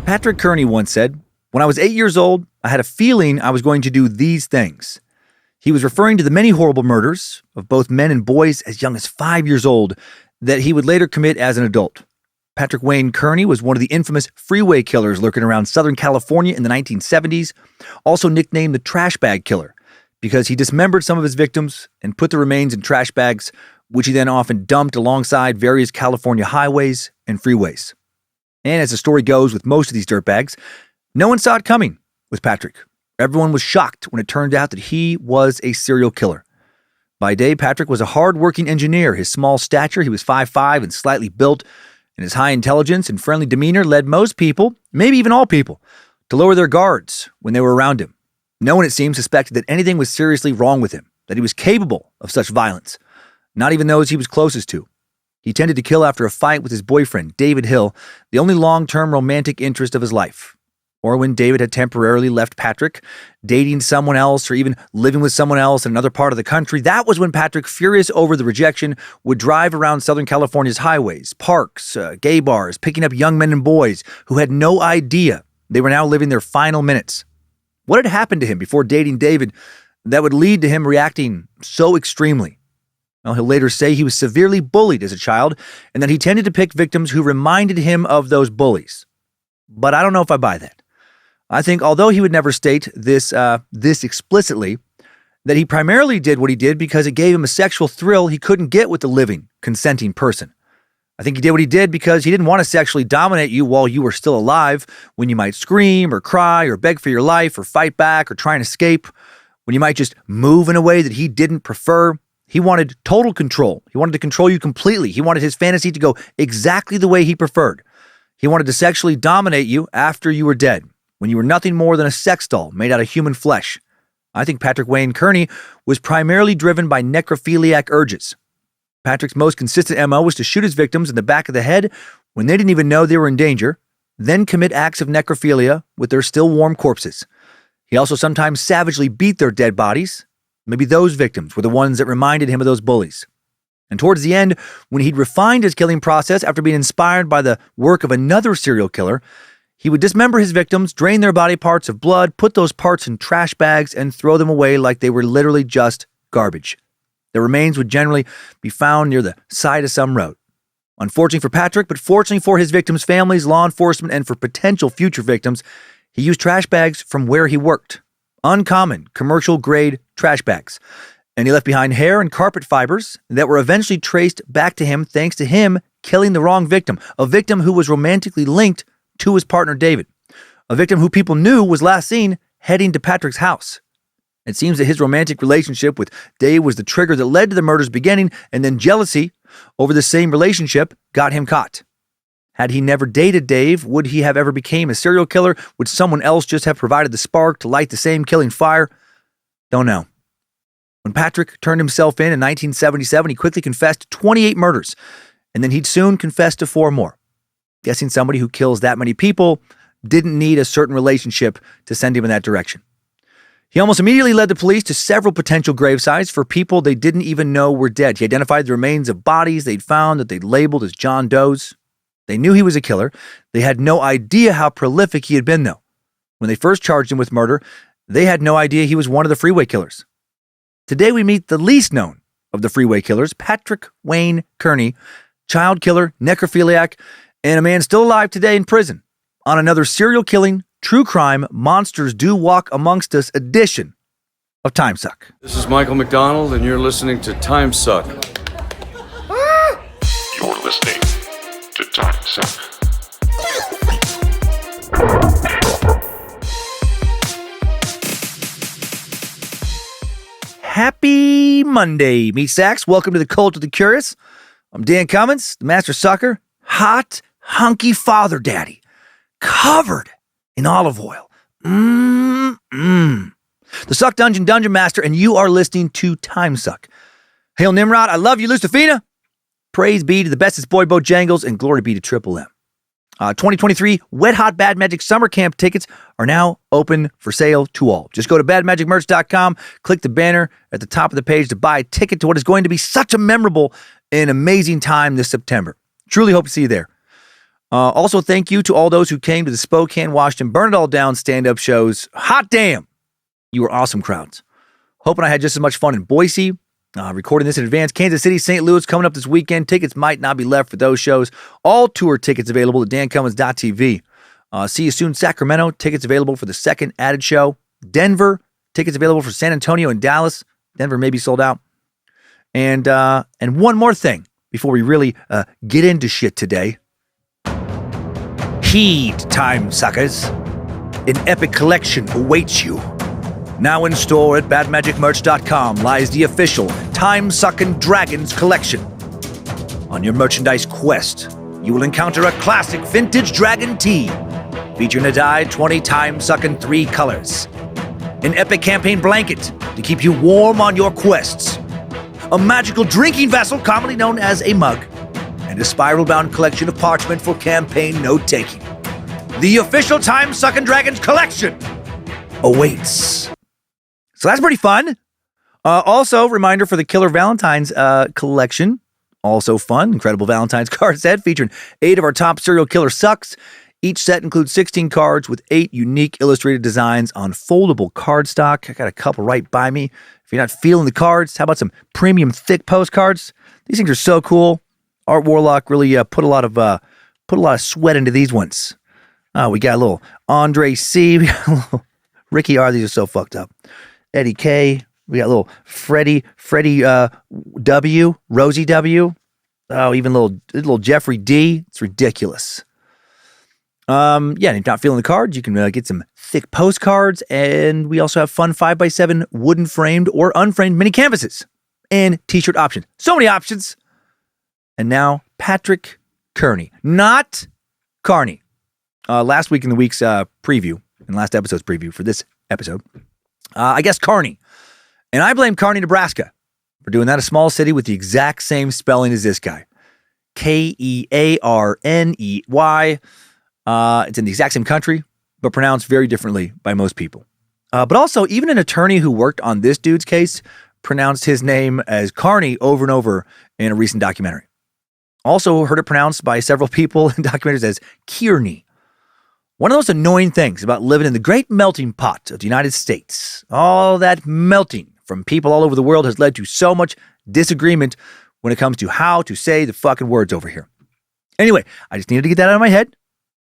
Patrick Kearney once said, "When I was 8 years old, I had a feeling I was going to do these things." He was referring to the many horrible murders of both men and boys as young as 5 years old that he would later commit as an adult. Patrick Wayne Kearney was one of the infamous Freeway Killers lurking around Southern California in the 1970s, also nicknamed the Trash Bag Killer, because he dismembered some of his victims and put the remains in trash bags, which he then often dumped alongside various California highways and freeways. And as the story goes with most of these dirtbags, no one saw it coming with Patrick. Everyone was shocked when it turned out that he was a serial killer. By day, Patrick was a hard-working engineer. His small stature, he was 5'5" and slightly built, and his high intelligence and friendly demeanor led most people, maybe even all people, to lower their guards when they were around him. No one, it seems, suspected that anything was seriously wrong with him, that he was capable of such violence, not even those he was closest to. He tended to kill after a fight with his boyfriend, David Hill, the only long-term romantic interest of his life. Or when David had temporarily left Patrick, dating someone else or even living with someone else in another part of the country, that was when Patrick, furious over the rejection, would drive around Southern California's highways, parks, gay bars, picking up young men and boys who had no idea they were now living their final minutes. What had happened to him before dating David that would lead to him reacting so extremely? Well, he'll later say he was severely bullied as a child and that he tended to pick victims who reminded him of those bullies. But I don't know if I buy that. I think, although he would never state this explicitly, that he primarily did what he did because it gave him a sexual thrill he couldn't get with the living, consenting person. I think he did what he did because he didn't want to sexually dominate you while you were still alive, when you might scream or cry or beg for your life or fight back or try and escape, when you might just move in a way that he didn't prefer. He wanted total control. He wanted to control you completely. He wanted his fantasy to go exactly the way he preferred. He wanted to sexually dominate you after you were dead, when you were nothing more than a sex doll made out of human flesh. I think Patrick Wayne Kearney was primarily driven by necrophiliac urges. Patrick's most consistent MO was to shoot his victims in the back of the head when they didn't even know they were in danger, then commit acts of necrophilia with their still warm corpses. He also sometimes savagely beat their dead bodies. Maybe those victims were the ones that reminded him of those bullies. And towards the end, when he'd refined his killing process after being inspired by the work of another serial killer, he would dismember his victims, drain their body parts of blood, put those parts in trash bags, and throw them away like they were literally just garbage. Their remains would generally be found near the side of some road. Unfortunately for Patrick, but fortunately for his victims' families, law enforcement, and for potential future victims, he used trash bags from where he worked. Uncommon, commercial-grade trash bags. And he left behind hair and carpet fibers that were eventually traced back to him thanks to him killing the wrong victim, a victim who was romantically linked to his partner David, a victim who people knew was last seen heading to Patrick's house. It seems that his romantic relationship with Dave was the trigger that led to the murder's beginning, and then jealousy over the same relationship got him caught. Had he never dated Dave, would he have ever become a serial killer? Would someone else just have provided the spark to light the same killing fire? Don't know. When Patrick turned himself in 1977, he quickly confessed to 28 murders, and then he'd soon confess to 4 more. Guessing somebody who kills that many people didn't need a certain relationship to send him in that direction. He almost immediately led the police to several potential gravesites for people they didn't even know were dead. He identified the remains of bodies they'd found that they'd labeled as John Doe's. They knew he was a killer. They had no idea how prolific he had been, though. When they first charged him with murder, they had no idea he was one of the Freeway Killers. Today we meet the least known of the Freeway Killers, Patrick Wayne Kearney, child killer, necrophiliac, and a man still alive today in prison on another serial killing, true crime, Monsters Do Walk Amongst Us edition of Timesuck. This is Michael McDonald, and you're listening to Timesuck. You're listening to Timesuck. Happy Monday, meat sacks. Welcome to the Cult of the Curious. I'm Dan Cummins, the master sucker, hot, hunky father daddy, covered in olive oil. The Suck Dungeon Master, and you are listening to Timesuck. Hail Nimrod, I love you, Lucifina. Praise be to the bestest boy Bojangles, and glory be to Triple M. 2023 Wet Hot Bad Magic Summer Camp tickets are now open for sale to all. Just go to badmagicmerch.com, click the banner at the top of the page to buy a ticket to what is going to be such a memorable and amazing time this September. Truly hope to see you there. Also, thank you to all those who came to the Spokane, Washington, Burn It All Down stand-up shows. Hot damn! You were awesome crowds. Hoping I had just as much fun in Boise. Recording this in advance. Kansas City, St. Louis coming up this weekend. Tickets might not be left for those shows. All tour tickets available at dancummins.tv. See you soon, Sacramento. Tickets available for the second added show. Denver. Tickets available for San Antonio and Dallas. Denver may be sold out. And one more thing before we really get into shit today. Heed, time suckers. An epic collection awaits you. Now in store at badmagicmerch.com lies the official Time-Suckin' Dragons collection. On your merchandise quest, you will encounter a classic vintage dragon tee featuring a dyed 20 Time-Suckin' 3 colors. An epic campaign blanket to keep you warm on your quests. A magical drinking vessel commonly known as a mug. And a spiral-bound collection of parchment for campaign note-taking. The official Time-Suckin' Dragons collection awaits. So that's pretty fun. Also, reminder for the Killer Valentine's collection. Also fun. Incredible Valentine's card set featuring 8 of our top serial killer sucks. Each set includes 16 cards with 8 unique illustrated designs on foldable cardstock. I got a couple right by me. If you're not feeling the cards, how about some premium thick postcards? These things are so cool. Art Warlock really put a lot of sweat into these ones. We got a little Andre C. We got a little Ricky R. These are so fucked up. Eddie K. We got a little Freddie W. Rosie W. Oh, even little Jeffrey D. It's ridiculous. And if you're not feeling the cards, you can get some thick postcards, and we also have fun 5x7 wooden framed or unframed mini canvases and t-shirt options. So many options. And now Patrick Kearney, not Kearney. Last week in the week's preview, in last episode's preview for this episode, I guess Kearney. And I blame Kearney, Nebraska for doing that. A small city with the exact same spelling as this guy. Kearney. It's in the exact same country, but pronounced very differently by most people. But also, even an attorney who worked on this dude's case pronounced his name as Kearney over and over in a recent documentary. Also heard it pronounced by several people in documentaries as Kearney. One of the most annoying things about living in the great melting pot of the United States, all that melting from people all over the world has led to so much disagreement when it comes to how to say the fucking words over here. Anyway, I just needed to get that out of my head.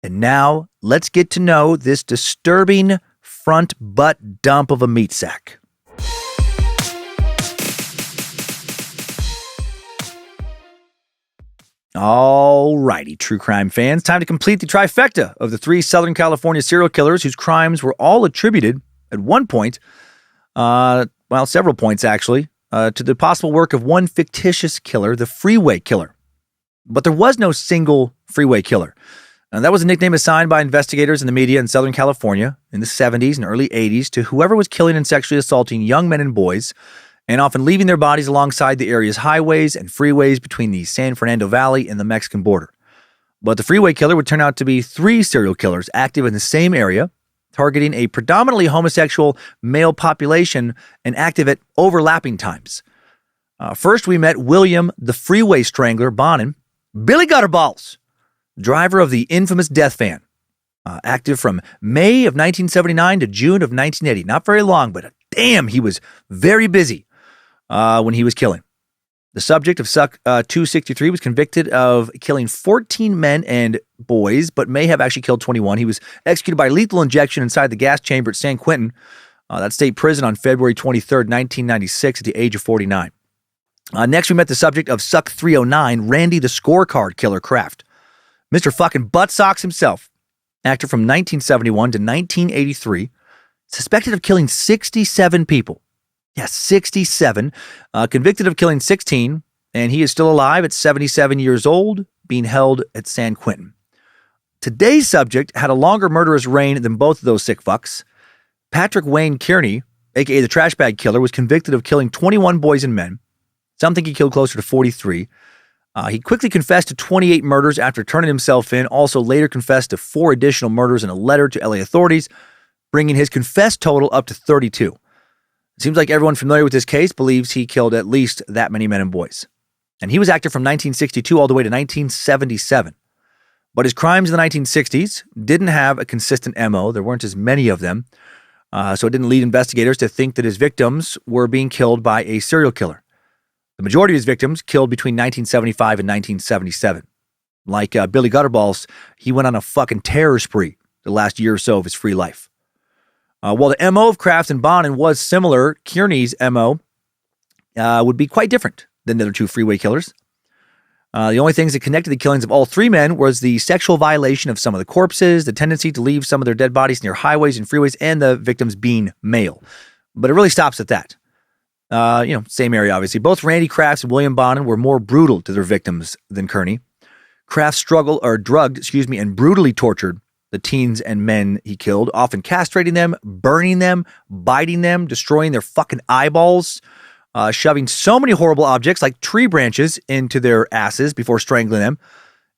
And now let's get to know this disturbing front butt dump of a meat sack. Alrighty, true crime fans, time to complete the trifecta of the 3 Southern California serial killers whose crimes were all attributed at one point, several points actually, to the possible work of one fictitious killer, the Freeway Killer. But there was no single Freeway Killer. And that was a nickname assigned by investigators in the media in Southern California in the 70s and early 80s to whoever was killing and sexually assaulting young men and boys, and often leaving their bodies alongside the area's highways and freeways between the San Fernando Valley and the Mexican border. But the Freeway Killer would turn out to be 3 serial killers active in the same area, targeting a predominantly homosexual male population and active at overlapping times. First, we met William, the Freeway Strangler, Bonin, Billy Gutterballs, driver of the infamous death van, active from May of 1979 to June of 1980. Not very long, but damn, he was very busy when he was killing. The subject of Suck 263 was convicted of killing 14 men and boys, but may have actually killed 21. He was executed by lethal injection inside the gas chamber at San Quentin, that state prison, on February 23rd, 1996, at the age of 49. Next, we met the subject of Suck 309, Randy the Scorecard Killer Kraft. Mr. fucking Buttsocks himself, actor from 1971 to 1983, suspected of killing 67 people. Yes, 67. Convicted of killing 16, and he is still alive at 77 years old, being held at San Quentin. Today's subject had a longer murderous reign than both of those sick fucks. Patrick Wayne Kearney, a.k.a. the Trash Bag Killer, was convicted of killing 21 boys and men. Some think he killed closer to 43. He quickly confessed to 28 murders after turning himself in, also later confessed to 4 additional murders in a letter to LA authorities, bringing his confessed total up to 32. It seems like everyone familiar with this case believes he killed at least that many men and boys. And he was active from 1962 all the way to 1977. But his crimes in the 1960s didn't have a consistent MO. There weren't as many of them. So it didn't lead investigators to think that his victims were being killed by a serial killer. The majority of his victims killed between 1975 and 1977. Like Billy Gutterballs, he went on a fucking terror spree the last year or so of his free life. While the MO of Kraft and Bonin was similar, Kearney's MO would be quite different than the other two freeway killers. The only things that connected the killings of all three men was the sexual violation of some of the corpses, the tendency to leave some of their dead bodies near highways and freeways, and the victims being male. But it really stops at that. Same area, obviously. Both Randy Kraft and William Bonin were more brutal to their victims than Kearney. Kraft drugged, and brutally tortured the teens and men he killed, often castrating them, burning them, biting them, destroying their fucking eyeballs, shoving so many horrible objects like tree branches into their asses before strangling them.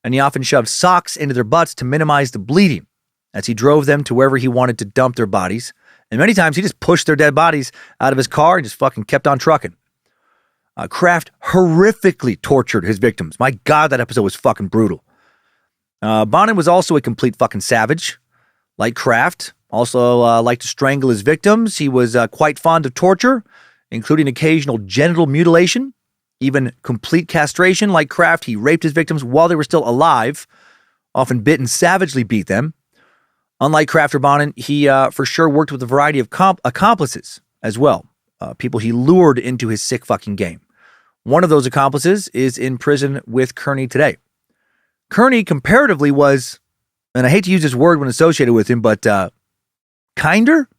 And he often shoved socks into their butts to minimize the bleeding as he drove them to wherever he wanted to dump their bodies. And many times he just pushed their dead bodies out of his car and just fucking kept on trucking. Kraft horrifically tortured his victims. My God, that episode was fucking brutal. Bonin was also a complete fucking savage. Like Kraft, also liked to strangle his victims. He was quite fond of torture, including occasional genital mutilation, even complete castration. Like Kraft, he raped his victims while they were still alive, often bit and savagely beat them. Unlike Kraft or Bonin, he for sure worked with a variety of accomplices as well, people he lured into his sick fucking game. One of those accomplices is in prison with Kearney today. Kearney comparatively was, and I hate to use this word when associated with him, but kinder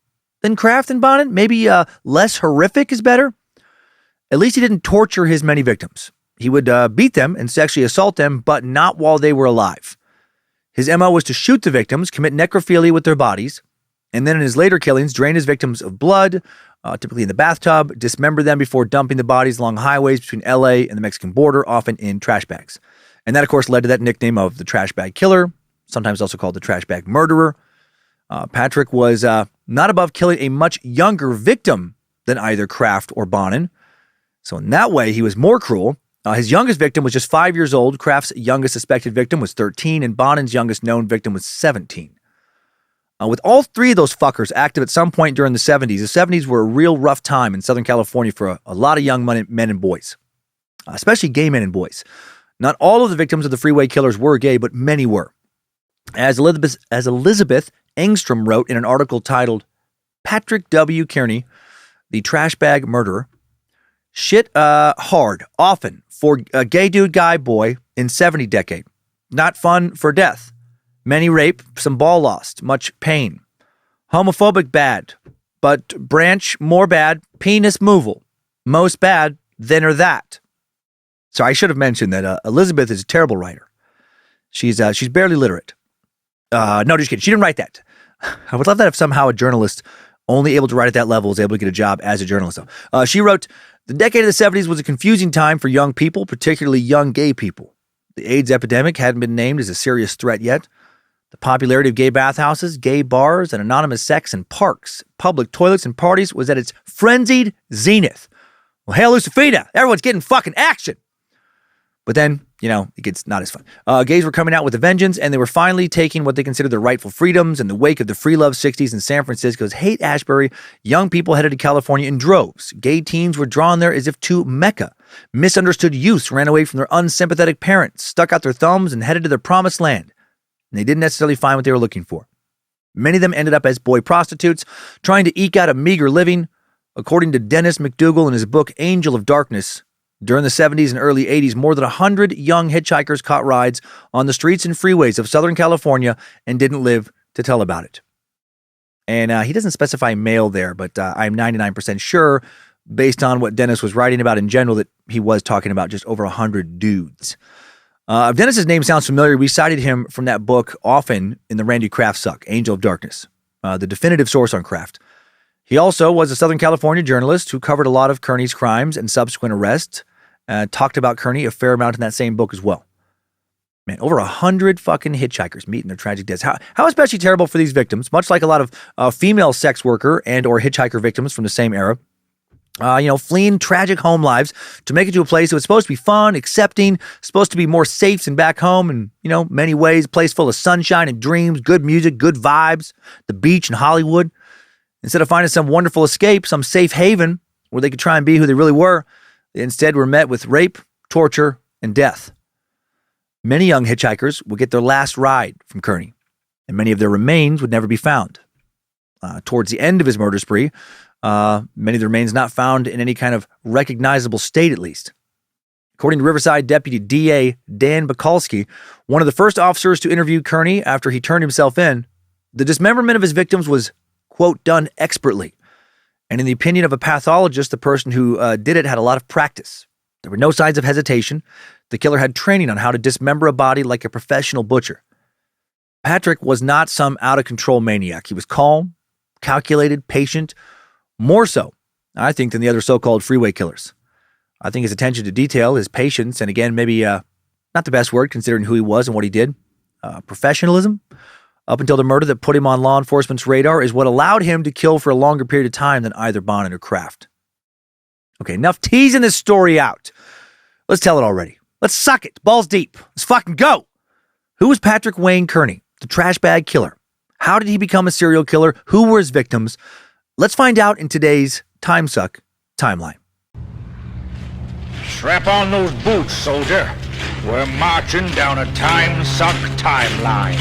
than Kraft and Bonin. Maybe less horrific is better. At least he didn't torture his many victims. He would beat them and sexually assault them, but not while they were alive. His MO was to shoot the victims, commit necrophilia with their bodies, and then in his later killings, drain his victims of blood, typically in the bathtub, dismember them before dumping the bodies along highways between LA and the Mexican border, often in trash bags. And that, of course, led to that nickname of the trash bag killer, sometimes also called the trash bag murderer. Patrick was not above killing a much younger victim than either Kraft or Bonin. So in that way, he was more cruel. His youngest victim was just 5 years old. Kraft's youngest suspected victim was 13, and Bonin's youngest known victim was 17. With all three of those fuckers active at some point during the 70s, the 70s were a real rough time in Southern California for a lot of young men and boys, especially gay men and boys. Not all of the victims of the Freeway Killers were gay, but many were. As Elizabeth Engstrom wrote in an article titled Patrick W. Kearney, the Trash Bag Murderer, shit hard, often, for a gay dude guy boy in 70 decade. Not fun for death. Many rape, some ball lost, much pain. Homophobic bad, but branch more bad, penis moval. Most bad, then or that. So I should have mentioned that Elizabeth is a terrible writer. She's barely literate. No, just kidding. She didn't write that. I would love that if somehow a journalist only able to write at that level is able to get a job as a journalist. She wrote, the decade of the 70s was a confusing time for young people, particularly young gay people. The AIDS epidemic hadn't been named as a serious threat yet. The popularity of gay bathhouses, gay bars, and anonymous sex in parks, public toilets, and parties was at its frenzied zenith. Well, hail Lucifina! Everyone's getting fucking action! But then, it gets not as fun. Gays were coming out with a vengeance, and they were finally taking what they considered their rightful freedoms in the wake of the free love 60s in San Francisco's Haight-Ashbury. Young people headed to California in droves. Gay teens were drawn there as if to Mecca. Misunderstood youths ran away from their unsympathetic parents, stuck out their thumbs, and headed to their promised land. And they didn't necessarily find what they were looking for. Many of them ended up as boy prostitutes, trying to eke out a meager living. According to Dennis McDougall in his book Angel of Darkness, during the 70s and early 80s, more than 100 young hitchhikers caught rides on the streets and freeways of Southern California and didn't live to tell about it. And he doesn't specify male there, but I'm 99% sure, based on what Dennis was writing about in general, that he was talking about just over 100 dudes. If Dennis's name sounds familiar, we cited him from that book often in the Randy Kraft Suck, Angel of Darkness, the definitive source on Kraft. He also was a Southern California journalist who covered a lot of Kearney's crimes and subsequent arrests, talked about Kearney a fair amount in that same book as well. Man, over 100 fucking hitchhikers meeting their tragic deaths. How especially terrible for these victims, much like a lot of female sex worker and or hitchhiker victims from the same era. fleeing tragic home lives to make it to a place that was supposed to be fun, accepting, supposed to be more safe than back home in, many ways, a place full of sunshine and dreams, good music, good vibes, the beach and Hollywood. Instead of finding some wonderful escape, some safe haven where they could try and be who they really were, they instead were met with rape, torture, and death. Many young hitchhikers would get their last ride from Kearney, and many of their remains would never be found. Towards the end of his murder spree, many of the remains not found in any kind of recognizable state, at least. According to Riverside Deputy DA Dan Bukowski, one of the first officers to interview Kearney after he turned himself in, the dismemberment of his victims was, quote, done expertly. And in the opinion of a pathologist, the person who did it had a lot of practice. There were no signs of hesitation. The killer had training on how to dismember a body like a professional butcher. Patrick was not some out-of-control maniac. He was calm, calculated, patient, more so, I think, than the other so-called freeway killers. I think his attention to detail, his patience, and again, maybe not the best word considering who he was and what he did, professionalism, up until the murder that put him on law enforcement's radar, is what allowed him to kill for a longer period of time than either Bonin or Kraft. Okay, enough teasing this story out. Let's tell it already. Let's suck it. Balls deep. Let's fucking go. Who was Patrick Wayne Kearney, the trash bag killer? How did he become a serial killer? Who were his victims? Let's find out in today's Timesuck timeline. Strap on those boots, soldier. We're marching down a Timesuck timeline.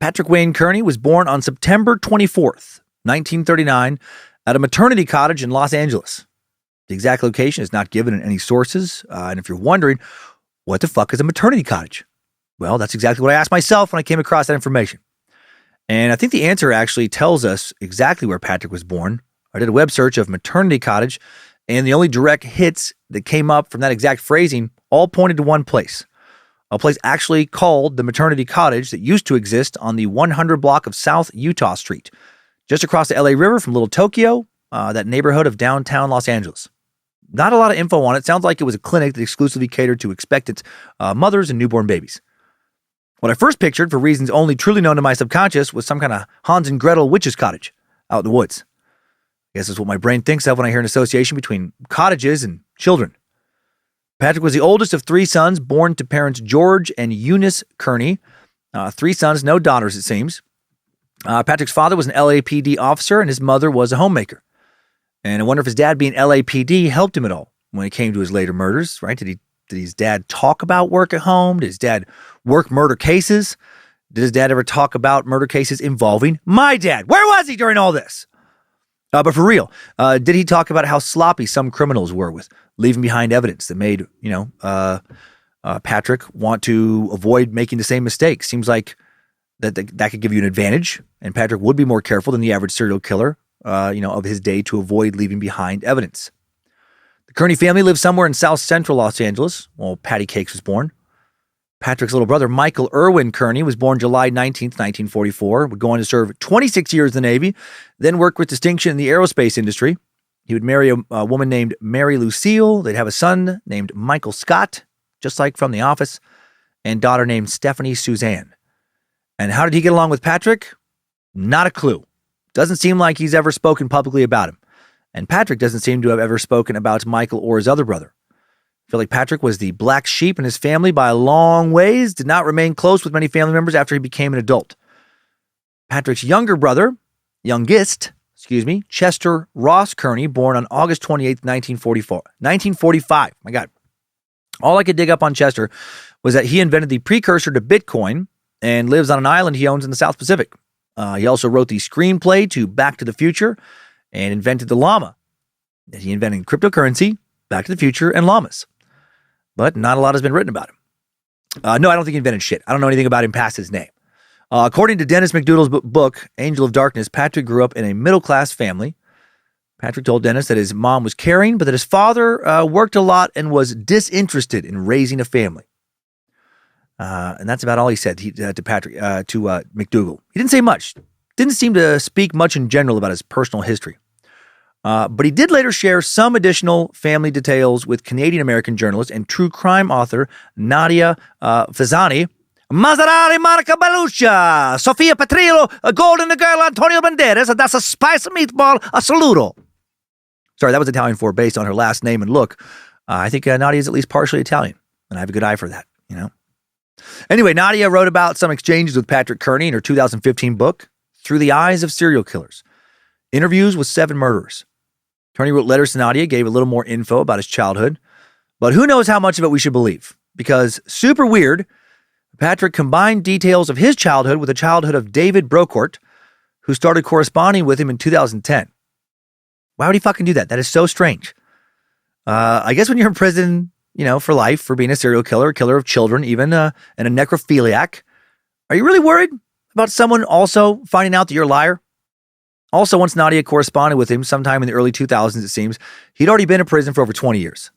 Patrick Wayne Kearney was born on September 24th, 1939, at a maternity cottage in Los Angeles. The exact location is not given in any sources, and if you're wondering, what the fuck is a maternity cottage? Well, that's exactly what I asked myself when I came across that information. And I think the answer actually tells us exactly where Patrick was born. I did a web search of maternity cottage, and the only direct hits that came up from that exact phrasing all pointed to one place. A place actually called the Maternity Cottage that used to exist on the 100 block of South Utah Street, just across the LA River from Little Tokyo, that neighborhood of downtown Los Angeles. Not a lot of info on it. Sounds like it was a clinic that exclusively catered to expectant mothers and newborn babies. What I first pictured, for reasons only truly known to my subconscious, was some kind of Hans and Gretel witch's cottage out in the woods. I guess that's what my brain thinks of when I hear an association between cottages and children. Patrick was the oldest of three sons born to parents George and Eunice Kearney. Three sons, no daughters, it seems. Patrick's father was an LAPD officer and his mother was a homemaker. And I wonder if his dad being LAPD helped him at all when it came to his later murders, right? Did his dad talk about work at home? Did his dad work murder cases? Did his dad ever talk about murder cases involving my dad? Where was he during all this? But for real, did he talk about how sloppy some criminals were with leaving behind evidence that made, Patrick want to avoid making the same mistakes? Seems like that could give you an advantage, and Patrick would be more careful than the average serial killer, of his day to avoid leaving behind evidence. The Kearney family lived somewhere in South Central Los Angeles while Patty Cakes was born. Patrick's little brother, Michael Irwin Kearney, was born July 19th, 1944, would go on to serve 26 years in the Navy, then work with distinction in the aerospace industry. He would marry a woman named Mary Lucille. They'd have a son named Michael Scott, just like from The Office, and daughter named Stephanie Suzanne. And how did he get along with Patrick? Not a clue. Doesn't seem like he's ever spoken publicly about him. And Patrick doesn't seem to have ever spoken about Michael or his other brother. I feel like Patrick was the black sheep in his family by a long ways, did not remain close with many family members after he became an adult. Patrick's youngest, Chester Ross Kearney, born on August 28th, 1945. My God. All I could dig up on Chester was that he invented the precursor to Bitcoin and lives on an island he owns in the South Pacific. He also wrote the screenplay to Back to the Future and invented the llama. He invented cryptocurrency, Back to the Future, and llamas. But not a lot has been written about him. No, I don't think he invented shit. I don't know anything about him past his name. According to Dennis McDoodle's book, Angel of Darkness, Patrick grew up in a middle-class family. Patrick told Dennis that his mom was caring, but that his father worked a lot and was disinterested in raising a family. And that's about all he said to McDougall. He didn't say much. Didn't seem to speak much in general about his personal history. But he did later share some additional family details with Canadian-American journalist and true crime author Nadia Fazani Maserati, Monica Bellucci, Sofia Petrillo, a golden girl, Antonio Banderas, that's a spicy meatball, a saludo. Sorry, that was Italian for based on her last name and look. I think Nadia is at least partially Italian, and I have a good eye for that, you know. Anyway, Nadia wrote about some exchanges with Patrick Kearney in her 2015 book, Through the Eyes of Serial Killers, Interviews with 7 Murderers. Kearney wrote letters to Nadia, gave a little more info about his childhood, but who knows how much of it we should believe, because super weird, Patrick combined details of his childhood with the childhood of David Brocourt, who started corresponding with him in 2010. Why would he fucking do that? That is so strange. I guess when you're in prison, you know, for life, for being a serial killer, a killer of children, even, and a necrophiliac, are you really worried about someone also finding out that you're a liar? Also, once Nadia corresponded with him sometime in the early 2000s, it seems, he'd already been in prison for over 20 years.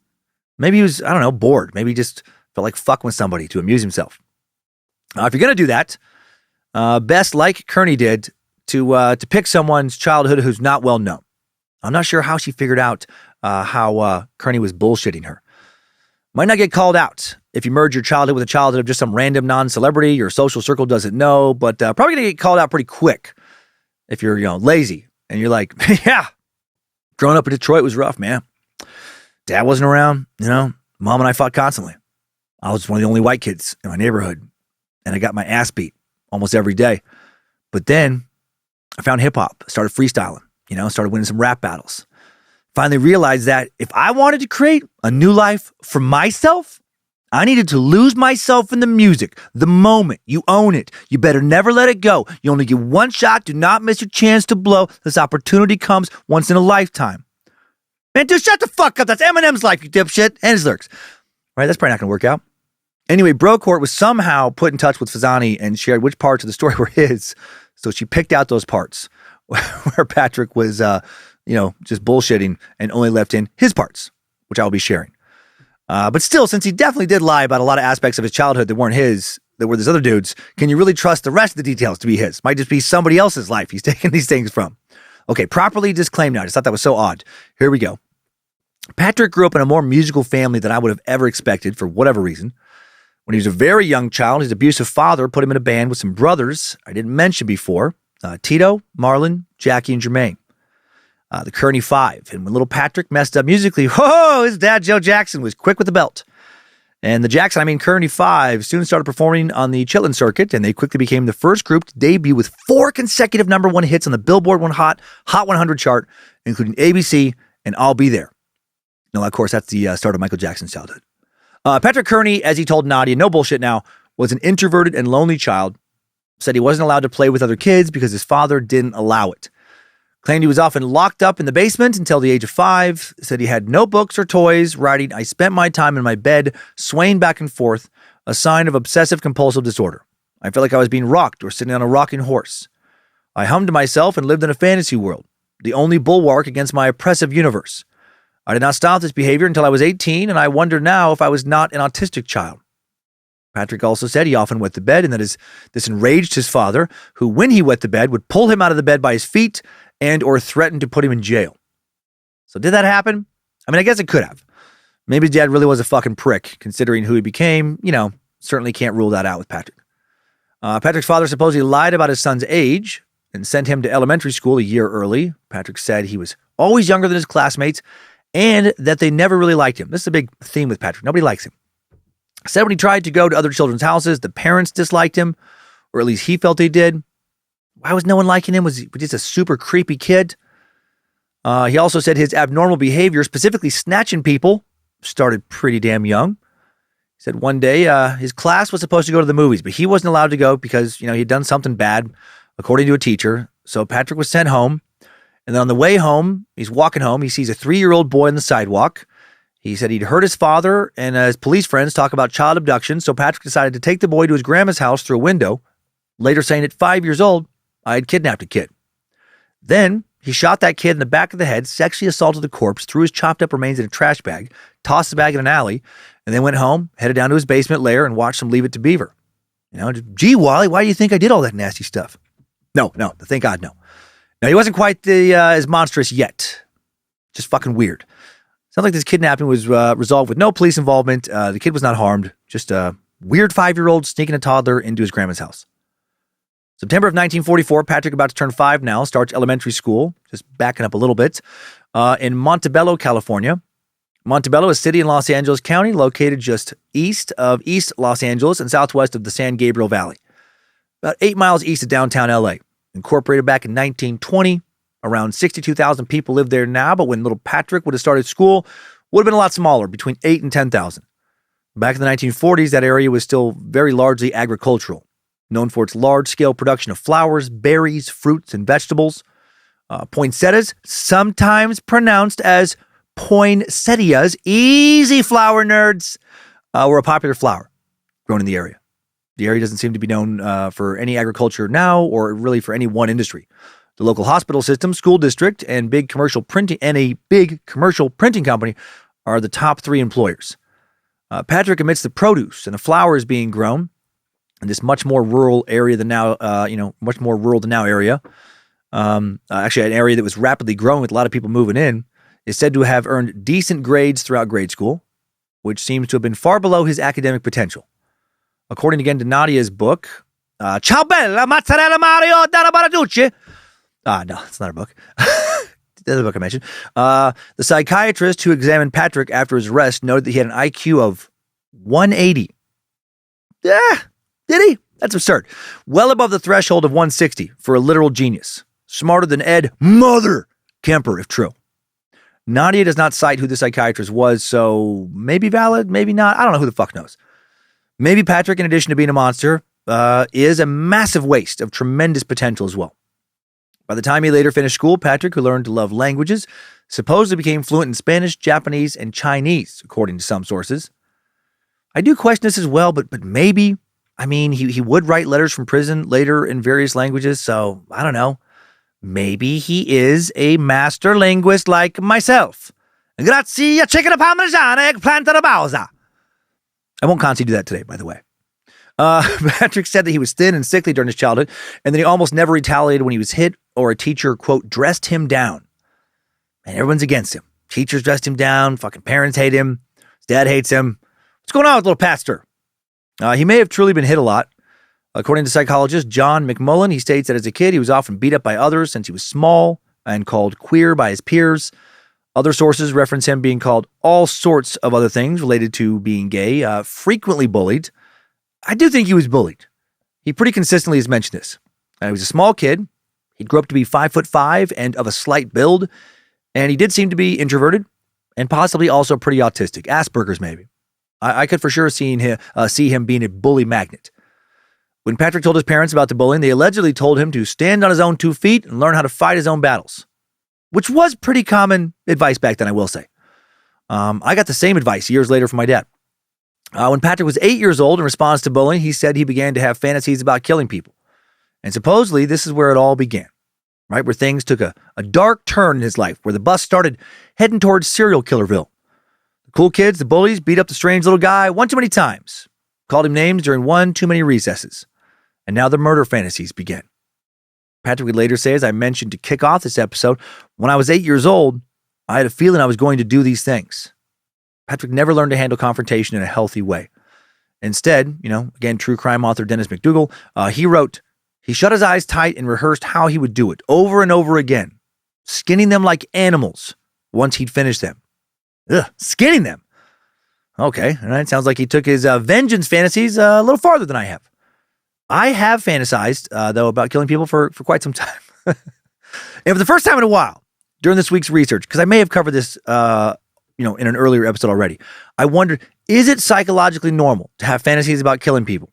Maybe he was, I don't know, bored. Maybe he just felt like fucking with somebody to amuse himself. If you're going to do that, best, like Kearney did, to pick someone's childhood who's not well known. I'm not sure how she figured out how Kearney was bullshitting her. Might not get called out if you merge your childhood with a childhood of just some random non-celebrity your social circle doesn't know, but probably going to get called out pretty quick if you're, you know, lazy and you're like, yeah, growing up in Detroit was rough, man. Dad wasn't around, you know, mom and I fought constantly. I was one of the only white kids in my neighborhood. And I got my ass beat almost every day. But then I found hip hop, started freestyling, you know, started winning some rap battles. Finally realized that if I wanted to create a new life for myself, I needed to lose myself in the music. The moment you own it, you better never let it go. You only get one shot. Do not miss your chance to blow. This opportunity comes once in a lifetime. Man, dude, shut the fuck up. That's Eminem's life, you dipshit. And his lyrics. Right, that's probably not going to work out. Anyway, Brocourt was somehow put in touch with Fasani and shared which parts of the story were his. So she picked out those parts where Patrick was, just bullshitting and only left in his parts, which I'll be sharing. But still, since he definitely did lie about a lot of aspects of his childhood that weren't his, that were this other dude's, can you really trust the rest of the details to be his? Might just be somebody else's life he's taking these things from. Okay, properly disclaimed now. I just thought that was so odd. Here we go. Patrick grew up in a more musical family than I would have ever expected for whatever reason. When he was a very young child, his abusive father put him in a band with some brothers I didn't mention before, Tito, Marlon, Jackie, and Jermaine. The Kearney Five. And when little Patrick messed up musically, his dad, Joe Jackson, was quick with the belt. And the Kearney Five soon started performing on the Chitlin circuit, and they quickly became the first group to debut with 4 consecutive #1 hits on the Billboard Hot 100 chart, including ABC and I'll Be There. No, of course, that's the start of Michael Jackson's childhood. Patrick Kearney, as he told Nadia, no bullshit now, was an introverted and lonely child. Said he wasn't allowed to play with other kids because his father didn't allow it. Claimed he was often locked up in the basement until the age of 5. Said he had no books or toys, writing, "I spent my time in my bed, swaying back and forth, a sign of obsessive-compulsive disorder. I felt like I was being rocked or sitting on a rocking horse. I hummed to myself and lived in a fantasy world, the only bulwark against my oppressive universe. I did not stop this behavior until I was 18, and I wonder now if I was not an autistic child." Patrick also said he often wet the bed and that this enraged his father, who, when he wet the bed, would pull him out of the bed by his feet and or threaten to put him in jail. So did that happen? I mean, I guess it could have. Maybe his dad really was a fucking prick, considering who he became. You know, certainly can't rule that out with Patrick. Patrick's father supposedly lied about his son's age and sent him to elementary school a year early. Patrick said he was always younger than his classmates and that they never really liked him. This is a big theme with Patrick. Nobody likes him. Said when he tried to go to other children's houses, the parents disliked him, or at least he felt they did. Why was no one liking him? Was he just a super creepy kid? He also said his abnormal behavior, specifically snatching people, started pretty damn young. He said one day his class was supposed to go to the movies, but he wasn't allowed to go because, he'd done something bad, according to a teacher. So Patrick was sent home. And then on the way home, he's walking home. He sees a 3-year-old boy on the sidewalk. He said he'd heard his father and his police friends talk about child abduction. So Patrick decided to take the boy to his grandma's house through a window, later saying at 5 years old, I had kidnapped a kid. Then he shot that kid in the back of the head, sexually assaulted the corpse, threw his chopped up remains in a trash bag, tossed the bag in an alley, and then went home, headed down to his basement lair and watched him Leave It to Beaver. Gee, Wally, why do you think I did all that nasty stuff? No, thank God, no. Now, he wasn't quite as monstrous yet. Just fucking weird. Sounds like this kidnapping was resolved with no police involvement. The kid was not harmed, just weird 5-year-old sneaking a toddler into his grandma's house. September of 1944, Patrick, about to turn 5 now, starts elementary school, just backing up a little bit, in Montebello, California. Montebello is a city in Los Angeles County, located just east of East Los Angeles and southwest of the San Gabriel Valley. About 8 miles east of downtown LA. Incorporated back in 1920. Around 62,000 people live there now, but when little Patrick would have started school, would have been a lot smaller, between 8 and 10,000. Back in the 1940s, that area was still very largely agricultural, known for its large-scale production of flowers, berries, fruits, and vegetables. Poinsettias, sometimes pronounced as poinsettias, easy flower nerds, were a popular flower grown in the area. The area doesn't seem to be known for any agriculture now, or really for any one industry. The local hospital system, school district, and a big commercial printing company are the top 3 employers. Patrick, amidst the produce and the flowers being grown in this much more rural area than now, much more rural than now area, actually an area that was rapidly growing with a lot of people moving in, is said to have earned decent grades throughout grade school, which seems to have been far below his academic potential. According again to Nadia's book, Ciao Bella, Mozzarella Mario, Dana Baraducci. No, it's not a book. The other book I mentioned. The psychiatrist who examined Patrick after his arrest noted that he had an IQ of 180. Yeah, did he? That's absurd. Well above the threshold of 160 for a literal genius. Smarter than Ed Mother Kemper, if true. Nadia does not cite who the psychiatrist was, so maybe valid, maybe not. I don't know, who the fuck knows. Maybe Patrick, in addition to being a monster, is a massive waste of tremendous potential as well. By the time he later finished school, Patrick, who learned to love languages, supposedly became fluent in Spanish, Japanese, and Chinese, according to some sources. I do question this as well, but maybe. I mean, he would write letters from prison later in various languages, so I don't know. Maybe he is a master linguist like myself. Grazie, chicken parmigiana, eggplant rabauza. I won't constantly do that today, by the way. Patrick said that he was thin and sickly during his childhood, and that he almost never retaliated when he was hit or a teacher, quote, dressed him down. And everyone's against him. Teachers dressed him down. Fucking parents hate him. His dad hates him. What's going on with little Pastor? He may have truly been hit a lot. According to psychologist John McMullen, he states that as a kid, he was often beat up by others since he was small and called queer by his peers. Other sources reference him being called all sorts of other things related to being gay, frequently bullied. I do think he was bullied. He pretty consistently has mentioned this. He was a small kid. He grew up to be 5'5" and of a slight build. And he did seem to be introverted and possibly also pretty autistic. Asperger's maybe. I could for sure see him being a bully magnet. When Patrick told his parents about the bullying, they allegedly told him to stand on his own 2 feet and learn how to fight his own battles, which was pretty common advice back then, I will say. I got the same advice years later from my dad. When Patrick was 8 years old, in response to bullying, he said he began to have fantasies about killing people. And supposedly, this is where it all began, right? Where things took a dark turn in his life, where the bus started heading towards serial killerville. The cool kids, the bullies, beat up the strange little guy one too many times, called him names during one too many recesses. And now the murder fantasies began. Patrick would later say, as I mentioned to kick off this episode, when I was 8 years old, I had a feeling I was going to do these things. Patrick never learned to handle confrontation in a healthy way. Instead, again, true crime author Dennis McDougal, he wrote, he shut his eyes tight and rehearsed how he would do it over and over again, skinning them like animals once he'd finished them. Skinning them. Okay, all right. Sounds like he took his vengeance fantasies a little farther than I have. I have fantasized, though, about killing people for quite some time. And for the first time in a while, during this week's research, because I may have covered this in an earlier episode already, I wondered, is it psychologically normal to have fantasies about killing people?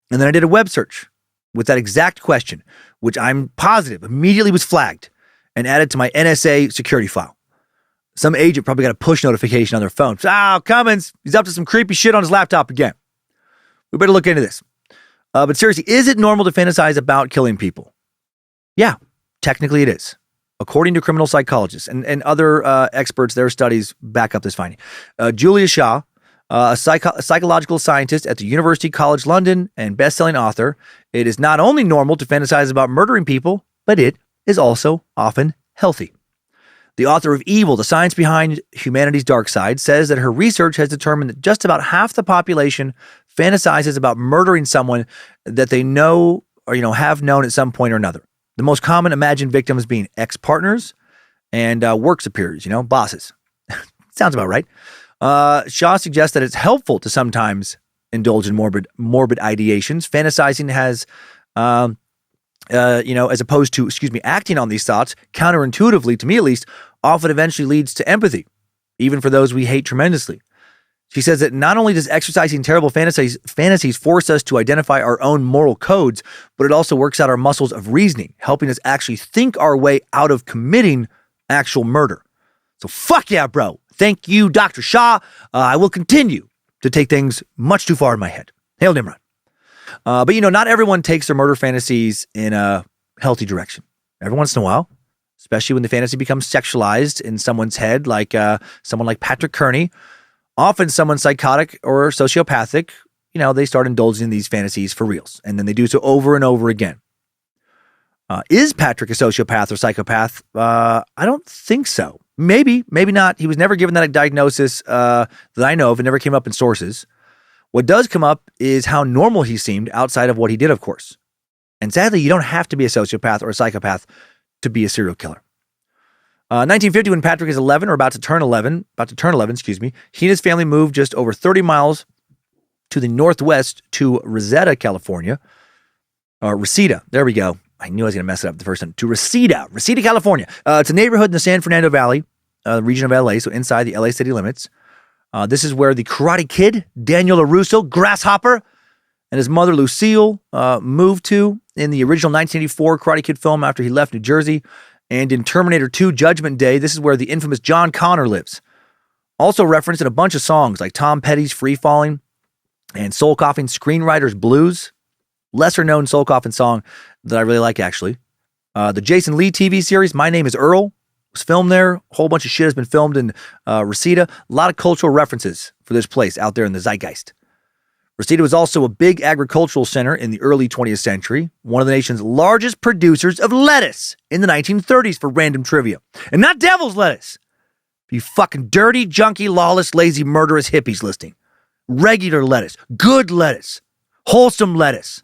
And then I did a web search with that exact question, which I'm positive immediately was flagged and added to my NSA security file. Some agent probably got a push notification on their phone. Cummins, he's up to some creepy shit on his laptop again. We better look into this. But seriously, is it normal to fantasize about killing people? Yeah, technically it is. According to criminal psychologists and other experts, their studies back up this finding. Julia Shaw, a psychological scientist at the University College London and best-selling author, it is not only normal to fantasize about murdering people, but it is also often healthy. The author of Evil, The Science Behind Humanity's Dark Side, says that her research has determined that just about half the population fantasizes about murdering someone that they know or, have known at some point or another. The most common imagined victims being ex-partners and work superiors, bosses. Sounds about right. Shaw suggests that it's helpful to sometimes indulge in morbid ideations. Fantasizing has, as opposed to, acting on these thoughts, counterintuitively, to me at least, often eventually leads to empathy, even for those we hate tremendously. She says that not only does exercising terrible fantasies force us to identify our own moral codes, but it also works out our muscles of reasoning, helping us actually think our way out of committing actual murder. So fuck yeah, bro. Thank you, Dr. Shaw. I will continue to take things much too far in my head. Hail Nimrod. But not everyone takes their murder fantasies in a healthy direction. Every once in a while, especially when the fantasy becomes sexualized in someone's head, like someone like Patrick Kearney, often someone psychotic or sociopathic, they start indulging in these fantasies for reals. And then they do so over and over again. Is Patrick a sociopath or psychopath? I don't think so. Maybe not. He was never given that diagnosis that I know of. It never came up in sources. What does come up is how normal he seemed outside of what he did, of course. And sadly, you don't have to be a sociopath or a psychopath to be a serial killer. 1950, when Patrick is 11, or about to turn 11, he and his family moved just over 30 miles to the northwest to Reseda, California. Reseda, there we go. I knew I was going to mess it up the first time. To Reseda, California. It's a neighborhood in the San Fernando Valley, region of LA, so inside the LA city limits. This is where the Karate Kid, Daniel LaRusso, Grasshopper, and his mother, Lucille, moved to in the original 1984 Karate Kid film after he left New Jersey. And in Terminator 2 Judgment Day, this is where the infamous John Connor lives. Also referenced in a bunch of songs like Tom Petty's Free Falling and Soul Coughing Screenwriter's Blues. Lesser known Soul Coffin song that I really like, actually. The Jason Lee TV series, My Name is Earl, was filmed there. A whole bunch of shit has been filmed in Reseda. A lot of cultural references for this place out there in the zeitgeist. Reseda was also a big agricultural center in the early 20th century, one of the nation's largest producers of lettuce in the 1930s for random trivia. And not devil's lettuce. You fucking dirty, junky, lawless, lazy, murderous hippies listening. Regular lettuce, good lettuce, wholesome lettuce,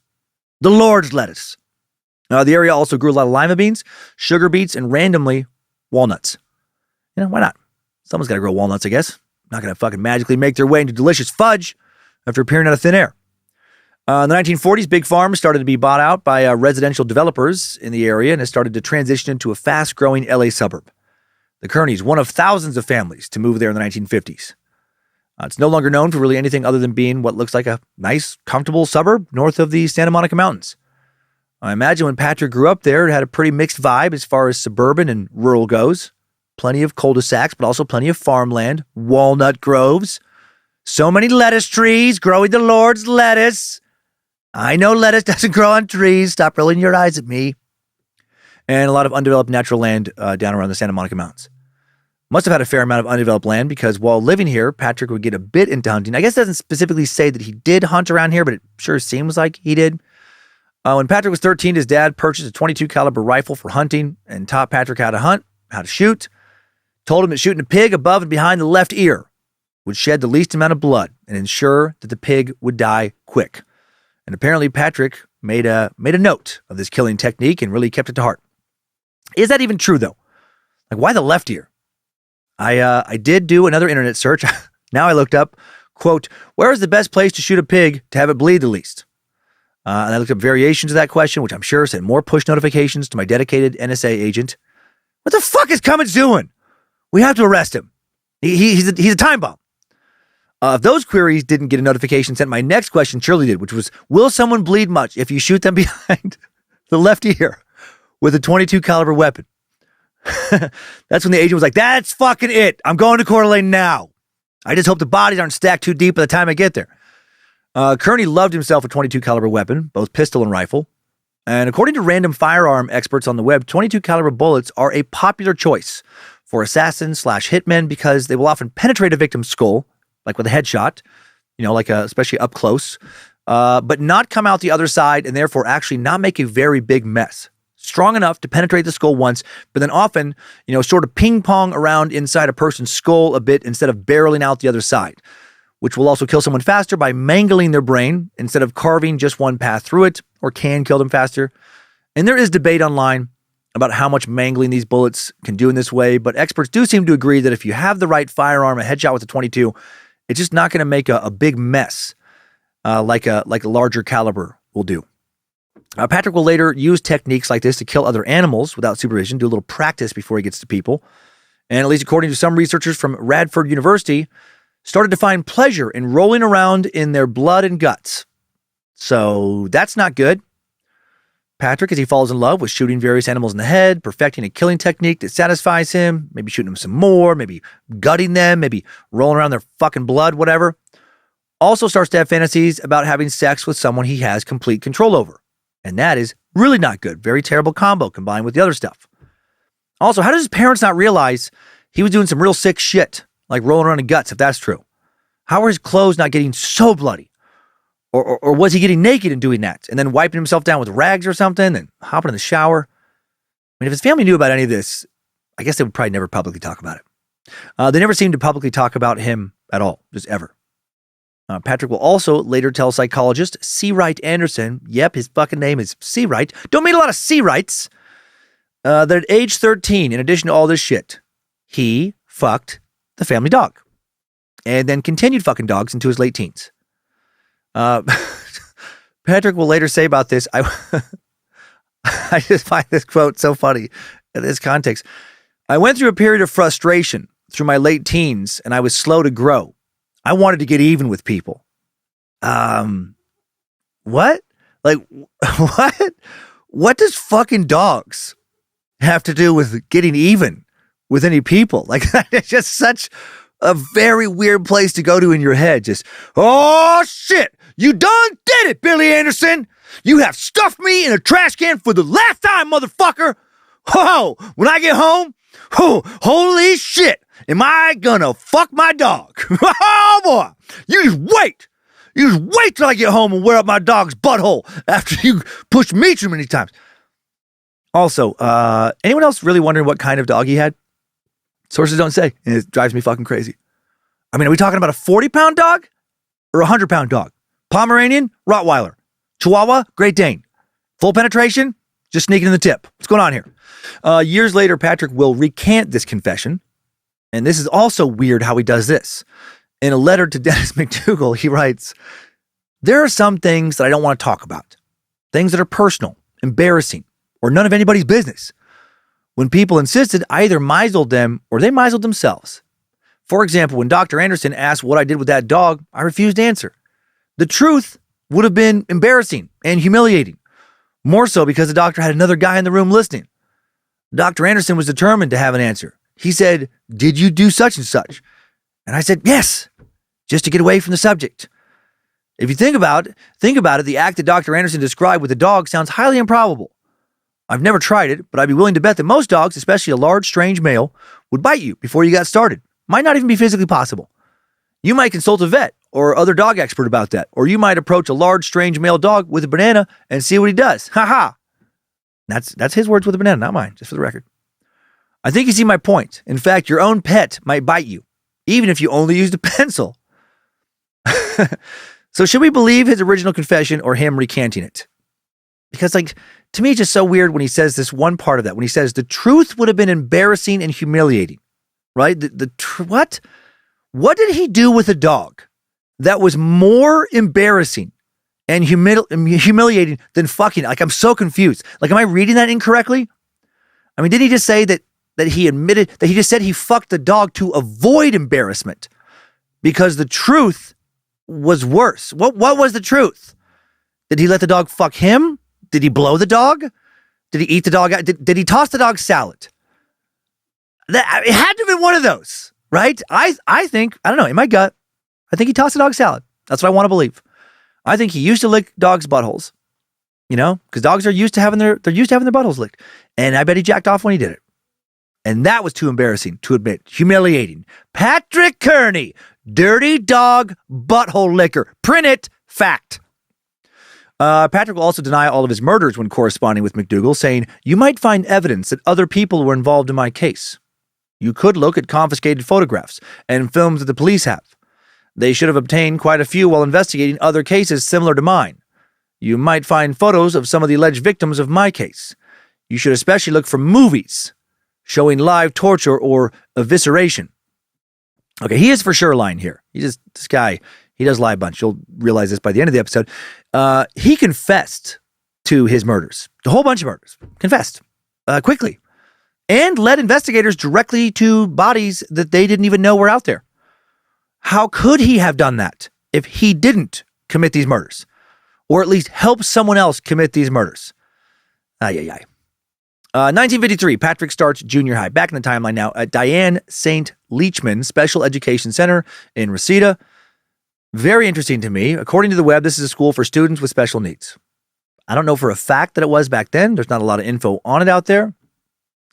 the Lord's lettuce. The area also grew a lot of lima beans, sugar beets, and randomly walnuts. Why not? Someone's got to grow walnuts, I guess. Not going to fucking magically make their way into delicious fudge after appearing out of thin air. In the 1940s, big farms started to be bought out by residential developers in the area and has started to transition into a fast-growing LA suburb. The Kearneys, one of thousands of families to move there in the 1950s. It's no longer known for really anything other than being what looks like a nice, comfortable suburb north of the Santa Monica Mountains. I imagine when Patrick grew up there, it had a pretty mixed vibe as far as suburban and rural goes. Plenty of cul-de-sacs, but also plenty of farmland, walnut groves. So many lettuce trees growing the Lord's lettuce. I know lettuce doesn't grow on trees. Stop rolling your eyes at me. And a lot of undeveloped natural land down around the Santa Monica Mountains. Must have had a fair amount of undeveloped land because while living here, Patrick would get a bit into hunting. I guess it doesn't specifically say that he did hunt around here, but it sure seems like he did. When Patrick was 13, his dad purchased a .22 caliber rifle for hunting and taught Patrick how to hunt, how to shoot. Told him that shooting a pig above and behind the left ear would shed the least amount of blood and ensure that the pig would die quick. And apparently Patrick made a note of this killing technique and really kept it to heart. Is that even true, though? Like, why the left ear? I did do another internet search. Now I looked up, quote, where is the best place to shoot a pig to have it bleed the least? And I looked up variations of that question, which I'm sure sent more push notifications to my dedicated NSA agent. What the fuck is Cummins doing? We have to arrest him. He's a time bomb. If those queries didn't get a notification sent, my next question surely did, which was, will someone bleed much if you shoot them behind the left ear with a .22 caliber weapon? That's when the agent was like, that's fucking it. I'm going to Coeur d'Alene now. I just hope the bodies aren't stacked too deep by the time I get there. Kearney loved himself a .22 caliber weapon, both pistol and rifle. And according to random firearm experts on the web, .22 caliber bullets are a popular choice for assassins/hitmen because they will often penetrate a victim's skull, like with a headshot, especially up close, but not come out the other side and therefore actually not make a very big mess. Strong enough to penetrate the skull once, but then often, sort of ping pong around inside a person's skull a bit instead of barreling out the other side, which will also kill someone faster by mangling their brain instead of carving just one path through it, or can kill them faster. And there is debate online about how much mangling these bullets can do in this way, but experts do seem to agree that if you have the right firearm, a headshot with a .22, it's just not going to make a big mess like a larger caliber will do. Patrick will later use techniques like this to kill other animals without supervision, do a little practice before he gets to people. And at least according to some researchers from Radford University, started to find pleasure in rolling around in their blood and guts. So that's not good. Patrick, as he falls in love with shooting various animals in the head, perfecting a killing technique that satisfies him, maybe shooting them some more, maybe gutting them, maybe rolling around their fucking blood, whatever, also starts to have fantasies about having sex with someone he has complete control over. And that is really not good. Very terrible combo combined with the other stuff. Also, how does his parents not realize he was doing some real sick shit, like rolling around in guts, if that's true? How are his clothes not getting so bloody? Or was he getting naked and doing that and then wiping himself down with rags or something and hopping in the shower? I mean, if his family knew about any of this, I guess they would probably never publicly talk about it. They never seemed to publicly talk about him at all, just ever. Patrick will also later tell psychologist C. Wright Anderson, yep, his fucking name is C. Wright, don't meet a lot of C. Wrights, that at age 13, in addition to all this shit, he fucked the family dog and then continued fucking dogs into his late teens. Patrick will later say about this, I just find this quote so funny in this context. I went through a period of frustration through my late teens and I was slow to grow. I wanted to get even with people. What? Like, what? What does fucking dogs have to do with getting even with any people? Like, it's just such a very weird place to go to in your head. Just, oh shit, you done did it, Billy Anderson. You have stuffed me in a trash can for the last time, motherfucker. Oh, when I get home, oh, holy shit, am I gonna fuck my dog? Oh boy, you just wait. You just wait till I get home and wear up my dog's butthole after you push me too many times. Also, anyone else really wondering what kind of dog he had? Sources don't say, and it drives me fucking crazy. I mean, are we talking about a 40-pound dog or a 100-pound dog? Pomeranian, Rottweiler, Chihuahua, Great Dane. Full penetration, just sneaking in the tip. What's going on here? Years later, Patrick will recant this confession, and this is also weird how he does this. In a letter to Dennis McDougal, he writes, "There are some things that I don't want to talk about. Things that are personal, embarrassing, or none of anybody's business. When people insisted, I either misled them or they misled themselves. For example, when Dr. Anderson asked what I did with that dog, I refused to answer. The truth would have been embarrassing and humiliating, more so because the doctor had another guy in the room listening. Dr. Anderson was determined to have an answer. He said, 'Did you do such and such?' And I said, 'Yes,' just to get away from the subject. If you think about it, the act that Dr. Anderson described with the dog sounds highly improbable. I've never tried it, but I'd be willing to bet that most dogs, especially a large, strange male, would bite you before you got started. Might not even be physically possible. You might consult a vet or other dog expert about that, or you might approach a large, strange male dog with a banana and see what he does. Ha ha. That's his words with a banana, not mine, just for the record. I think you see my point. In fact, your own pet might bite you, even if you only used a pencil. So should we believe his original confession or him recanting it? Because, like, to me, it's just so weird when he says this one part of that, when he says the truth would have been embarrassing and humiliating, right? What? What did he do with a dog that was more embarrassing and humiliating than fucking? Like, I'm so confused. Like, am I reading that incorrectly? I mean, did he just say that he admitted that he just said he fucked the dog to avoid embarrassment because the truth was worse? What was the truth? Did he let the dog fuck him? Did he blow the dog? Did he eat the dog out? Did he toss the dog salad? It had to have been one of those, right? I think, I don't know, in my gut, I think he tossed the dog salad. That's what I want to believe. I think he used to lick dogs' buttholes, you know, because dogs are used to having their buttholes licked. And I bet he jacked off when he did it. And that was too embarrassing to admit. Humiliating. Patrick Kearney, dirty dog butthole licker. Print it. Fact. Patrick will also deny all of his murders when corresponding with McDougal, saying, "You might find evidence that other people were involved in my case. You could look at confiscated photographs and films that the police have. They should have obtained quite a few while investigating other cases similar to mine. You might find photos of some of the alleged victims of my case. You should especially look for movies showing live torture or evisceration. Okay, he is for sure lying here. This guy, he does lie a bunch. You'll realize this by the end of the episode. He confessed to his murders, a whole bunch of murders, confessed quickly, and led investigators directly to bodies that they didn't even know were out there. How could he have done that if he didn't commit these murders, or at least help someone else commit these murders? 1953, Patrick starts junior high. Back in the timeline now at Diane St. Leachman Special Education Center in Reseda. Very interesting to me. According to the web, this is a school for students with special needs. I don't know for a fact that it was back then. There's not a lot of info on it out there.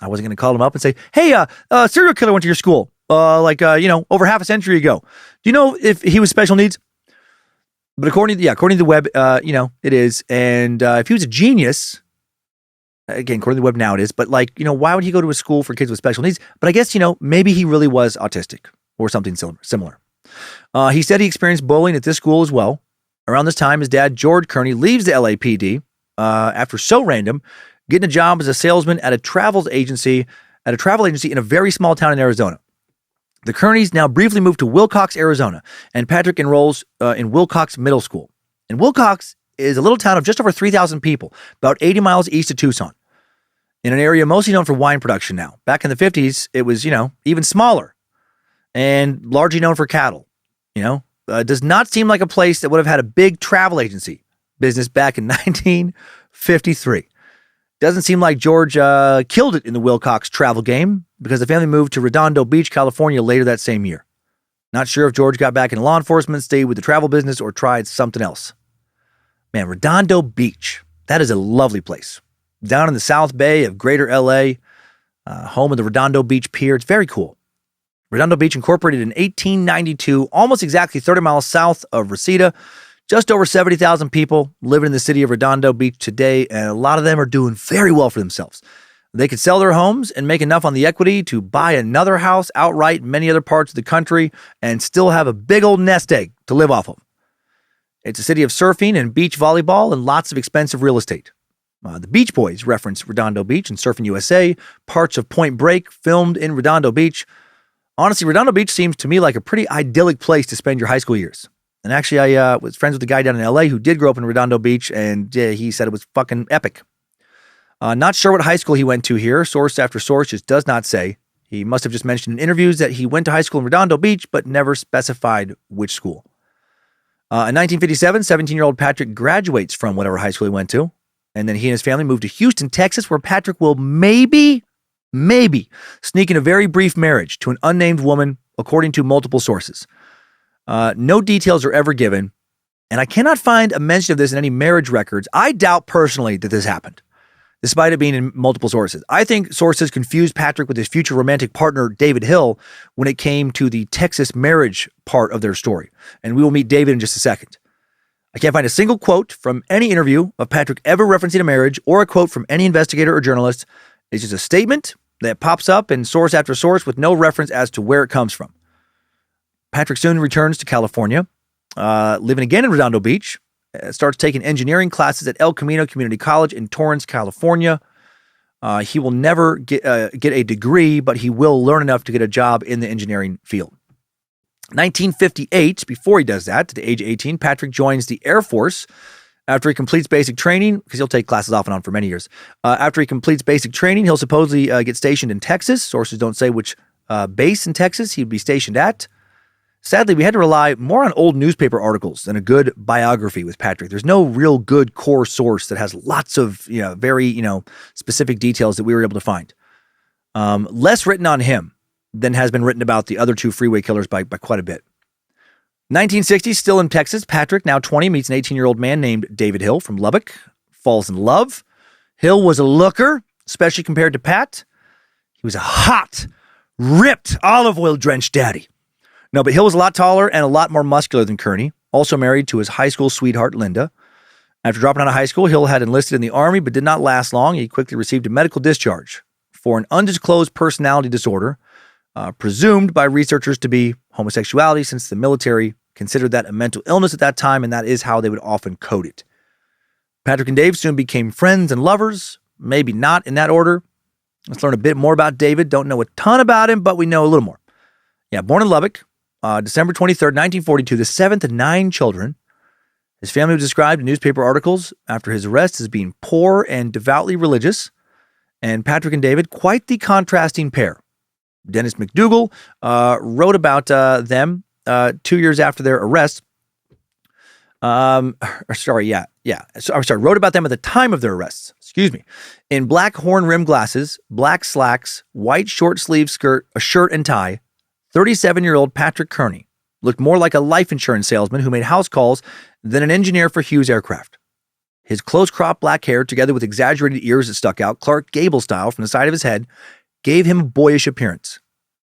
I wasn't going to call him up and say, hey, serial killer went to your school, over half a century ago. Do you know if he was special needs? But according to the web, it is. And if he was a genius, again, according to the web now it is, but why would he go to a school for kids with special needs? But I guess, maybe he really was autistic or something similar. He said he experienced bullying at this school as well. Around this time, his dad, George Kearney, leaves the LAPD after so random, getting a job as a salesman at a travel agency in a very small town in Arizona. The Kearneys now briefly moved to Wilcox, Arizona, and Patrick enrolls in Wilcox Middle School. And Wilcox is a little town of just over 3,000 people, about 80 miles east of Tucson, in an area mostly known for wine production now. Back in the 50s, it was, even smaller and largely known for cattle. Does not seem like a place that would have had a big travel agency business back in 1953. Doesn't seem like George killed it in the Wilcox travel game because the family moved to Redondo Beach, California later that same year. Not sure if George got back into law enforcement, stayed with the travel business, or tried something else. Man, Redondo Beach, that is a lovely place. Down in the South Bay of Greater LA, home of the Redondo Beach Pier. It's very cool. Redondo Beach incorporated in 1892, almost exactly 30 miles south of Reseda. Just over 70,000 people living in the city of Redondo Beach today, and a lot of them are doing very well for themselves. They could sell their homes and make enough on the equity to buy another house outright in many other parts of the country and still have a big old nest egg to live off of. It's a city of surfing and beach volleyball and lots of expensive real estate. The Beach Boys reference Redondo Beach and Surfing USA, parts of Point Break filmed in Redondo Beach. Honestly, Redondo Beach seems to me like a pretty idyllic place to spend your high school years. And actually, I was friends with a guy down in LA who did grow up in Redondo Beach, and he said it was fucking epic. Not sure what high school he went to here. Source after source just does not say. He must have just mentioned in interviews that he went to high school in Redondo Beach, but never specified which school. In 1957, 17-year-old Patrick graduates from whatever high school he went to, and then he and his family moved to Houston, Texas, where Patrick will maybe sneak in a very brief marriage to an unnamed woman, according to multiple sources. No details are ever given, and I cannot find a mention of this in any marriage records. I doubt personally that this happened, despite it being in multiple sources. I think sources confused Patrick with his future romantic partner, David Hill, when it came to the Texas marriage part of their story, and we will meet David in just a second. I can't find a single quote from any interview of Patrick ever referencing a marriage or a quote from any investigator or journalist. It's just a statement that pops up in source after source with no reference as to where it comes from. Patrick soon returns to California, living again in Redondo Beach, starts taking engineering classes at El Camino Community College in Torrance, California. He will never get a degree, but he will learn enough to get a job in the engineering field. 1958, before he does that, to the age of 18, Patrick joins the Air Force after he completes basic training, because he'll take classes off and on for many years. After he completes basic training, he'll supposedly get stationed in Texas. Sources don't say which base in Texas he'd be stationed at. Sadly, we had to rely more on old newspaper articles than a good biography with Patrick. There's no real good core source that has lots of, very, specific details that we were able to find. Less written on him than has been written about the other two freeway killers by quite a bit. 1960, still in Texas, Patrick, now 20, meets an 18-year-old man named David Hill from Lubbock, falls in love. Hill was a looker, especially compared to Pat. He was a hot, ripped, olive oil-drenched daddy. No, but Hill was a lot taller and a lot more muscular than Kearney, also married to his high school sweetheart, Linda. After dropping out of high school, Hill had enlisted in the Army, but did not last long. He quickly received a medical discharge for an undisclosed personality disorder, presumed by researchers to be homosexuality, since the military considered that a mental illness at that time, and that is how they would often code it. Patrick and Dave soon became friends and lovers, maybe not in that order. Let's learn a bit more about David. Don't know a ton about him, but we know a little more. Yeah, born in Lubbock, December 23rd, 1942, the seventh of 9 children. His family was described in newspaper articles after his arrest as being poor and devoutly religious. And Patrick and David, quite the contrasting pair. Dennis McDougal wrote about them 2 years after their arrest. Wrote about them at the time of their arrests. In black horn-rimmed glasses, black slacks, white short-sleeve skirt, a shirt and tie, 37-year-old Patrick Kearney looked more like a life insurance salesman who made house calls than an engineer for Hughes Aircraft. His close-cropped black hair, together with exaggerated ears that stuck out, Clark Gable style from the side of his head, gave him a boyish appearance.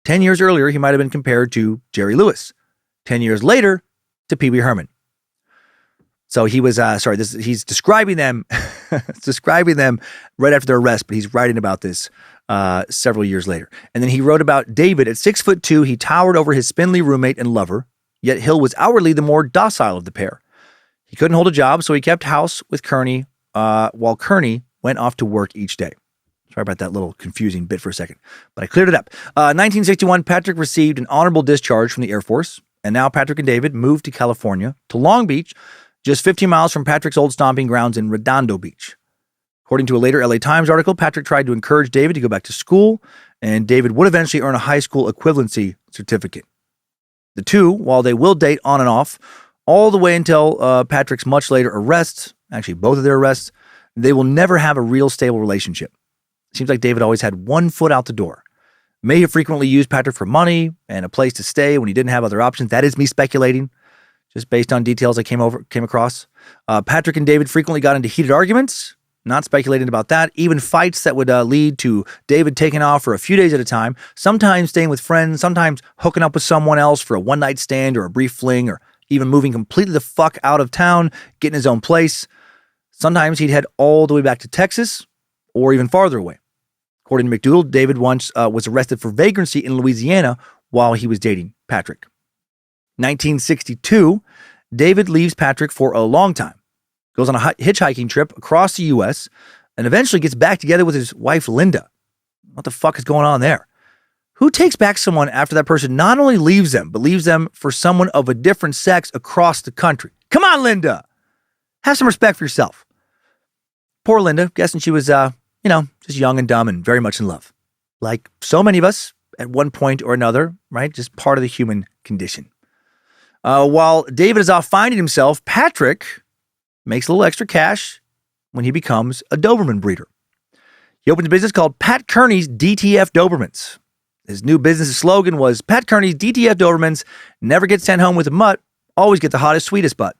10 years earlier, he might have been compared to Jerry Lewis. 10 years later, to Pee Wee Herman. So he was, he's describing them, describing them right after their arrest, but he's writing about this several years later. And then he wrote about David. At 6'2", he towered over his spindly roommate and lover, yet Hill was outwardly the more docile of the pair. He couldn't hold a job, so he kept house with Kearney while Kearney went off to work each day. Sorry about that little confusing bit for a second, but I cleared it up. 1961, Patrick received an honorable discharge from the Air Force, and now Patrick and David moved to California, to Long Beach, just 15 miles from Patrick's old stomping grounds in Redondo Beach. According to a later LA Times article, Patrick tried to encourage David to go back to school, and David would eventually earn a high school equivalency certificate. The two, while they will date on and off, all the way until Patrick's much later arrest, actually both of their arrests, they will never have a real stable relationship. Seems like David always had one foot out the door. May have frequently used Patrick for money and a place to stay when he didn't have other options. That is me speculating, just based on details I came across. Patrick and David frequently got into heated arguments, not speculating about that, even fights that would lead to David taking off for a few days at a time, sometimes staying with friends, sometimes hooking up with someone else for a one-night stand or a brief fling, or even moving completely the fuck out of town, getting his own place. Sometimes he'd head all the way back to Texas or even farther away. According to McDougal, David once was arrested for vagrancy in Louisiana while he was dating Patrick. 1962, David leaves Patrick for a long time, goes on a hitchhiking trip across the U.S., and eventually gets back together with his wife, Linda. What the fuck is going on there? Who takes back someone after that person not only leaves them, but leaves them for someone of a different sex across the country? Come on, Linda! Have some respect for yourself. Poor Linda, guessing she was, just young and dumb and very much in love. Like so many of us at one point or another, right? Just part of the human condition. While David is off finding himself, Patrick makes a little extra cash when he becomes a Doberman breeder. He opened a business called Pat Kearney's DTF Dobermans. His new business slogan was, Pat Kearney's DTF Dobermans never get sent home with a mutt, always get the hottest, sweetest butt.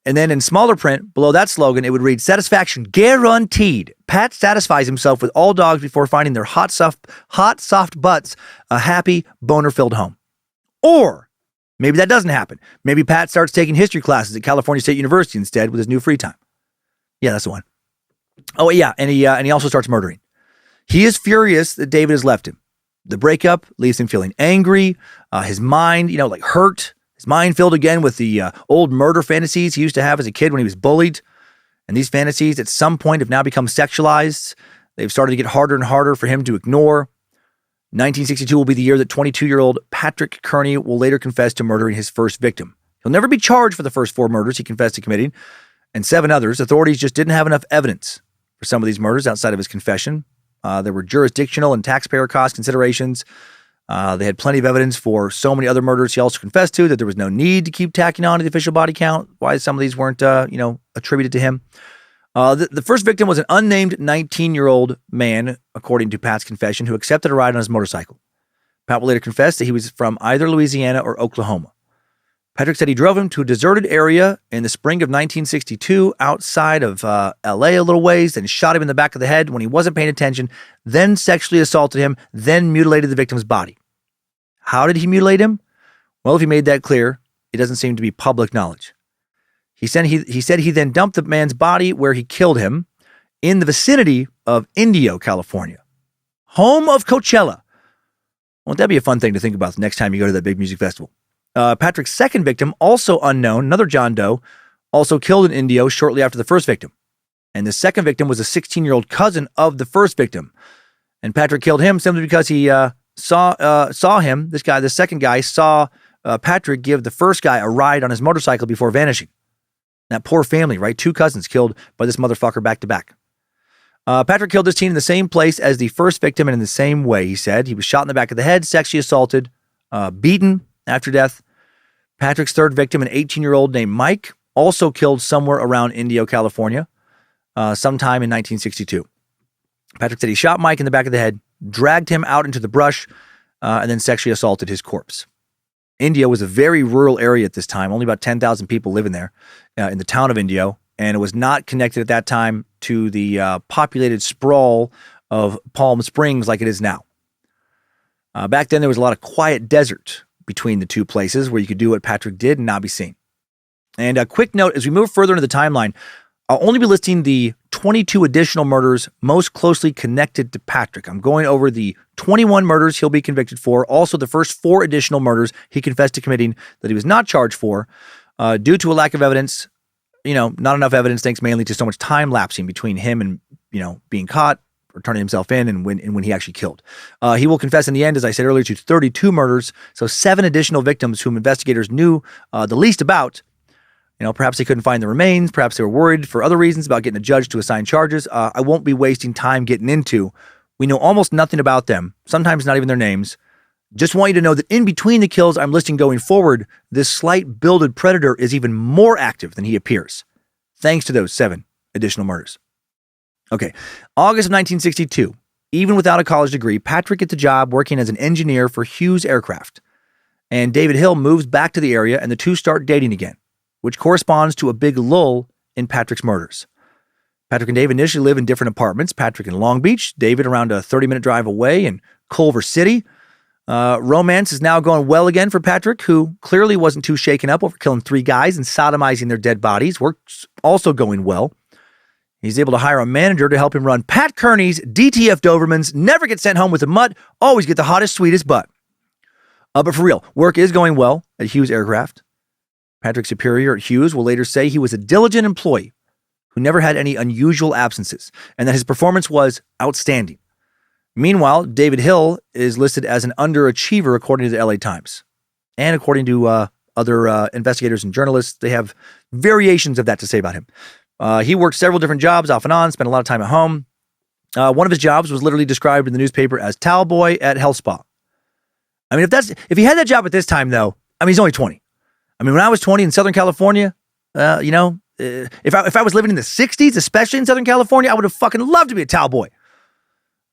And then in smaller print, below that slogan, it would read, satisfaction guaranteed. Pat satisfies himself with all dogs before finding their hot, soft butts a happy, boner-filled home. Or maybe that doesn't happen. Maybe Pat starts taking history classes at California State University instead with his new free time. Yeah, that's the one. Oh, yeah, and he also starts murdering. He is furious that David has left him. The breakup leaves him feeling angry, his mind, hurt. His mind filled again with the old murder fantasies he used to have as a kid when he was bullied. And these fantasies at some point have now become sexualized. They've started to get harder and harder for him to ignore. 1962 will be the year that 22-year-old Patrick Kearney will later confess to murdering his first victim. He'll never be charged for the first 4 murders he confessed to committing, and 7 others. Authorities just didn't have enough evidence for some of these murders outside of his confession. There were jurisdictional and taxpayer cost considerations. They had plenty of evidence for so many other murders he also confessed to that there was no need to keep tacking on to the official body count, why some of these weren't, attributed to him. The first victim was an unnamed 19-year-old man, according to Pat's confession, who accepted a ride on his motorcycle. Pat will later confess that he was from either Louisiana or Oklahoma. Patrick said he drove him to a deserted area in the spring of 1962 outside of L.A. a little ways, then shot him in the back of the head when he wasn't paying attention, then sexually assaulted him, then mutilated the victim's body. How did he mutilate him? Well, if he made that clear, it doesn't seem to be public knowledge. He said he then dumped the man's body where he killed him in the vicinity of Indio, California, home of Coachella. Won't that be a fun thing to think about the next time you go to that big music festival? Patrick's second victim, also unknown, another John Doe, also killed in Indio shortly after the first victim. And the second victim was a 16-year-old cousin of the first victim. And Patrick killed him simply because he saw him, this guy, the second guy, saw Patrick give the first guy a ride on his motorcycle before vanishing. That poor family, right? 2 cousins killed by this motherfucker back to back. Patrick killed his teen in the same place as the first victim and in the same way, he said. He was shot in the back of the head, sexually assaulted, beaten after death. Patrick's third victim, an 18-year-old named Mike, also killed somewhere around Indio, California, sometime in 1962. Patrick said he shot Mike in the back of the head, dragged him out into the brush, and then sexually assaulted his corpse. Indio was a very rural area at this time. Only about 10,000 people living there in the town of Indio, and it was not connected at that time to the populated sprawl of Palm Springs like it is now. Back then, there was a lot of quiet desert between the two places where you could do what Patrick did and not be seen. And a quick note, as we move further into the timeline, I'll only be listing the 22 additional murders most closely connected to Patrick. I'm going over the 21 murders he'll be convicted for, also the first 4 additional murders he confessed to committing that he was not charged for, due to a lack of evidence. Not enough evidence, thanks mainly to so much time lapsing between him and, being caught or turning himself in and when he actually killed. He will confess in the end, as I said earlier, to 32 murders, so 7 additional victims whom investigators knew the least about. Perhaps they couldn't find the remains. Perhaps they were worried for other reasons about getting a judge to assign charges. I won't be wasting time getting into. We know almost nothing about them, sometimes not even their names. Just want you to know that in between the kills I'm listing going forward, this slight builded predator is even more active than he appears, thanks to those 7 additional murders. Okay, August of 1962. Even without a college degree, Patrick gets a job working as an engineer for Hughes Aircraft. And David Hill moves back to the area and the two start dating again, which corresponds to a big lull in Patrick's murders. Patrick and Dave initially live in different apartments. Patrick in Long Beach, David around a 30-minute drive away in Culver City. Romance is now going well again for Patrick, who clearly wasn't too shaken up over killing 3 guys and sodomizing their dead bodies. Work's also going well. He's able to hire a manager to help him run Pat Kearney's DTF Dobermans, never get sent home with a mutt, always get the hottest, sweetest butt. But for real, work is going well at Hughes Aircraft. Patrick's superior at Hughes will later say he was a diligent employee who never had any unusual absences and that his performance was outstanding. Meanwhile, David Hill is listed as an underachiever according to the LA Times. And according to other investigators and journalists, they have variations of that to say about him. He worked several different jobs off and on, spent a lot of time at home. One of his jobs was literally described in the newspaper as towel boy at health spa. I mean, if he had that job at this time, though, he's only 20. When I was 20 in Southern California, if I was living in the 60s, especially in Southern California, I would have fucking loved to be a towel boy.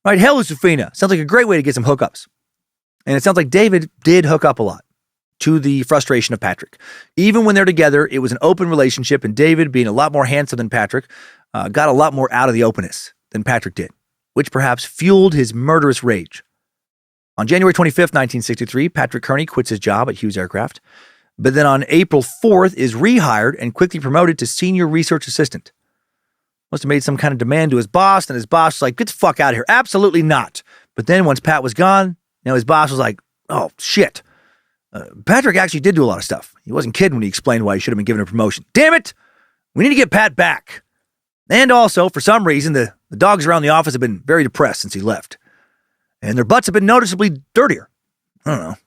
Right? Hell, Lucifina. Sounds like a great way to get some hookups. And it sounds like David did hook up a lot, to the frustration of Patrick. Even when they're together, it was an open relationship, and David, being a lot more handsome than Patrick, got a lot more out of the openness than Patrick did, which perhaps fueled his murderous rage. On January 25th, 1963, Patrick Kearney quits his job at Hughes Aircraft, but then on April 4th is rehired and quickly promoted to senior research assistant. Must have made some kind of demand to his boss, and his boss was like, get the fuck out of here. Absolutely not. But then once Pat was gone, his boss was like, oh, shit. Patrick actually did do a lot of stuff. He wasn't kidding when he explained why he should have been given a promotion. Damn it! We need to get Pat back. And also, for some reason, the dogs around the office have been very depressed since he left. And their butts have been noticeably dirtier. I don't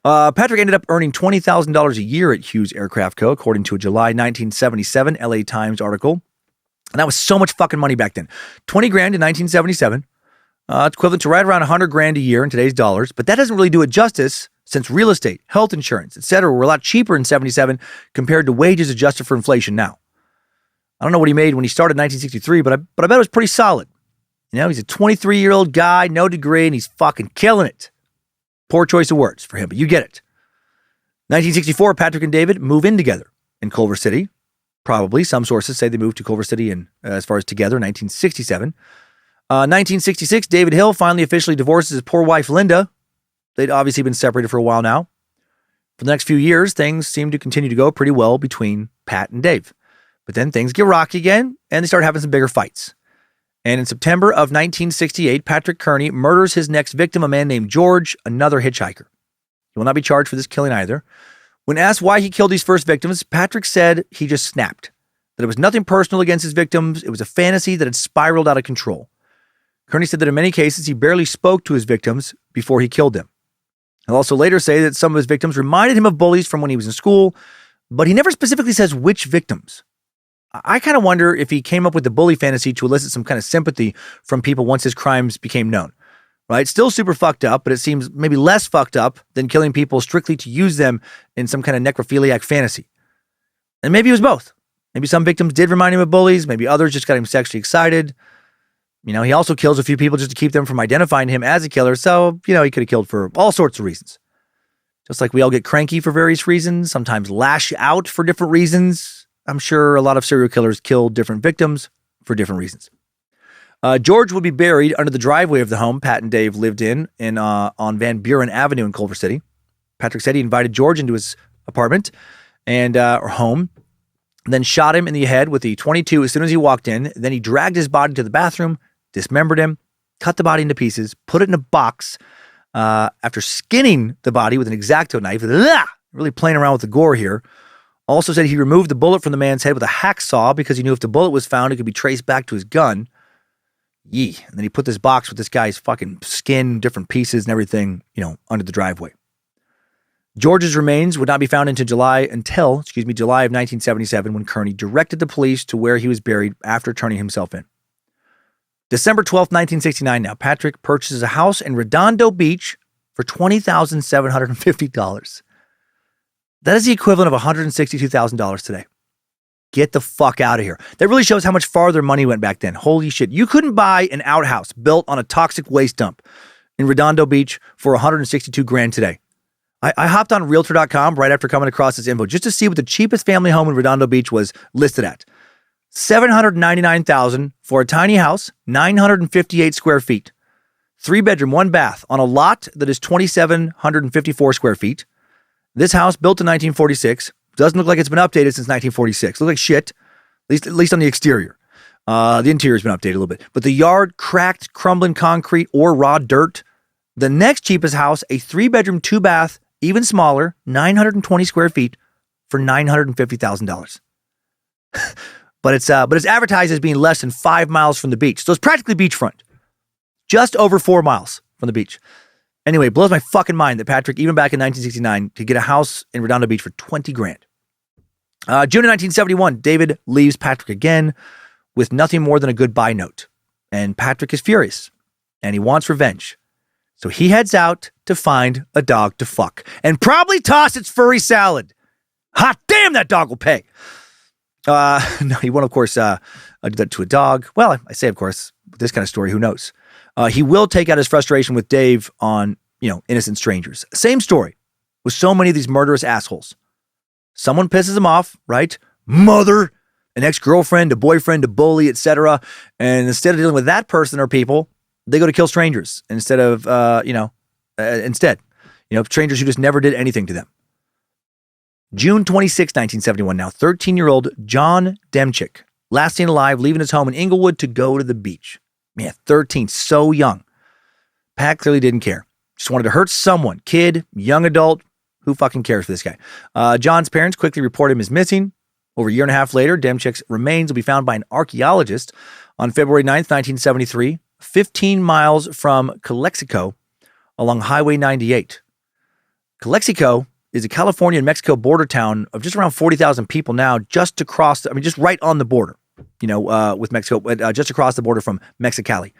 know. Patrick ended up earning $20,000 a year at Hughes Aircraft Co., according to a July 1977 LA Times article. And that was so much fucking money back then. $20,000 in 1977. It's equivalent to right around $100,000 a year in today's dollars. But that doesn't really do it justice, since real estate, health insurance, etc. were a lot cheaper in 77 compared to wages adjusted for inflation now. I don't know what he made when he started in 1963, but I bet it was pretty solid. He's a 23-year-old guy, no degree, and he's fucking killing it. Poor choice of words for him, but you get it. 1964, Patrick and David move in together in Culver City. Probably. Some sources say they moved to Culver City in, as far as together, 1967. 1966, David Hill finally officially divorces his poor wife, Linda. They'd obviously been separated for a while now. For the next few years, things seem to continue to go pretty well between Pat and Dave. But then things get rocky again, and they start having some bigger fights. And in September of 1968, Patrick Kearney murders his next victim, a man named George, another hitchhiker. He will not be charged for this killing either. When asked why he killed these first victims, Patrick said he just snapped. That it was nothing personal against his victims. It was a fantasy that had spiraled out of control. Kearney said that in many cases, he barely spoke to his victims before he killed them. He'll also later say that some of his victims reminded him of bullies from when he was in school, but he never specifically says which victims. I kind of wonder if he came up with the bully fantasy to elicit some kind of sympathy from people once his crimes became known. Right? Still super fucked up, but it seems maybe less fucked up than killing people strictly to use them in some kind of necrophiliac fantasy. And maybe it was both. Maybe some victims did remind him of bullies. Maybe others just got him sexually excited. He also kills a few people just to keep them from identifying him as a killer. So, he could have killed for all sorts of reasons. Just like we all get cranky for various reasons, sometimes lash out for different reasons. I'm sure a lot of serial killers kill different victims for different reasons. George would be buried under the driveway of the home Pat and Dave lived in on Van Buren Avenue in Culver City. Patrick said he invited George into his apartment or home, then shot him in the head with the .22 as soon as he walked in. Then he dragged his body to the bathroom, dismembered him, cut the body into pieces, put it in a box after skinning the body with an X-Acto knife. Really playing around with the gore here. Also said he removed the bullet from the man's head with a hacksaw because he knew if the bullet was found, it could be traced back to his gun. And then he put this box with this guy's fucking skin, different pieces and everything, under the driveway. George's remains would not be found until July of 1977, when Kearney directed the police to where he was buried after turning himself in. December 12th, 1969 now, Patrick purchases a house in Redondo Beach for $20,750. That is the equivalent of $162,000 today. Get the fuck out of here. That really shows how much farther money went back then. Holy shit. You couldn't buy an outhouse built on a toxic waste dump in Redondo Beach for $162,000 today. I hopped on Realtor.com right after coming across this info just to see what the cheapest family home in Redondo Beach was listed at. $799,000 for a tiny house, 958 square feet. 3-bedroom, 1 bath on a lot that is 2,754 square feet. This house built in 1946. Doesn't look like it's been updated since 1946. Looks like shit, at least on the exterior. The interior's been updated a little bit. But the yard, cracked, crumbling concrete or raw dirt. The next cheapest house, a 3-bedroom, 2-bath, even smaller, 920 square feet for $950,000. But it's advertised as being less than 5 miles from the beach. So it's practically beachfront. Just over 4 miles from the beach. Anyway, it blows my fucking mind that Patrick, even back in 1969, could get a house in Redondo Beach for $20,000. June of 1971, David leaves Patrick again with nothing more than a goodbye note. And Patrick is furious. And he wants revenge. So he heads out to find a dog to fuck. And probably toss its furry salad. Hot damn, that dog will pay. No, he won't, of course, do that to a dog. Well, I say, of course, with this kind of story, who knows? He will take out his frustration with Dave on, innocent strangers. Same story with so many of these murderous assholes. Someone pisses him off, right? Mother, an ex-girlfriend, a boyfriend, a bully, etc. And instead of dealing with that person or people, they go to kill strangers instead of, strangers who just never did anything to them. June 26, 1971, now 13-year-old John Demchick, last seen alive, leaving his home in Inglewood to go to the beach. Man, 13, so young. Pat clearly didn't care. Just wanted to hurt someone. Kid, young adult, who fucking cares for this guy? John's parents quickly report him as missing. Over a year and a half later, Demchick's remains will be found by an archaeologist on February 9th, 1973, 15 miles from Calexico along Highway 98. Calexico is a California and Mexico border town of just around 40,000 people now, just right on the border. With Mexico, just across the border from Mexicali.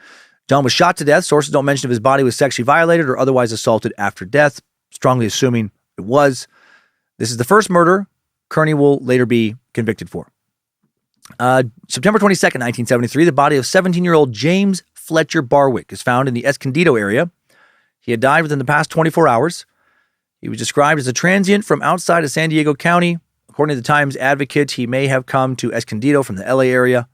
John was shot to death. Sources don't mention if his body was sexually violated or otherwise assaulted after death, strongly assuming it was. This is the first murder Kearney will later be convicted for. September 22nd, 1973, the body of 17-year-old James Fletcher Barwick is found in the Escondido area. He had died within the past 24 hours. He was described as a transient from outside of San Diego County. According to the Times Advocate, he may have come to Escondido from the LA area.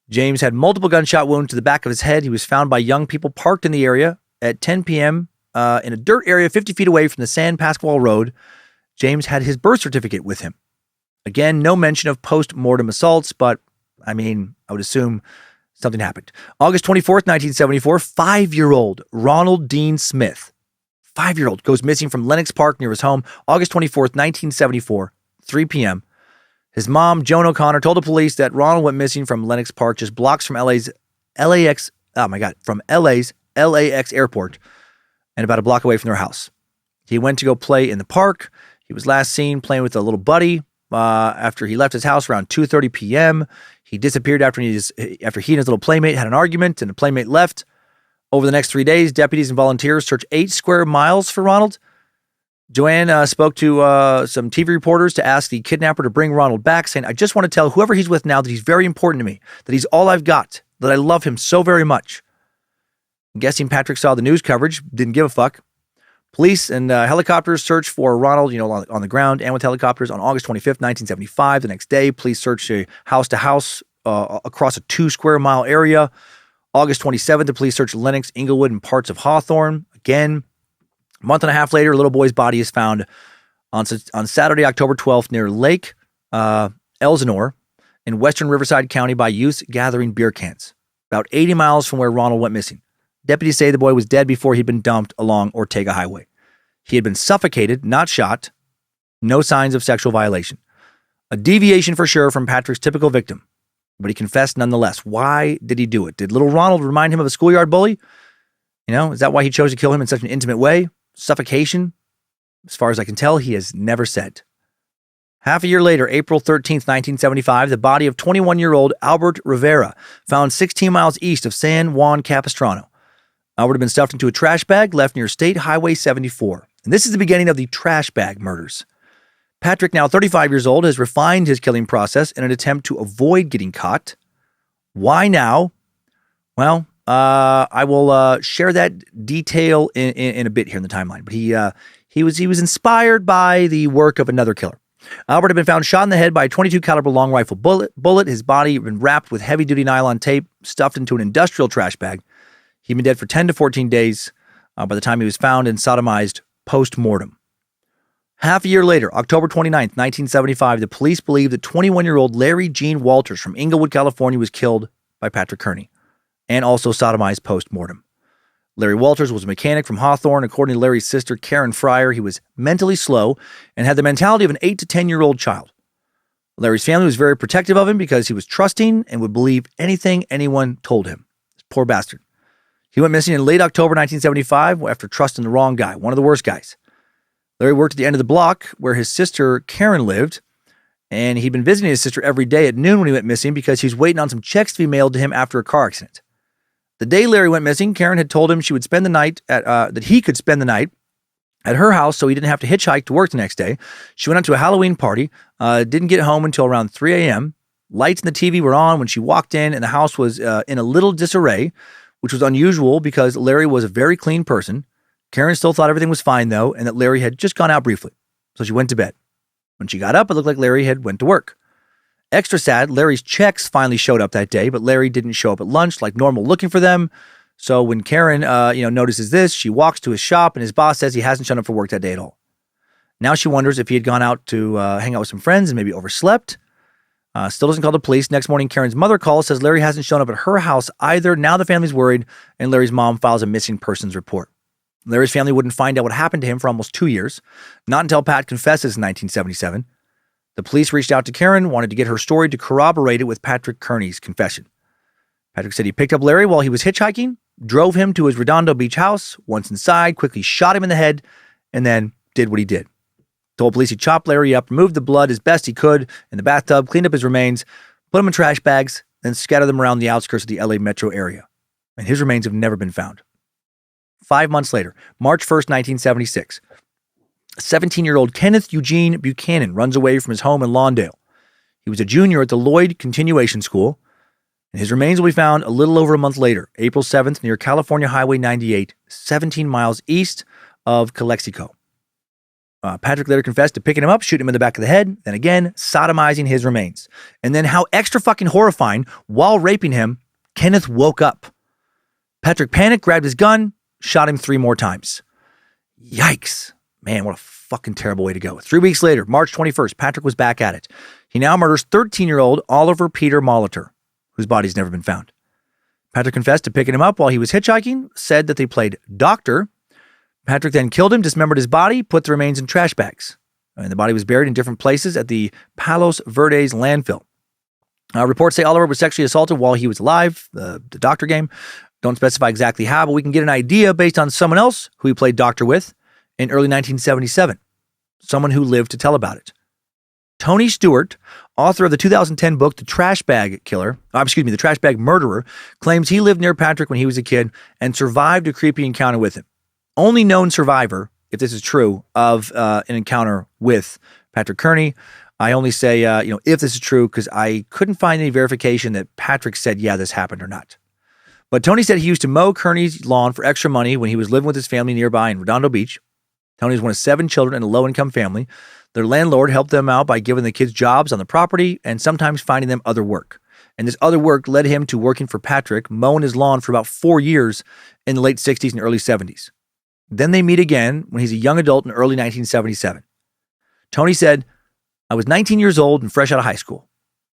James had multiple gunshot wounds to the back of his head. He was found by young people parked in the area at 10 p.m. In a dirt area 50 feet away from the San Pasqual Road. James had his birth certificate with him. Again, no mention of post-mortem assaults, but I would assume something happened. August 24th, 1974, 5-year-old Ronald Dean Smith, 5-year-old, goes missing from Lenox Park near his home, August 24th, 1974, 3 p.m. His mom, Joan O'Connor, told the police that Ronald went missing from Lenox Park, just blocks from LA's LAX airport and about a block away from their house. He went to go play in the park. He was last seen playing with a little buddy after he left his house around 2:30 p.m. He disappeared after he and his little playmate had an argument and the playmate left. Over the next 3 days, deputies and volunteers searched 8 square miles for Ronald. Joanne spoke to some TV reporters to ask the kidnapper to bring Ronald back, saying, "I just want to tell whoever he's with now that he's very important to me, that he's all I've got, that I love him so very much." I'm guessing Patrick saw the news coverage, didn't give a fuck. Police and helicopters searched for Ronald, on the ground and with helicopters on August 25th, 1975. The next day, police searched a house-to-house across a 2 square mile area. August 27th, the police searched Lenox, Inglewood, and parts of Hawthorne. Again, a month and a half later, a little boy's body is found on Saturday, October 12th, near Lake Elsinore in western Riverside County by youths gathering beer cans, about 80 miles from where Ronald went missing. Deputies say the boy was dead before he'd been dumped along Ortega Highway. He had been suffocated, not shot. No signs of sexual violation. A deviation for sure from Patrick's typical victim, but he confessed nonetheless. Why did he do it? Did little Ronald remind him of a schoolyard bully? Is that why he chose to kill him in such an intimate way? Suffocation? As far as I can tell, he has never said. Half a year later, April 13th, 1975, the body of 21-year-old Albert Rivera found 16 miles east of San Juan Capistrano. Albert had been stuffed into a trash bag left near State Highway 74. And this is the beginning of the trash bag murders. Patrick, now 35 years old, has refined his killing process in an attempt to avoid getting caught. Why now? Well, I will share that detail in a bit here in the timeline. But he was inspired by the work of another killer. Albert had been found shot in the head by a .22 caliber long rifle bullet. His body had been wrapped with heavy-duty nylon tape, stuffed into an industrial trash bag. He'd been dead for 10 to 14 days by the time he was found and sodomized post-mortem. Half a year later, October 29th, 1975, the police believe that 21-year-old Larry Gene Walters from Inglewood, California was killed by Patrick Kearney and also sodomized post-mortem. Larry Walters was a mechanic from Hawthorne. According to Larry's sister, Karen Fryer, he was mentally slow and had the mentality of an 8 to 10-year-old child. Larry's family was very protective of him because he was trusting and would believe anything anyone told him. This poor bastard. He went missing in late October 1975 after trusting the wrong guy, one of the worst guys. Larry worked at the end of the block where his sister Karen lived, and he'd been visiting his sister every day at noon when he went missing because he was waiting on some checks to be mailed to him after a car accident. The day Larry went missing, Karen had told him she would spend the night that he could spend the night at her house so he didn't have to hitchhike to work the next day. She went out to a Halloween party, didn't get home until around 3 a.m. Lights in the TV were on when she walked in, and the house was in a little disarray, which was unusual because Larry was a very clean person. Karen still thought everything was fine, though, and that Larry had just gone out briefly. So she went to bed. When she got up, it looked like Larry had went to work. Extra sad, Larry's checks finally showed up that day, but Larry didn't show up at lunch like normal looking for them. So when Karen, notices this, she walks to his shop, and his boss says he hasn't shown up for work that day at all. Now she wonders if he had gone out to hang out with some friends and maybe overslept. Still doesn't call the police. Next morning, Karen's mother calls, says Larry hasn't shown up at her house either. Now the family's worried, and Larry's mom files a missing persons report. Larry's family wouldn't find out what happened to him for almost 2 years, not until Pat confesses in 1977. The police reached out to Karen, wanted to get her story to corroborate it with Patrick Kearney's confession. Patrick said he picked up Larry while he was hitchhiking, drove him to his Redondo Beach house, once inside, quickly shot him in the head, and then did what he did. Told police he chopped Larry up, removed the blood as best he could in the bathtub, cleaned up his remains, put them in trash bags, then scattered them around the outskirts of the LA metro area. And his remains have never been found. 5 months later, March 1st, 1976, 17-year-old Kenneth Eugene Buchanan runs away from his home in Lawndale. He was a junior at the Lloyd Continuation School, and his remains will be found a little over a month later, April 7th, near California Highway 98, 17 miles east of Calexico. Patrick later confessed to picking him up, shooting him in the back of the head, then again, sodomizing his remains. And then how extra fucking horrifying, while raping him, Kenneth woke up. Patrick panicked, grabbed his gun, shot him 3 more times. Yikes. Man, what a fucking terrible way to go. 3 weeks later, March 21st, Patrick was back at it. He now murders 13-year-old Oliver Peter Molitor, whose body's never been found. Patrick confessed to picking him up while he was hitchhiking, said that they played doctor. Patrick then killed him, dismembered his body, put the remains in trash bags. And the body was buried in different places at the Palos Verdes landfill. Reports say Oliver was sexually assaulted while he was alive. The doctor game. Don't specify exactly how, but we can get an idea based on someone else who he played doctor with in early 1977. Someone who lived to tell about it. Tony Stewart, author of the 2010 book, The Trash Bag Murderer, claims he lived near Patrick when he was a kid and survived a creepy encounter with him. Only known survivor, if this is true, of an encounter with Patrick Kearney. I only say, if this is true, because I couldn't find any verification that Patrick said, yeah, this happened or not. But Tony said he used to mow Kearney's lawn for extra money when he was living with his family nearby in Redondo Beach. Tony was one of 7 children in a low-income family. Their landlord helped them out by giving the kids jobs on the property and sometimes finding them other work. And this other work led him to working for Patrick, mowing his lawn for about 4 years in the late 60s and early 70s. Then they meet again when he's a young adult in early 1977. Tony said, I was 19 years old and fresh out of high school.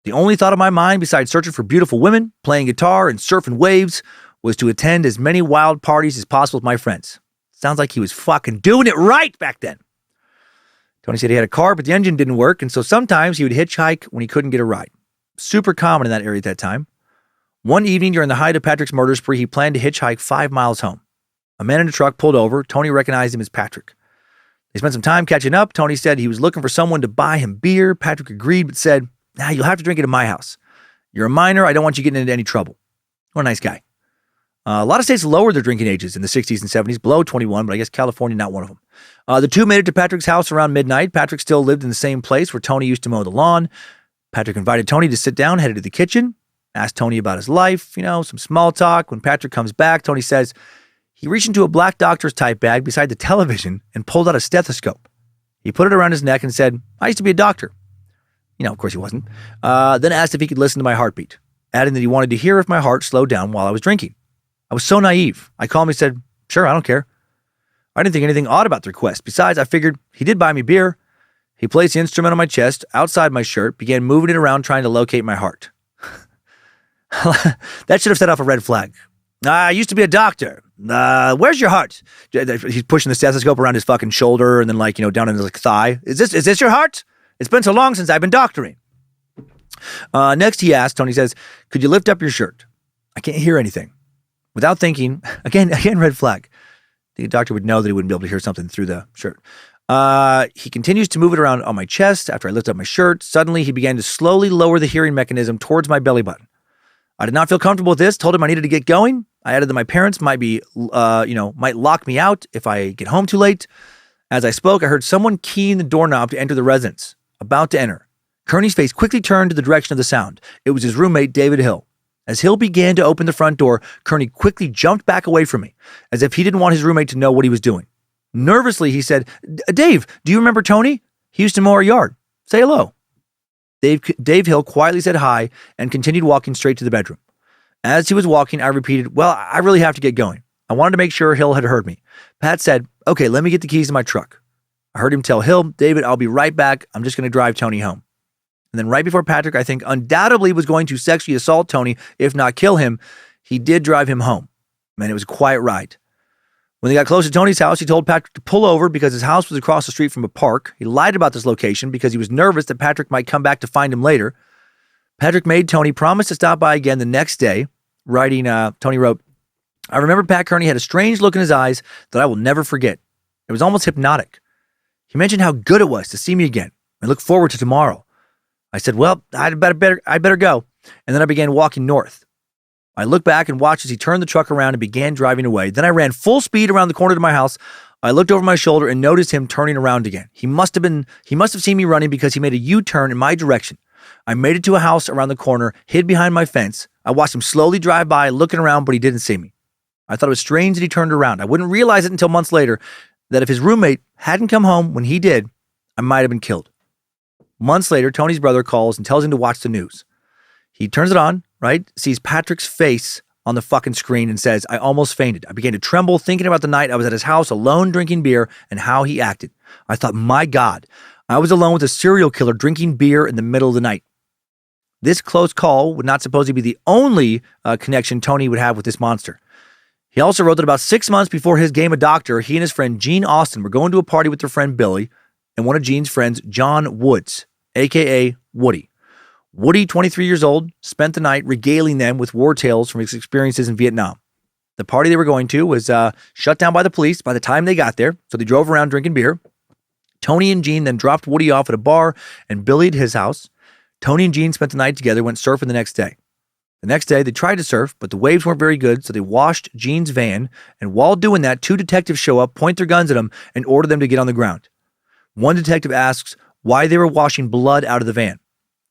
The only thought of my mind besides searching for beautiful women, playing guitar, and surfing waves was to attend as many wild parties as possible with my friends. Sounds like he was fucking doing it right back then. Tony said he had a car, but the engine didn't work, and so sometimes he would hitchhike when he couldn't get a ride. Super common in that area at that time. One evening during the height of Patrick's murder spree, he planned to hitchhike 5 miles home. A man in a truck pulled over. Tony recognized him as Patrick. They spent some time catching up. Tony said he was looking for someone to buy him beer. Patrick agreed, but said, you'll have to drink it at my house. You're a minor. I don't want you getting into any trouble. What a nice guy. A lot of states lowered their drinking ages in the 60s and 70s, below 21, but I guess California, not one of them. The two made it to Patrick's house around midnight. Patrick still lived in the same place where Tony used to mow the lawn. Patrick invited Tony to sit down, headed to the kitchen, asked Tony about his life, some small talk. When Patrick comes back, Tony says he reached into a black doctor's type bag beside the television and pulled out a stethoscope. He put it around his neck and said, I used to be a doctor. Of course he wasn't. Then asked if he could listen to my heartbeat, adding that he wanted to hear if my heart slowed down while I was drinking. I was so naive. I calmly said, sure, I don't care. I didn't think anything odd about the request. Besides, I figured he did buy me beer. He placed the instrument on my chest, outside my shirt, began moving it around trying to locate my heart. That should have set off a red flag. I used to be a doctor. Where's your heart? He's pushing the stethoscope around his fucking shoulder and then down in his thigh. Is this your heart? It's been so long since I've been doctoring. Next he asked, Tony says, could you lift up your shirt? I can't hear anything. Without thinking, again, red flag. The doctor would know that he wouldn't be able to hear something through the shirt. He continues to move it around on my chest. After I lift up my shirt, suddenly he began to slowly lower the hearing mechanism towards my belly button. I did not feel comfortable with this, told him I needed to get going. I added that my parents might lock me out if I get home too late. As I spoke, I heard someone keying the doorknob to enter the residence. About to enter. Kearney's face quickly turned to the direction of the sound. It was his roommate, David Hill. As Hill began to open the front door, Kearney quickly jumped back away from me, as if he didn't want his roommate to know what he was doing. Nervously, he said, Dave, do you remember Tony? He used to mow our yard. Say hello. Dave Hill quietly said hi and continued walking straight to the bedroom. As he was walking, I repeated, well, I really have to get going. I wanted to make sure Hill had heard me. Pat said, okay, let me get the keys to my truck. I heard him tell Hill, David, I'll be right back. I'm just going to drive Tony home. And then right before Patrick, I think, undoubtedly was going to sexually assault Tony, if not kill him, he did drive him home. Man, it was a quiet ride. When they got close to Tony's house, he told Patrick to pull over because his house was across the street from a park. He lied about this location because he was nervous that Patrick might come back to find him later. Patrick made Tony promise to stop by again the next day. Tony wrote, I remember Pat Kearney had a strange look in his eyes that I will never forget. It was almost hypnotic. He mentioned how good it was to see me again and look forward to tomorrow. I said, well, I'd better go. And then I began walking north. I looked back and watched as he turned the truck around and began driving away. Then I ran full speed around the corner to my house. I looked over my shoulder and noticed him turning around again. He must have seen me running because he made a U-turn in my direction. I made it to a house around the corner, hid behind my fence. I watched him slowly drive by, looking around, but he didn't see me. I thought it was strange that he turned around. I wouldn't realize it until months later that if his roommate hadn't come home when he did, I might have been killed. Months later, Tony's brother calls and tells him to watch the news. He turns it on, right? Sees Patrick's face on the fucking screen and says, I almost fainted. I began to tremble thinking about the night I was at his house alone drinking beer and how he acted. I thought, my God, I was alone with a serial killer drinking beer in the middle of the night. This close call would not supposedly be the only connection Tony would have with this monster. He also wrote that about 6 months before his game of doctor, he and his friend Gene Austin were going to a party with their friend Billy and one of Gene's friends, John Woods, a.k.a. Woody. Woody, 23 years old, spent the night regaling them with war tales from his experiences in Vietnam. The party they were going to was shut down by the police by the time they got there, so they drove around drinking beer. Tony and Gene then dropped Woody off at a bar and Billy at his house. Tony and Gene spent the night together, went surfing the next day. The next day, they tried to surf, but the waves weren't very good, so they washed Gene's van, and while doing that, 2 detectives show up, point their guns at them, and order them to get on the ground. One detective asks why they were washing blood out of the van.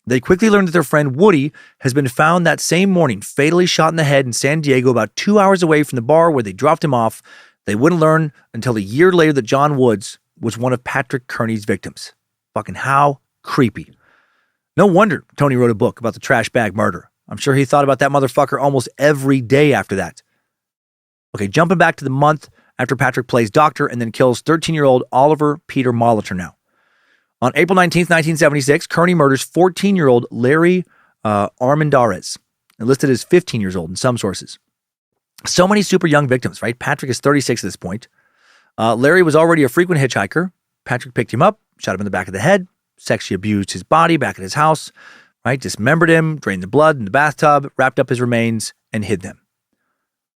They quickly learn that their friend Woody has been found that same morning, fatally shot in the head in San Diego, about 2 hours away from the bar where they dropped him off. They wouldn't learn until a year later that John Woods was one of Patrick Kearney's victims. Fucking how creepy. No wonder Tony wrote a book about the trash bag murder. I'm sure he thought about that motherfucker almost every day after that. Okay, jumping back to the month after Patrick plays doctor and then kills 13-year-old Oliver Peter Molitor now. On April 19th, 1976, Kearney murders 14-year-old Larry Armendariz, listed as 15 years old in some sources. So many super young victims, right? Patrick is 36 at this point. Larry was already a frequent hitchhiker. Patrick picked him up, shot him in the back of the head, sexually abused his body back at his house, right? Dismembered him, drained the blood in the bathtub, wrapped up his remains, and hid them.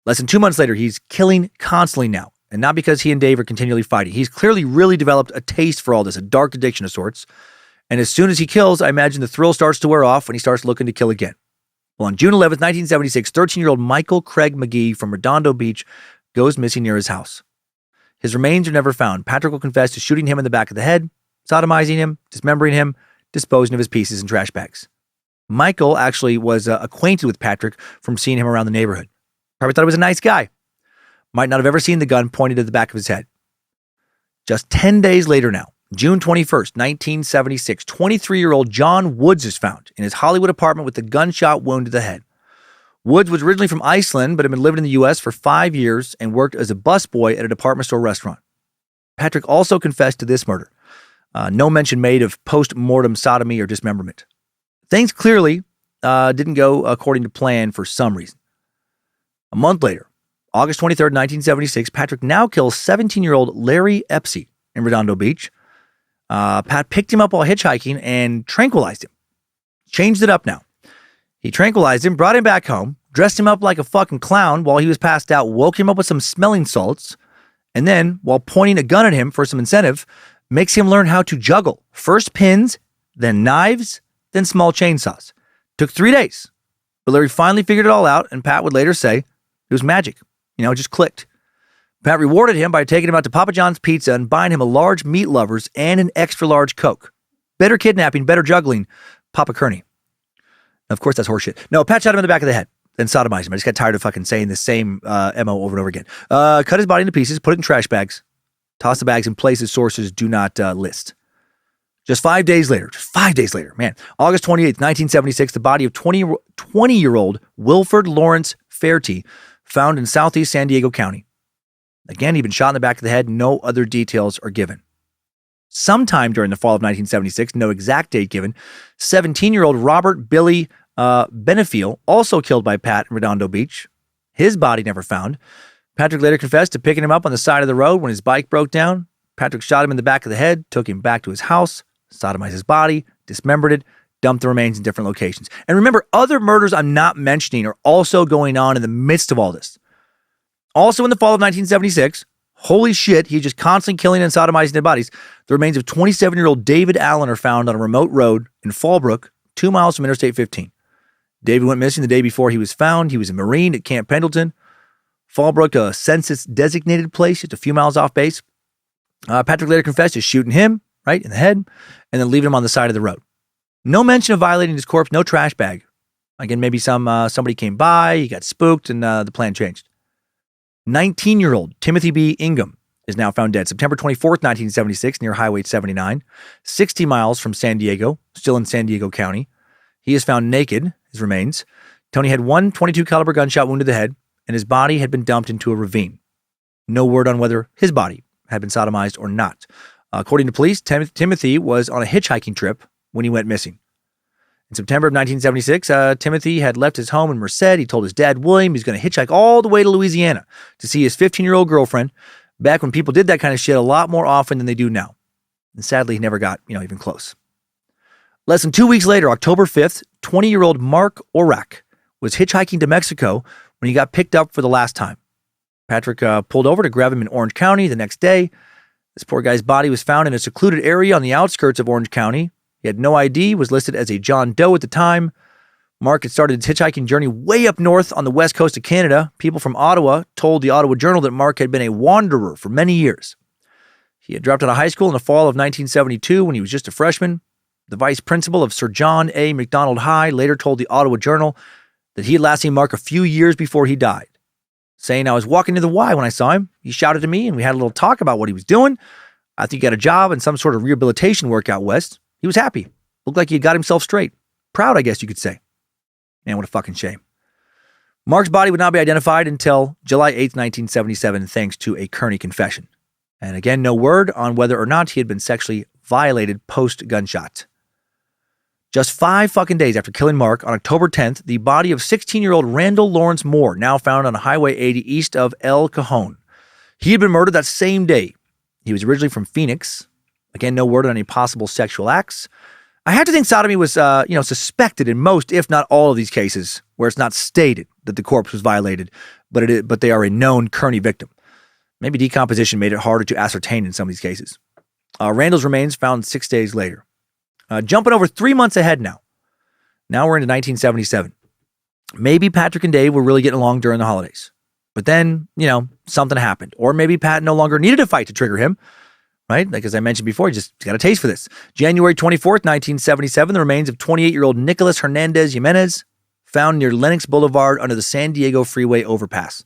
Less than 2 months later, he's killing constantly now. And not because he and Dave are continually fighting. He's clearly really developed a taste for all this, a dark addiction of sorts. And as soon as he kills, I imagine the thrill starts to wear off when he starts looking to kill again. Well, on June 11th, 1976, 13-year-old Michael Craig McGee from Redondo Beach goes missing near his house. His remains are never found. Patrick will confess to shooting him in the back of the head, sodomizing him, dismembering him, disposing of his pieces in trash bags. Michael actually was acquainted with Patrick from seeing him around the neighborhood. Probably thought he was a nice guy. Might not have ever seen the gun pointed at the back of his head. Just 10 days later now, June 21st, 1976, 23-year-old John Woods is found in his Hollywood apartment with a gunshot wound to the head. Woods was originally from Iceland, but had been living in the U.S. for 5 years and worked as a busboy at a department store restaurant. Patrick also confessed to this murder. No mention made of post-mortem sodomy or dismemberment. Things clearly didn't go according to plan for some reason. A month later, August 23rd, 1976, Patrick now kills 17-year-old Larry Epsey in Redondo Beach. Pat picked him up while hitchhiking and tranquilized him. Changed it up now. He tranquilized him, brought him back home, dressed him up like a fucking clown while he was passed out, woke him up with some smelling salts, and then, while pointing a gun at him for some incentive, makes him learn how to juggle. First pins, then knives, then small chainsaws. Took 3 days. But Larry finally figured it all out, and Pat would later say it was magic. It just clicked. Pat rewarded him by taking him out to Papa John's Pizza and buying him a large meat lovers and an extra large Coke. Better kidnapping, better juggling, Papa Kearney. Of course, that's horseshit. No, Pat shot him in the back of the head, then sodomized him. I just got tired of fucking saying the same MO over and over again. Cut his body into pieces, put it in trash bags, toss the bags in places sources do not list. Just 5 days later, man, August 28th, 1976, the body of 20-year-old Wilford Lawrence Fairty found in southeast San Diego County. Again, he'd been shot in the back of the head. No other details are given. Sometime during the fall of 1976, no exact date given, 17-year-old Robert Billy Benefiel, also killed by Pat in Redondo Beach. His body never found. Patrick later confessed to picking him up on the side of the road when his bike broke down. Patrick shot him in the back of the head, took him back to his house, sodomized his body, dismembered it, dumped the remains in different locations. And remember, other murders I'm not mentioning are also going on in the midst of all this. Also in the fall of 1976, holy shit, he's just constantly killing and sodomizing dead bodies. The remains of 27-year-old David Allen are found on a remote road in Fallbrook, 2 miles from Interstate 15. David went missing the day before he was found. He was a Marine at Camp Pendleton. Fallbrook, a census-designated place just a few miles off base. Patrick later confessed to shooting him, right, in the head, and then leaving him on the side of the road. No mention of violating his corpse, no trash bag. Again, maybe somebody came by, he got spooked, and the plan changed. 19-year-old Timothy B. Ingham is now found dead September 24th, 1976, near Highway 79, 60 miles from San Diego, still in San Diego County. He is found naked, his remains. Tony had one .22 caliber gunshot wound to the head, and his body had been dumped into a ravine. No word on whether his body had been sodomized or not. According to police, Timothy was on a hitchhiking trip when he went missing. In September of 1976, Timothy had left his home in Merced. He told his dad, William, he's going to hitchhike all the way to Louisiana to see his 15-year-old girlfriend, back when people did that kind of shit a lot more often than they do now. And sadly, he never got, even close. Less than 2 weeks later, October 5th, 20-year-old Mark Orak was hitchhiking to Mexico when he got picked up for the last time. Patrick pulled over to grab him in Orange County the next day. This poor guy's body was found in a secluded area on the outskirts of Orange County. He had no ID, was listed as a John Doe at the time. Mark had started his hitchhiking journey way up north on the west coast of Canada. People from Ottawa told the Ottawa Journal that Mark had been a wanderer for many years. He had dropped out of high school in the fall of 1972 when he was just a freshman. The vice principal of Sir John A. Macdonald High later told the Ottawa Journal that he had last seen Mark a few years before he died, saying, I was walking to the Y when I saw him. He shouted to me and we had a little talk about what he was doing. I think he got a job and some sort of rehabilitation work out west. He was happy. Looked like he had got himself straight. Proud, I guess you could say. Man, what a fucking shame. Mark's body would not be identified until July 8th, 1977, thanks to a Kearney confession. And again, no word on whether or not he had been sexually violated post-gunshot. Just 5 fucking days after killing Mark, on October 10th, the body of 16-year-old Randall Lawrence Moore, now found on Highway 80 east of El Cajon. He had been murdered that same day. He was originally from Phoenix. Again, no word on any possible sexual acts. I have to think sodomy was, suspected in most, if not all of these cases, where it's not stated that the corpse was violated, but they are a known Kearney victim. Maybe decomposition made it harder to ascertain in some of these cases. Randall's remains found 6 days later. Jumping over 3 months ahead now. Now we're into 1977. Maybe Patrick and Dave were really getting along during the holidays. But then, something happened. Or maybe Pat no longer needed a fight to trigger him. Right? Like as I mentioned before, he just got a taste for this. January 24th, 1977, the remains of 28-year-old Nicholas Hernandez Jimenez found near Lenox Boulevard under the San Diego Freeway overpass.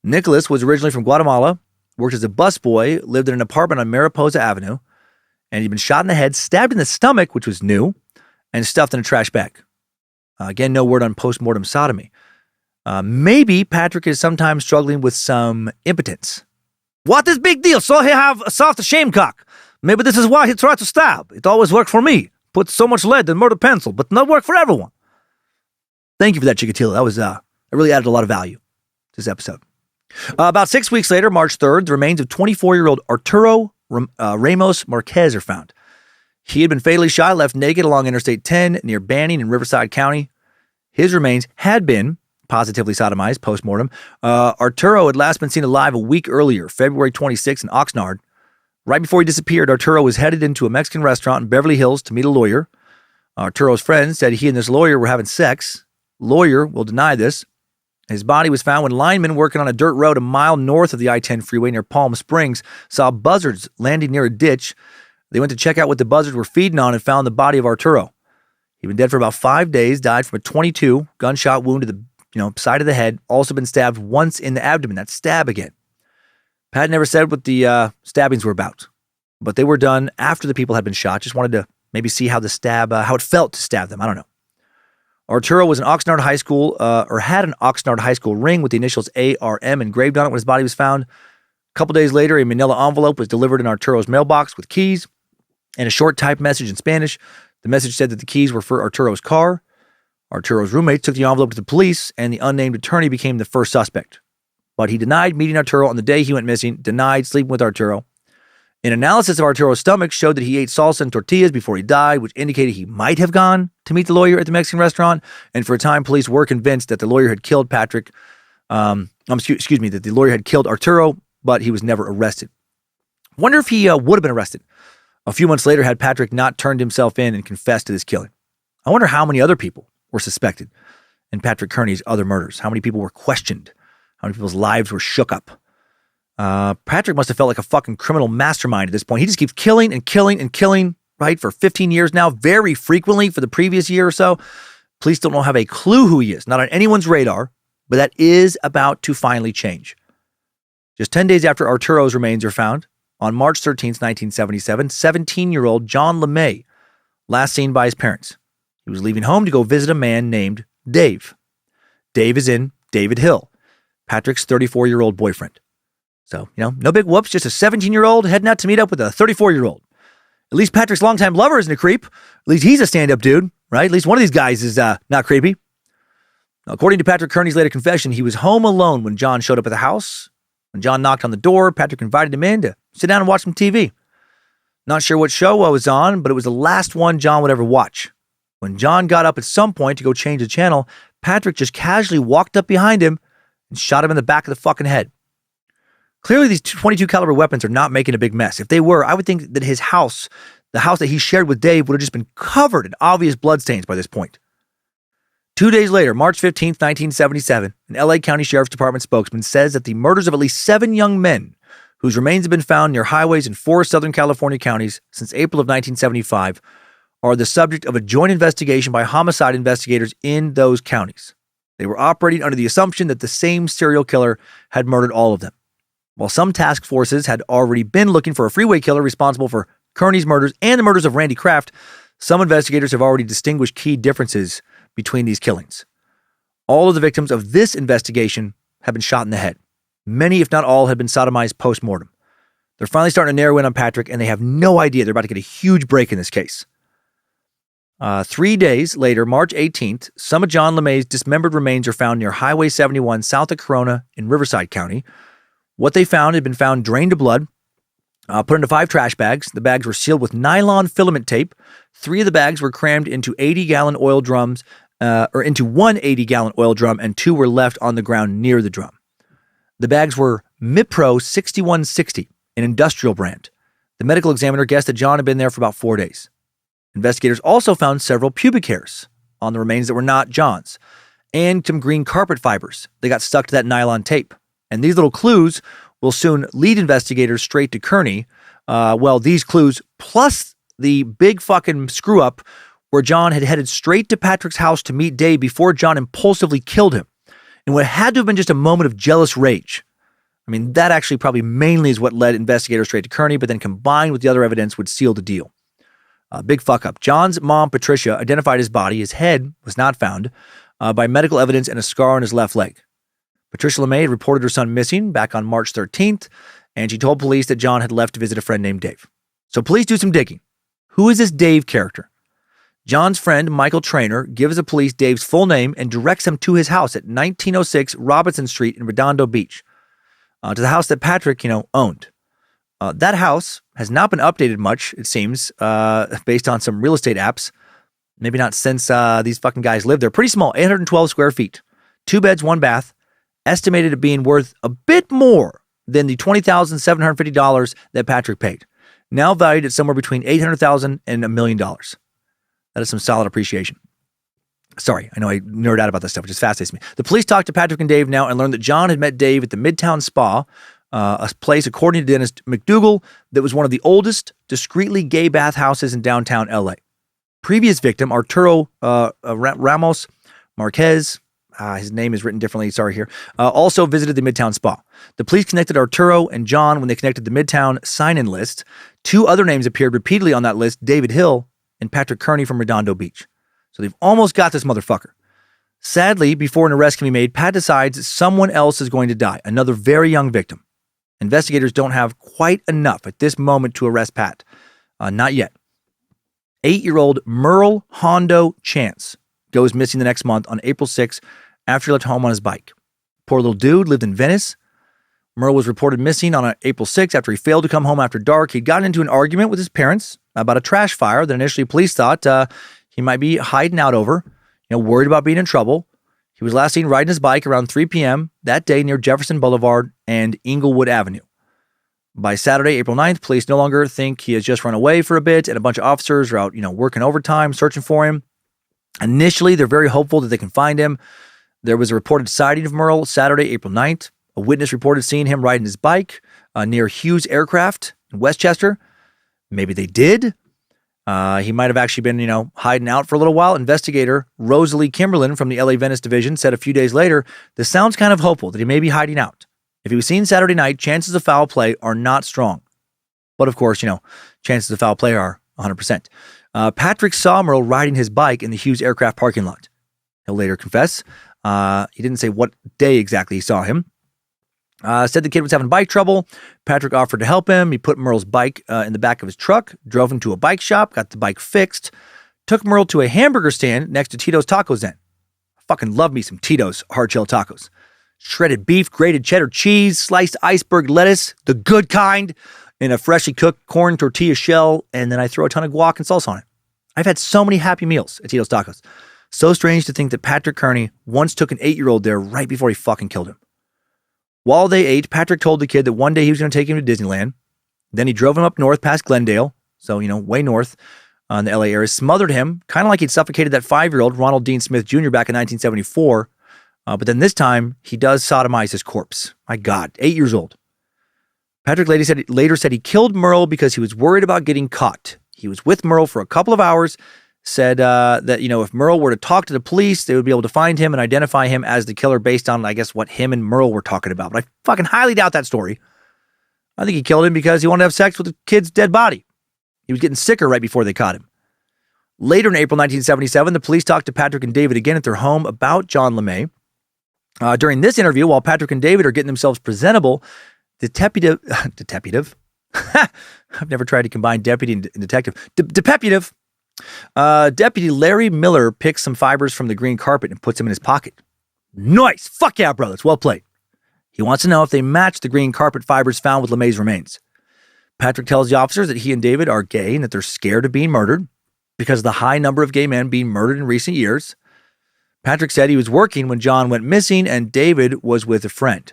Nicholas was originally from Guatemala, worked as a busboy, lived in an apartment on Mariposa Avenue, and he'd been shot in the head, stabbed in the stomach, which was new, and stuffed in a trash bag. Again, no word on post-mortem sodomy. Maybe Patrick is sometimes struggling with some impotence. What is big deal? So he have a soft shame cock. Maybe this is why he tried to stab. It always worked for me. Put so much lead in murder pencil, but not work for everyone. Thank you for that, Chikatilo. That was, it really added a lot of value to this episode. About 6 weeks later, March 3rd, the remains of 24-year-old Arturo Ramos Marquez are found. He had been fatally shot, left naked along Interstate 10 near Banning in Riverside County. His remains had been positively sodomized post-mortem. Arturo had last been seen alive a week earlier, February 26th in Oxnard. Right before he disappeared, Arturo was headed into a Mexican restaurant in Beverly Hills to meet a lawyer. Arturo's friends said he and this lawyer were having sex. Lawyer will deny this. His body was found when linemen working on a dirt road a mile north of the I-10 freeway near Palm Springs saw buzzards landing near a ditch. They went to check out what the buzzards were feeding on and found the body of Arturo. He'd been dead for about 5 days, died from a .22 gunshot wound to the side of the head, also been stabbed once in the abdomen. That stab again. Pat never said what the stabbings were about, but they were done after the people had been shot. Just wanted to maybe see how how it felt to stab them. I don't know. Arturo was an Oxnard High School, or had an Oxnard High School ring with the initials ARM engraved on it when his body was found. A couple days later, a manila envelope was delivered in Arturo's mailbox with keys and a short typed message in Spanish. The message said that the keys were for Arturo's car. Arturo's roommate took the envelope to the police, and the unnamed attorney became the first suspect. But he denied meeting Arturo on the day he went missing, denied sleeping with Arturo. An analysis of Arturo's stomach showed that he ate salsa and tortillas before he died, which indicated he might have gone to meet the lawyer at the Mexican restaurant. And for a time, police were convinced that the lawyer had killed that the lawyer had killed Arturo, but he was never arrested. Wonder if he would have been arrested a few months later had Patrick not turned himself in and confessed to this killing. I wonder how many other people were suspected in Patrick Kearney's other murders. How many people were questioned? How many people's lives were shook up? Patrick must have felt like a fucking criminal mastermind at this point. He just keeps killing and killing and killing, right, for 15 years now, very frequently for the previous year or so. Police don't have a clue who he is, not on anyone's radar, but that is about to finally change. Just 10 days after Arturo's remains are found, on March 13th, 1977, 17-year-old John LeMay, last seen by his parents. He was leaving home to go visit a man named Dave. Dave is in David Hill, Patrick's 34-year-old boyfriend. So, no big whoops, just a 17-year-old heading out to meet up with a 34-year-old. At least Patrick's longtime lover isn't a creep. At least he's a stand-up dude. right? At least one of these guys is not creepy. According to Patrick Kearney's later confession, he was home alone when John showed up at the house. When John knocked on the door, Patrick invited him in to sit down and watch some TV. Not sure what show I was on, but it was the last one John would ever watch. When John got up at some point to go change the channel, Patrick just casually walked up behind him and shot him in the back of the fucking head. Clearly, these 22 caliber weapons are not making a big mess. If they were, I would think that his house, the house that he shared with Dave, would have just been covered in obvious bloodstains by this point. 2 days later, March 15th, 1977, an LA County Sheriff's Department spokesman says that the murders of at least 7 young men whose remains have been found near highways in 4 Southern California counties since April of 1975 are the subject of a joint investigation by homicide investigators in those counties. They were operating under the assumption that the same serial killer had murdered all of them. While some task forces had already been looking for a freeway killer responsible for Kearney's murders and the murders of Randy Kraft, some investigators have already distinguished key differences between these killings. All of the victims of this investigation have been shot in the head. Many, if not all, have been sodomized post-mortem. They're finally starting to narrow in on Patrick, and they have no idea they're about to get a huge break in this case. 3 days later, March 18th, some of John LeMay's dismembered remains are found near Highway 71 south of Corona in Riverside County. What they found had been found drained of blood, put into 5 trash bags. The bags were sealed with nylon filament tape. 3 of the bags were crammed into 80-gallon oil drums, into one 80-gallon oil drum, and 2 were left on the ground near the drum. The bags were Mipro 6160, an industrial brand. The medical examiner guessed that John had been there for about 4 days. Investigators also found several pubic hairs on the remains that were not John's, and some green carpet fibers. They got stuck to that nylon tape. And these little clues will soon lead investigators straight to Kearney. These clues, plus the big fucking screw-up where John had headed straight to Patrick's house to meet Dave before John impulsively killed him. And what had to have been just a moment of jealous rage. I mean, that actually probably mainly is what led investigators straight to Kearney, but then combined with the other evidence would seal the deal. Big fuck up. John's mom, Patricia, identified his body. His head was not found by medical evidence and a scar on his left leg. Patricia LeMay had reported her son missing back on March 13th, and she told police that John had left to visit a friend named Dave. So police do some digging. Who is this Dave character? John's friend, Michael Traynor, gives the police Dave's full name and directs them to his house at 1906 Robinson Street in Redondo Beach, to the house that Patrick, owned. That house has not been updated much, it seems, based on some real estate apps. Maybe not since these fucking guys lived there. Pretty small, 812 square feet, 2 beds, 1 bath, estimated at being worth a bit more than the $20,750 that Patrick paid. Now valued at somewhere between $800,000 and $1 million. That is some solid appreciation. Sorry, I know I nerd out about this stuff, which just fascinates me. The police talked to Patrick and Dave now and learned that John had met Dave at the Midtown Spa, a place, according to Dennis McDougal, that was one of the oldest discreetly gay bathhouses in downtown LA. Previous victim, Arturo Ramos Marquez, his name is written differently, sorry here, also visited the Midtown Spa. The police connected Arturo and John when they connected the Midtown sign-in list. 2 other names appeared repeatedly on that list, David Hill and Patrick Kearney from Redondo Beach. So they've almost got this motherfucker. Sadly, before an arrest can be made, Pat decides someone else is going to die, another very young victim. Investigators don't have quite enough at this moment to arrest Pat. Not yet. 8-year-old Merle Hondo Chance goes missing the next month on April 6th after he left home on his bike. Poor little dude lived in Venice. Merle was reported missing on April 6th after he failed to come home after dark. He'd gotten into an argument with his parents about a trash fire that initially police thought he might be hiding out over, worried about being in trouble. He was last seen riding his bike around 3 p.m. that day near Jefferson Boulevard and Inglewood Avenue. By Saturday, April 9th, police no longer think he has just run away for a bit, and a bunch of officers are out, working overtime, searching for him. Initially, they're very hopeful that they can find him. There was a reported sighting of Merle Saturday, April 9th. A witness reported seeing him riding his bike near Hughes Aircraft in Westchester. Maybe they did. He might have actually been, hiding out for a little while. Investigator Rosalie Kimberlin from the LA Venice Division said a few days later, this sounds kind of hopeful that he may be hiding out. If he was seen Saturday night, chances of foul play are not strong. But of course, chances of foul play are 100%. Patrick saw Merle riding his bike in the Hughes Aircraft parking lot. He'll later confess. He didn't say what day exactly he saw him. Said the kid was having bike trouble. Patrick offered to help him. He put Merle's bike in the back of his truck, drove him to a bike shop, got the bike fixed, took Merle to a hamburger stand next to Tito's Taco Zen. I fucking love me some Tito's hard-shell tacos. Shredded beef, grated cheddar cheese, sliced iceberg lettuce, the good kind, in a freshly cooked corn tortilla shell, and then I throw a ton of guac and salsa on it. I've had so many happy meals at Tito's Tacos. So strange to think that Patrick Kearney once took an 8-year-old there right before he fucking killed him. While they ate, Patrick told the kid that one day he was going to take him to Disneyland. Then he drove him up north past Glendale, so, way north in the LA area, smothered him, kind of like he'd suffocated that 5-year-old Ronald Dean Smith Jr. back in 1974. But then this time, he does sodomize his corpse. My God, 8 years old. Patrick later said he killed Merle because he was worried about getting caught. He was with Merle for a couple of hours, said that, if Merle were to talk to the police, they would be able to find him and identify him as the killer based on, I guess, what him and Merle were talking about. But I fucking highly doubt that story. I think he killed him because he wanted to have sex with the kid's dead body. He was getting sicker right before they caught him. Later in April 1977, the police talked to Patrick and David again at their home about John LeMay. During this interview, while Patrick and David are getting themselves presentable, Deputy Larry Miller picks some fibers from the green carpet and puts them in his pocket. Nice! Fuck yeah, brothers. Well played. He wants to know if they match the green carpet fibers found with LeMay's remains. Patrick tells the officers that he and David are gay and that they're scared of being murdered because of the high number of gay men being murdered in recent years. Patrick said he was working when John went missing and David was with a friend.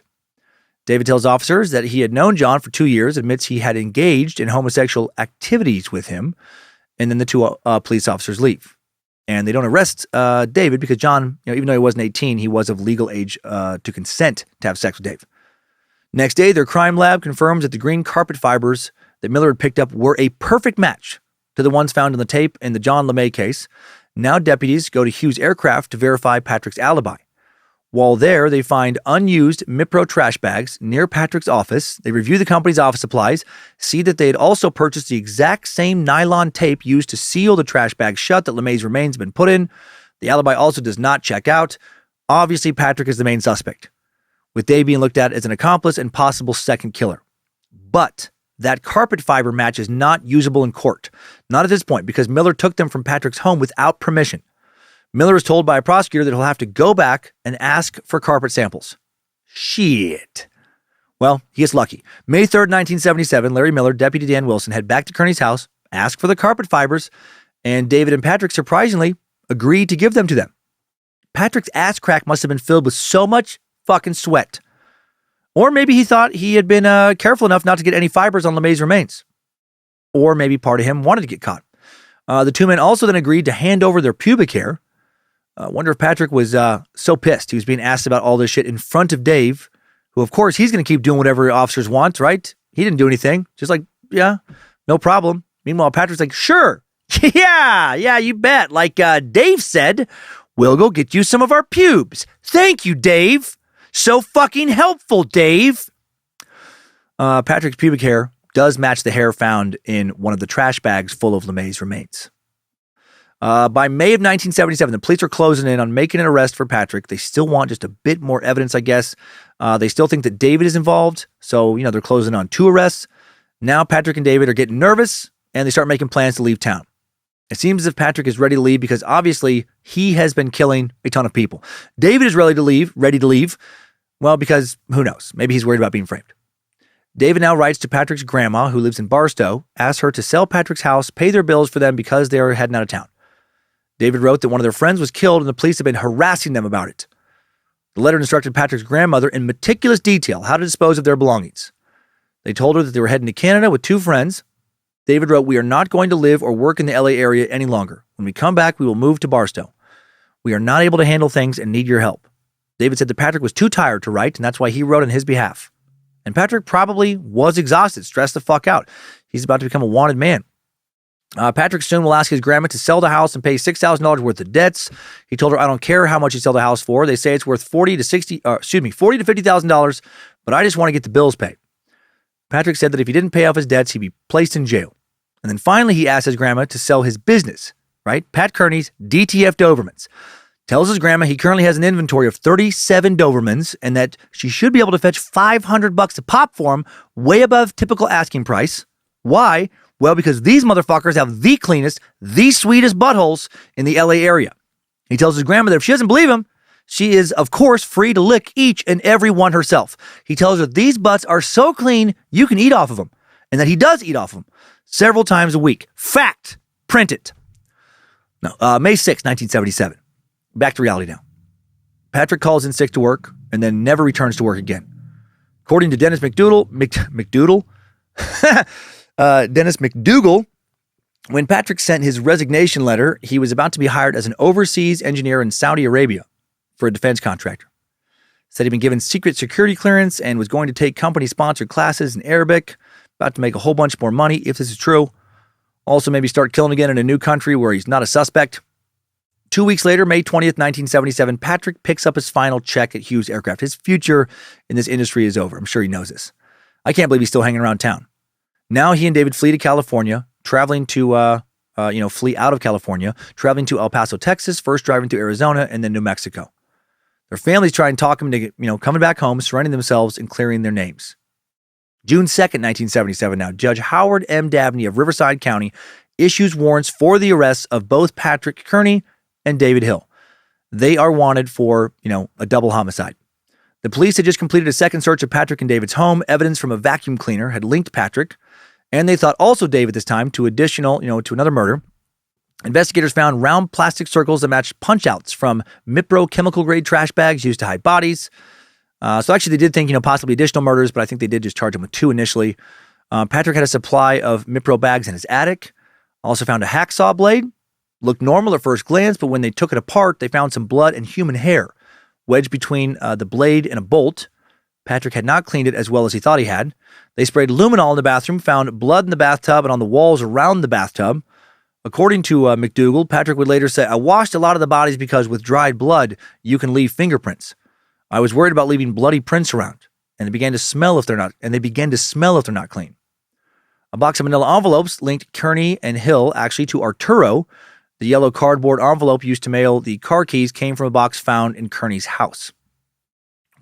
David tells officers that he had known John for 2 years, admits he had engaged in homosexual activities with him, and then the two police officers leave. And they don't arrest David because John, even though he wasn't 18, he was of legal age to consent to have sex with Dave. Next day, their crime lab confirms that the green carpet fibers that Miller had picked up were a perfect match to the ones found on the tape in the John LeMay case. Now deputies go to Hughes Aircraft to verify Patrick's alibi. While there, they find unused Mipro trash bags near Patrick's office. They review the company's office supplies, see that they had also purchased the exact same nylon tape used to seal the trash bag shut that LeMay's remains have been put in. The alibi also does not check out. Obviously, Patrick is the main suspect, with Dave being looked at as an accomplice and possible second killer. But that carpet fiber match is not usable in court. Not at this point, because Miller took them from Patrick's home without permission. Miller is told by a prosecutor that he'll have to go back and ask for carpet samples. Shit. Well, he gets lucky. May 3rd, 1977, Larry Miller, Deputy Dan Wilson, head back to Kearney's house, ask for the carpet fibers, and David and Patrick, surprisingly, agreed to give them to them. Patrick's ass crack must have been filled with so much fucking sweat. Or maybe he thought he had been careful enough not to get any fibers on LeMay's remains. Or maybe part of him wanted to get caught. The two men also then agreed to hand over their pubic hair. I wonder if Patrick was so pissed he was being asked about all this shit in front of Dave, who, of course, he's going to keep doing whatever officers want, right? He didn't do anything. Just like, yeah, no problem. Meanwhile, Patrick's like, sure. Yeah, you bet. Like Dave said, we'll go get you some of our pubes. Thank you, Dave. So fucking helpful, Dave. Patrick's pubic hair does match the hair found in one of the trash bags full of LeMay's remains. By May of 1977, the police are closing in on making an arrest for Patrick. They still want just a bit more evidence, I guess. They still think that David is involved. So, they're closing on 2 arrests. Now Patrick and David are getting nervous and they start making plans to leave town. It seems as if Patrick is ready to leave because obviously he has been killing a ton of people. David is ready to leave. Well, because who knows? Maybe he's worried about being framed. David now writes to Patrick's grandma, who lives in Barstow, asks her to sell Patrick's house, pay their bills for them because they are heading out of town. David wrote that one of their friends was killed and the police have been harassing them about it. The letter instructed Patrick's grandmother in meticulous detail how to dispose of their belongings. They told her that they were heading to Canada with 2 friends. David wrote, "We are not going to live or work in the LA area any longer. When we come back, we will move to Barstow. We are not able to handle things and need your help." David said that Patrick was too tired to write, and that's why he wrote on his behalf. And Patrick probably was exhausted, stressed the fuck out. He's about to become a wanted man. Patrick soon will ask his grandma to sell the house and pay $6,000 worth of debts. He told her, "I don't care how much you sell the house for. They say it's worth $40,000 to $50,000, but I just want to get the bills paid." Patrick said that if he didn't pay off his debts, he'd be placed in jail. And then finally, he asked his grandma to sell his business, right? Pat Kearney's DTF Dobermans. Tells his grandma he currently has an inventory of 37 Dobermans and that she should be able to fetch $500 a pop for him, way above typical asking price. Why? Well, because these motherfuckers have the cleanest, the sweetest buttholes in the LA area. He tells his grandmother if she doesn't believe him, she is, of course, free to lick each and every one herself. He tells her these butts are so clean, you can eat off of them, and that he does eat off of them several times a week. Fact. Print it. No, May 6, 1977. Back to reality now. Patrick calls in sick to work and then never returns to work again. According to Dennis McDougal, when Patrick sent his resignation letter, he was about to be hired as an overseas engineer in Saudi Arabia for a defense contractor. Said he'd been given secret security clearance and was going to take company-sponsored classes in Arabic, about to make a whole bunch more money, if this is true. Also maybe start killing again in a new country where he's not a suspect. 2 weeks later, May 20th, 1977, Patrick picks up his final check at Hughes Aircraft. His future in this industry is over. I'm sure he knows this. I can't believe he's still hanging around town. Now he and David flee to California, traveling to, flee out of California, traveling to El Paso, Texas, first driving to Arizona, and then New Mexico. Their families try and talk him to, coming back home, surrendering themselves and clearing their names. June 2nd, 1977 now, Judge Howard M. Dabney of Riverside County issues warrants for the arrests of both Patrick Kearney and David Hill. They are wanted for, a double homicide. The police had just completed a second search of Patrick and David's home. Evidence from a vacuum cleaner had linked Patrick, and they thought also David this time to to another murder. Investigators found round plastic circles that matched punch-outs from Mipro chemical-grade trash bags used to hide bodies. So actually, they did think, possibly additional murders, but I think they did just charge him with 2 initially. Patrick had a supply of Mipro bags in his attic. Also found a hacksaw blade. Looked normal at first glance, but when they took it apart, they found some blood and human hair wedged between the blade and a bolt. Patrick had not cleaned it as well as he thought he had. They sprayed luminol in the bathroom, found blood in the bathtub and on the walls around the bathtub. According to McDougal, Patrick would later say, I washed a lot of the bodies because with dried blood, you can leave fingerprints. I was worried about leaving bloody prints around, and they began to smell if they're not clean. A box of manila envelopes linked Kearney and Hill actually to Arturo. The yellow cardboard envelope used to mail the car keys came from a box found in Kearney's house.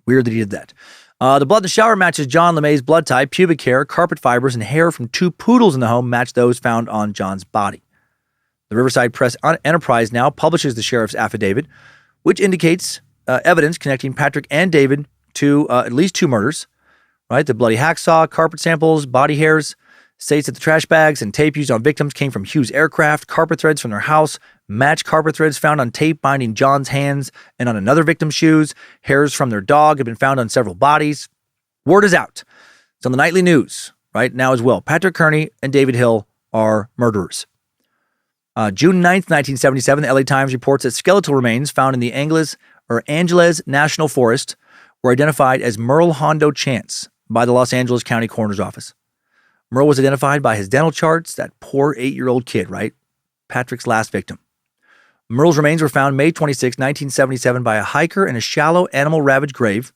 Weird that he did that. The blood in the shower matches John LeMay's blood type, pubic hair, carpet fibers, and hair from 2 poodles in the home match those found on John's body. The Riverside Press Enterprise now publishes the sheriff's affidavit, which indicates evidence connecting Patrick and David to at least 2 murders, right? The bloody hacksaw, carpet samples, body hairs, states that the trash bags and tape used on victims came from Hughes Aircraft, carpet threads from their house, match carpet threads found on tape binding John's hands and on another victim's shoes, hairs from their dog had been found on several bodies. Word is out. It's on the nightly news right now as well. Patrick Kearney and David Hill are murderers. June 9th, 1977, the LA Times reports that skeletal remains found in the Angeles National Forest were identified as Merle Hondo Chance by the Los Angeles County Coroner's Office. Merle was identified by his dental charts, that poor 8-year-old kid, right? Patrick's last victim. Merle's remains were found May 26, 1977 by a hiker in a shallow animal-ravaged grave.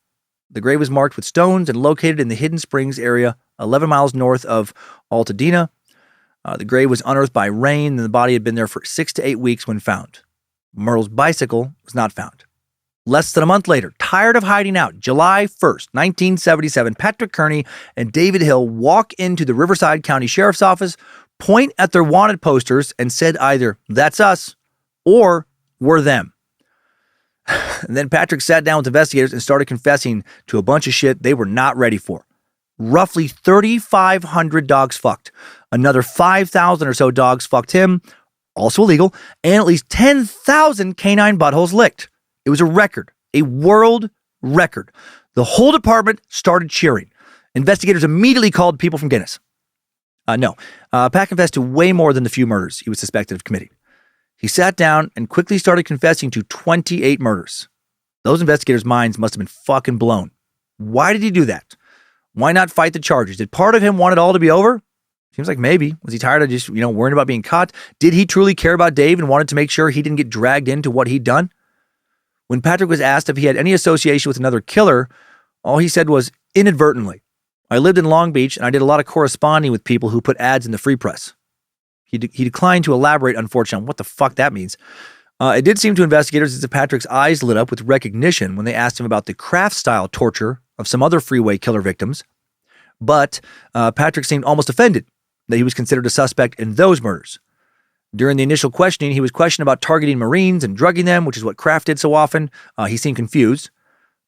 The grave was marked with stones and located in the Hidden Springs area, 11 miles north of Altadena. The grave was unearthed by rain, and the body had been there for 6 to 8 weeks when found. Merle's bicycle was not found. Less than a month later, tired of hiding out, July 1st, 1977, Patrick Kearney and David Hill walk into the Riverside County Sheriff's Office, point at their wanted posters, and said either, that's us, or we're them. And then Patrick sat down with investigators and started confessing to a bunch of shit they were not ready for. Roughly 3,500 dogs fucked. Another 5,000 or so dogs fucked him, also illegal, and at least 10,000 canine buttholes licked. It was a record, a world record. The whole department started cheering. Investigators immediately called people from Guinness. Pat confessed to way more than the few murders he was suspected of committing. He sat down and quickly started confessing to 28 murders. Those investigators' minds must have been fucking blown. Why did he do that? Why not fight the charges? Did part of him want it all to be over? Seems like maybe. Was he tired of just, worrying about being caught? Did he truly care about Dave and wanted to make sure he didn't get dragged into what he'd done? When Patrick was asked if he had any association with another killer, all he said was, inadvertently. I lived in Long Beach and I did a lot of corresponding with people who put ads in the free press. He declined to elaborate, unfortunately, on what the fuck that means. It did seem to investigators as if Patrick's eyes lit up with recognition when they asked him about the Kraft-style torture of some other Freeway Killer victims. But Patrick seemed almost offended that he was considered a suspect in those murders. During the initial questioning, he was questioned about targeting Marines and drugging them, which is what Kraft did so often. He seemed confused.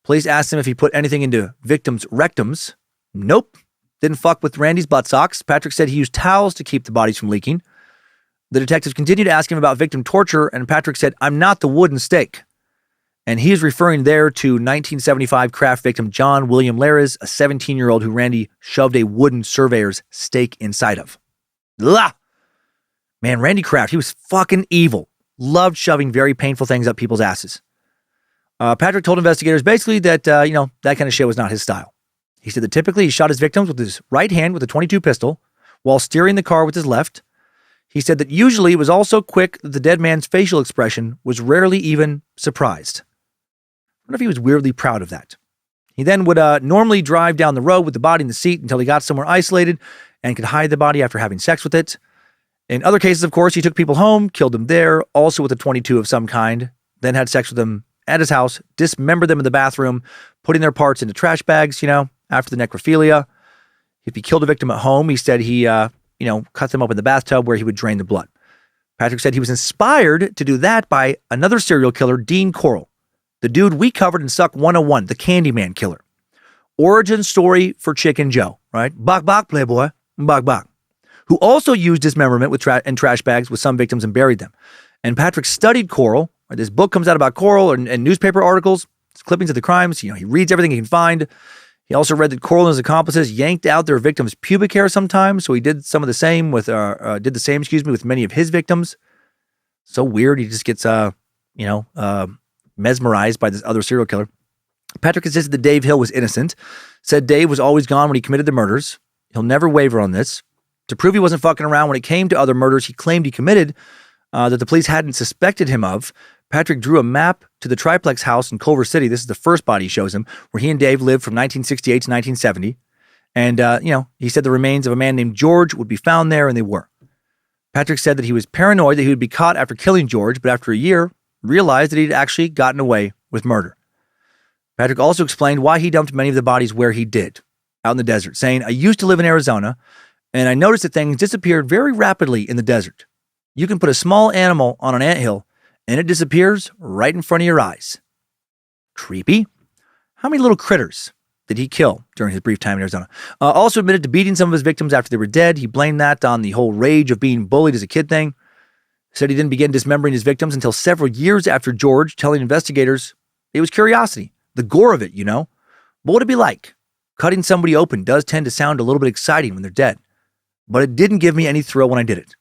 Police asked him if he put anything into victims' rectums. Nope. Didn't fuck with Randy's buttsocks. Patrick said he used towels to keep the bodies from leaking. The detectives continued to ask him about victim torture, and Patrick said, "I'm not the wooden stake." And he is referring there to 1975 Kraft victim John William Lares, a 17-year-old who Randy shoved a wooden surveyor's stake inside of. Blah! Man, Randy Kraft, he was fucking evil. Loved shoving very painful things up people's asses. Patrick told investigators basically that, that kind of shit was not his style. He said that typically he shot his victims with his right hand with a .22 pistol while steering the car with his left. He said that usually it was all so quick that the dead man's facial expression was rarely even surprised. I wonder if he was weirdly proud of that. He then would normally drive down the road with the body in the seat until he got somewhere isolated and could hide the body after having sex with it. In other cases, of course, he took people home, killed them there, also with a .22 of some kind, then had sex with them at his house, dismembered them in the bathroom, putting their parts into trash bags, after the necrophilia. If he killed a victim at home, he said he, cut them up in the bathtub where he would drain the blood. Patrick said he was inspired to do that by another serial killer, Dean Corll, the dude we covered in Suck 101, the Candyman killer. Origin story for Chicken Joe, right? Bok bok, playboy, bok bok. Who also used dismemberment in trash bags with some victims and buried them. And Patrick studied Corll. This book comes out about Corll and newspaper articles, clippings of the crimes. He reads everything he can find. He also read that Corll and his accomplices yanked out their victims' pubic hair sometimes, so he did the same with many of his victims. So weird. He just gets mesmerized by this other serial killer. Patrick insisted that Dave Hill was innocent. Said Dave was always gone when he committed the murders. He'll never waver on this. To prove he wasn't fucking around when it came to other murders he claimed he committed that the police hadn't suspected him of, Patrick drew a map to the triplex house in Culver City. This is the first body he shows him, where he and Dave lived from 1968 to 1970. And, he said the remains of a man named George would be found there, and they were. Patrick said that he was paranoid that he would be caught after killing George, but after a year, realized that he'd actually gotten away with murder. Patrick also explained why he dumped many of the bodies where he did, out in the desert, saying, "I used to live in Arizona, and I noticed that things disappeared very rapidly in the desert. You can put a small animal on an anthill, and it disappears right in front of your eyes." Creepy. How many little critters did he kill during his brief time in Arizona? Also admitted to beating some of his victims after they were dead. He blamed that on the whole rage of being bullied as a kid thing. Said he didn't begin dismembering his victims until several years after George, telling investigators it was curiosity, the gore of it, What would it be like? Cutting somebody open does tend to sound a little bit exciting when they're dead, but it didn't give me any thrill when I did it.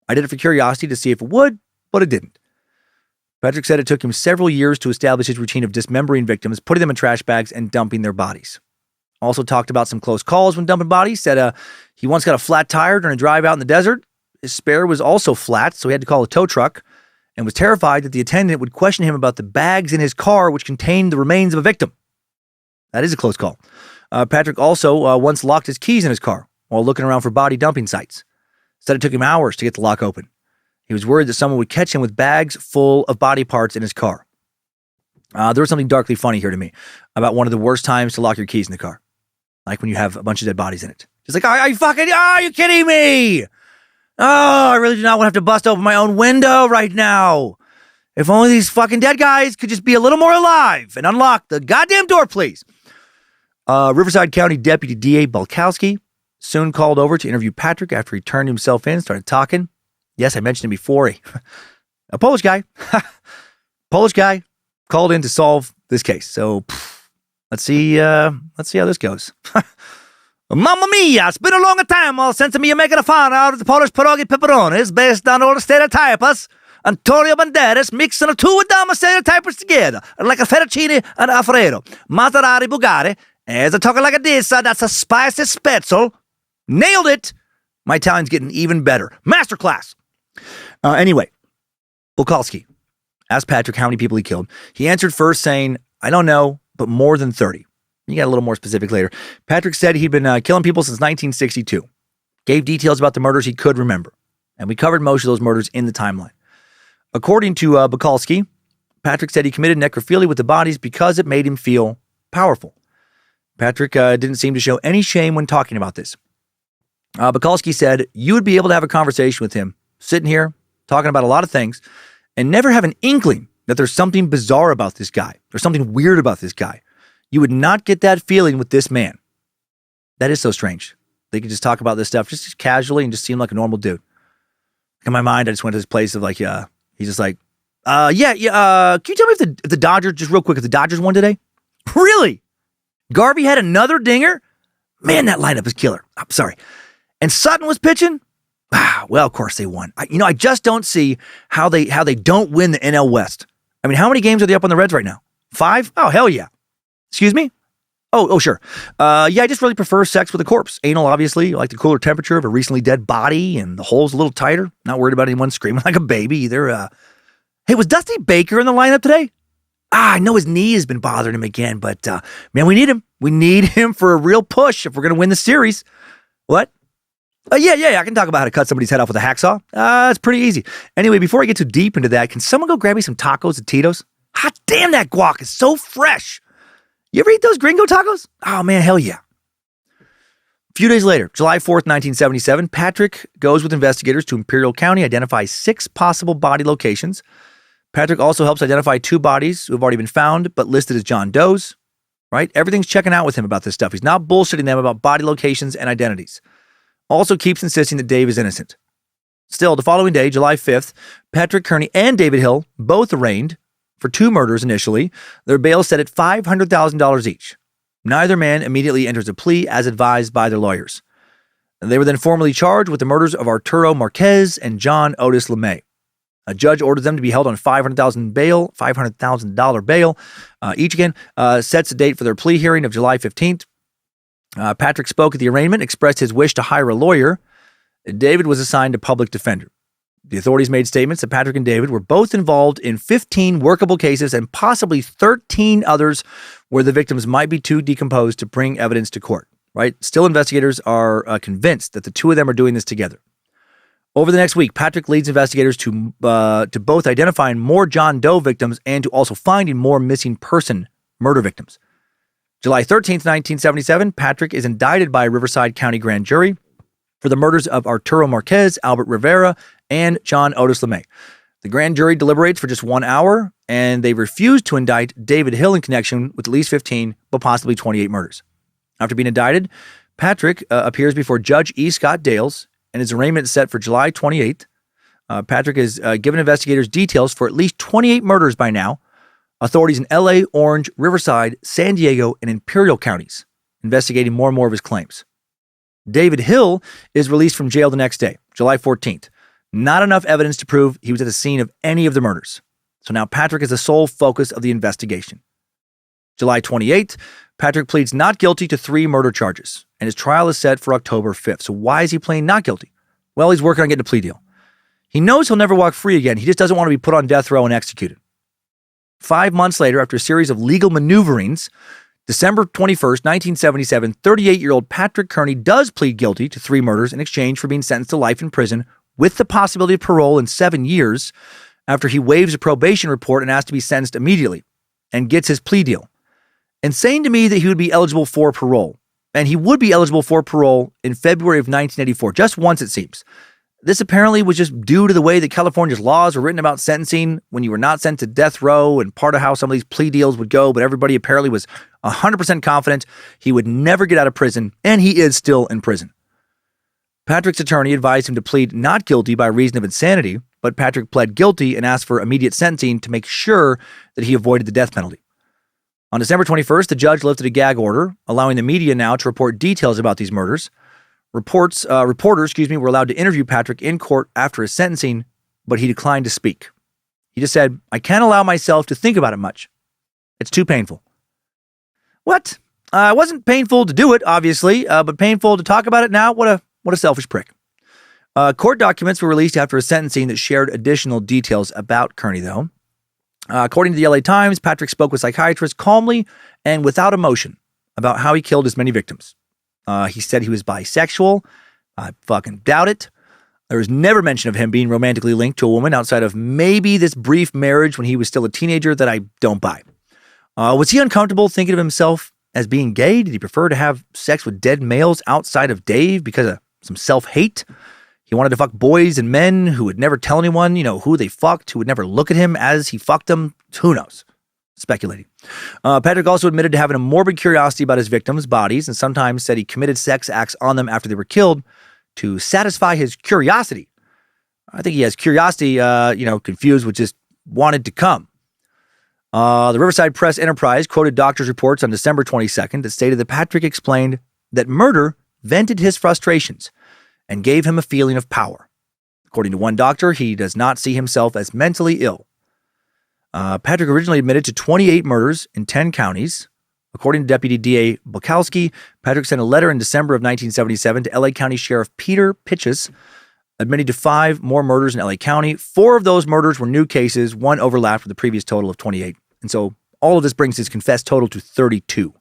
I did it for curiosity to see if it would, but it didn't. Patrick said it took him several years to establish his routine of dismembering victims, putting them in trash bags, and dumping their bodies. Also talked about some close calls when dumping bodies. Said he once got a flat tire during a drive out in the desert. His spare was also flat, so he had to call a tow truck, and was terrified that the attendant would question him about the bags in his car which contained the remains of a victim. That is a close call. Patrick also once locked his keys in his car while looking around for body dumping sites. Said it took him hours to get the lock open. He was worried that someone would catch him with bags full of body parts in his car. There was something darkly funny here to me about one of the worst times to lock your keys in the car. Like when you have a bunch of dead bodies in it. Just like, are you kidding me? Oh, I really do not want to have to bust open my own window right now. If only these fucking dead guys could just be a little more alive and unlock the goddamn door, please. Riverside County Deputy DA Balkowski soon called over to interview Patrick after he turned himself in, started talking. Yes, I mentioned him before. A Polish guy. Polish guy called in to solve this case. So let's see how this goes. Mamma mia, it's been a long time since me making a fun out of the Polish pierogi pepperonis based on all the stereotypes. Antonio Banderas mixing the two dumb stereotypes together like a fettuccine and Alfredo. Maserati Bugatti. As I talk like this, that's a spicy spetzel. Nailed it. My Italian's getting even better. Masterclass. Anyway, Bukalski asked Patrick how many people he killed. He answered first saying, "I don't know, but more than 30. He got a little more specific later. Patrick said he'd been killing people since 1962. Gave details about the murders he could remember. And we covered most of those murders in the timeline. According to Bukalski, Patrick said he committed necrophilia with the bodies because it made him feel powerful. Patrick didn't seem to show any shame when talking about this. Bukowski said, you would be able to have a conversation with him, sitting here, talking about a lot of things, and never have an inkling that there's something bizarre about this guy. There's something weird about this guy. You would not get that feeling with this man. That is so strange. They could just talk about this stuff just casually and just seem like a normal dude. In my mind, I just went to this place of like, he's just like, can you tell me if the Dodgers, just real quick, if the Dodgers won today? Really? Garvey had another dinger? Man, that lineup is killer. I'm sorry. And Sutton was pitching? Well, of course they won. I just don't see how they don't win the NL West. I mean, how many games are they up on the Reds right now? 5? Oh, hell yeah. Excuse me? Oh, sure. I just really prefer sex with a corpse. Anal, obviously. I like the cooler temperature of a recently dead body, and the hole's a little tighter. Not worried about anyone screaming like a baby either. Hey, was Dusty Baker in the lineup today? I know his knee has been bothering him again, but man, we need him. We need him for a real push if we're going to win the series. What? Yeah, I can talk about how to cut somebody's head off with a hacksaw. It's pretty easy. Anyway, before I get too deep into that, can someone go grab me some tacos at Tito's? Hot damn, that guac is so fresh. You ever eat those gringo tacos? Oh, man, hell yeah. A few days later, July 4th, 1977, Patrick goes with investigators to Imperial County, identifies 6 possible body locations. Patrick also helps identify 2 bodies who have already been found, but listed as John Doe's, right? Everything's checking out with him about this stuff. He's not bullshitting them about body locations and identities. Also keeps insisting that Dave is innocent. Still, the following day, July 5th, Patrick, Kearney, and David Hill both arraigned for 2 murders initially. Their bail set at $500,000 each. Neither man immediately enters a plea as advised by their lawyers. They were then formally charged with the murders of Arturo Marquez and John Otis LeMay. A judge orders them to be held on $500,000 bail. Each again sets a date for their plea hearing of July 15th. Patrick spoke at the arraignment, expressed his wish to hire a lawyer. David was assigned a public defender. The authorities made statements that Patrick and David were both involved in 15 workable cases and possibly 13 others where the victims might be too decomposed to bring evidence to court. Right? Still, investigators are convinced that the 2 of them are doing this together. Over the next week, Patrick leads investigators to both identifying more John Doe victims and to also finding more missing person murder victims. July 13th, 1977, Patrick is indicted by a Riverside County grand jury for the murders of Arturo Marquez, Albert Rivera, and John Otis LeMay. The grand jury deliberates for just 1 hour, and they refuse to indict David Hill in connection with at least 15, but possibly 28 murders. After being indicted, Patrick appears before Judge E. Scott Dales, and his arraignment is set for July 28th. Patrick has given investigators details for at least 28 murders by now. Authorities in LA, Orange, Riverside, San Diego, and Imperial counties investigating more and more of his claims. David Hill is released from jail the next day, July 14th. Not enough evidence to prove he was at the scene of any of the murders. So now Patrick is the sole focus of the investigation. July 28th, Patrick pleads not guilty to 3 murder charges, and his trial is set for October 5th. So why is he pleading not guilty? Well, he's working on getting a plea deal. He knows he'll never walk free again. He just doesn't want to be put on death row and executed. 5 months later, after a series of legal maneuverings, December 21st, 1977, 38-year-old Patrick Kearney does plead guilty to 3 murders in exchange for being sentenced to life in prison with the possibility of parole in 7 years after he waives a probation report and asks to be sentenced immediately and gets his plea deal. And saying to me that he would be eligible for parole. And he would be eligible for parole in February of 1984, just once it seems. This apparently was just due to the way that California's laws were written about sentencing when you were not sent to death row and part of how some of these plea deals would go, but everybody apparently was 100% confident he would never get out of prison, and he is still in prison. Patrick's attorney advised him to plead not guilty by reason of insanity, but Patrick pled guilty and asked for immediate sentencing to make sure that he avoided the death penalty. On December 21st, the judge lifted a gag order, allowing the media now to report details about these murders. Reporters were allowed to interview Patrick in court after his sentencing, but he declined to speak. He just said, "I can't allow myself to think about it much. It's too painful." What? It wasn't painful to do it, obviously, but painful to talk about it now? What a selfish prick. Court documents were released after his sentencing that shared additional details about Kearney, though. According to the LA Times, Patrick spoke with psychiatrists calmly and without emotion about how he killed his many victims. He said he was bisexual. I fucking doubt it. There was never mention of him being romantically linked to a woman outside of maybe this brief marriage when he was still a teenager that I don't buy. Was he uncomfortable thinking of himself as being gay? Did he prefer to have sex with dead males outside of Dave because of some self-hate. He wanted to fuck boys and men who would never tell anyone, who they fucked, who would never look at him as he fucked them. Who knows? Speculating. Patrick also admitted to having a morbid curiosity about his victims' bodies and sometimes said he committed sex acts on them after they were killed to satisfy his curiosity. I think he has curiosity, confused with just wanted to come. The Riverside Press Enterprise quoted doctors' reports on December 22nd that stated that Patrick explained that murder vented his frustrations and gave him a feeling of power. According to one doctor, he does not see himself as mentally ill. Patrick originally admitted to 28 murders in 10 counties. According to Deputy DA Bukowski, Patrick sent a letter in December of 1977 to LA County Sheriff Peter Pitches, admitting to 5 more murders in LA County. 4 of those murders were new cases. 1 overlapped with the previous total of 28. And so all of this brings his confessed total to 32.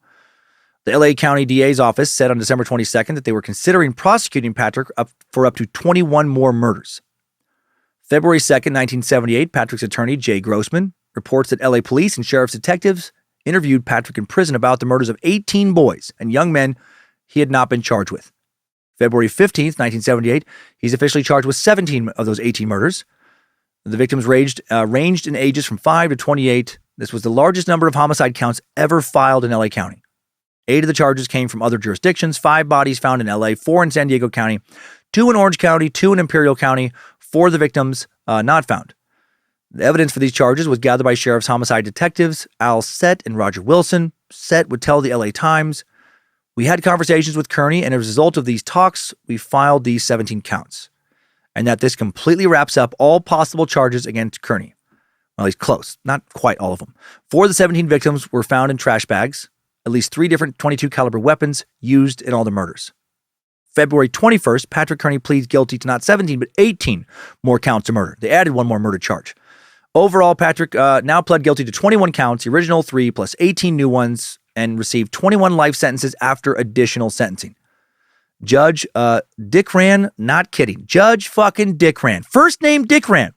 The LA County DA's office said on December 22nd that they were considering prosecuting Patrick for up to 21 more murders. February 2nd, 1978, Patrick's attorney, Jay Grossman, reports that LA police and sheriff's detectives interviewed Patrick in prison about the murders of 18 boys and young men he had not been charged with. February 15th, 1978, he's officially charged with 17 of those 18 murders. The victims ranged in ages from 5 to 28. This was the largest number of homicide counts ever filed in LA County. 8 of the charges came from other jurisdictions, 5 bodies found in LA, 4 in San Diego County, 2 in Orange County, 2 in Imperial County, 4 of the victims not found. The evidence for these charges was gathered by Sheriff's homicide detectives Al Sett and Roger Wilson. Sett would tell the LA Times, "We had conversations with Kearney, and as a result of these talks, we filed these 17 counts. And that this completely wraps up all possible charges against Kearney." Well, he's close. Not quite all of them. 4 of the 17 victims were found in trash bags. At least 3 different .22 caliber weapons used in all the murders. February 21st, Patrick Kearney pleads guilty to not 17, but 18 more counts of murder. They added 1 more murder charge. Overall, Patrick now pled guilty to 21 counts, the original 3 plus 18 new ones, and received 21 life sentences after additional sentencing. Judge Dick Ran, not kidding. Judge fucking Dick Ran. First name Dick Ran.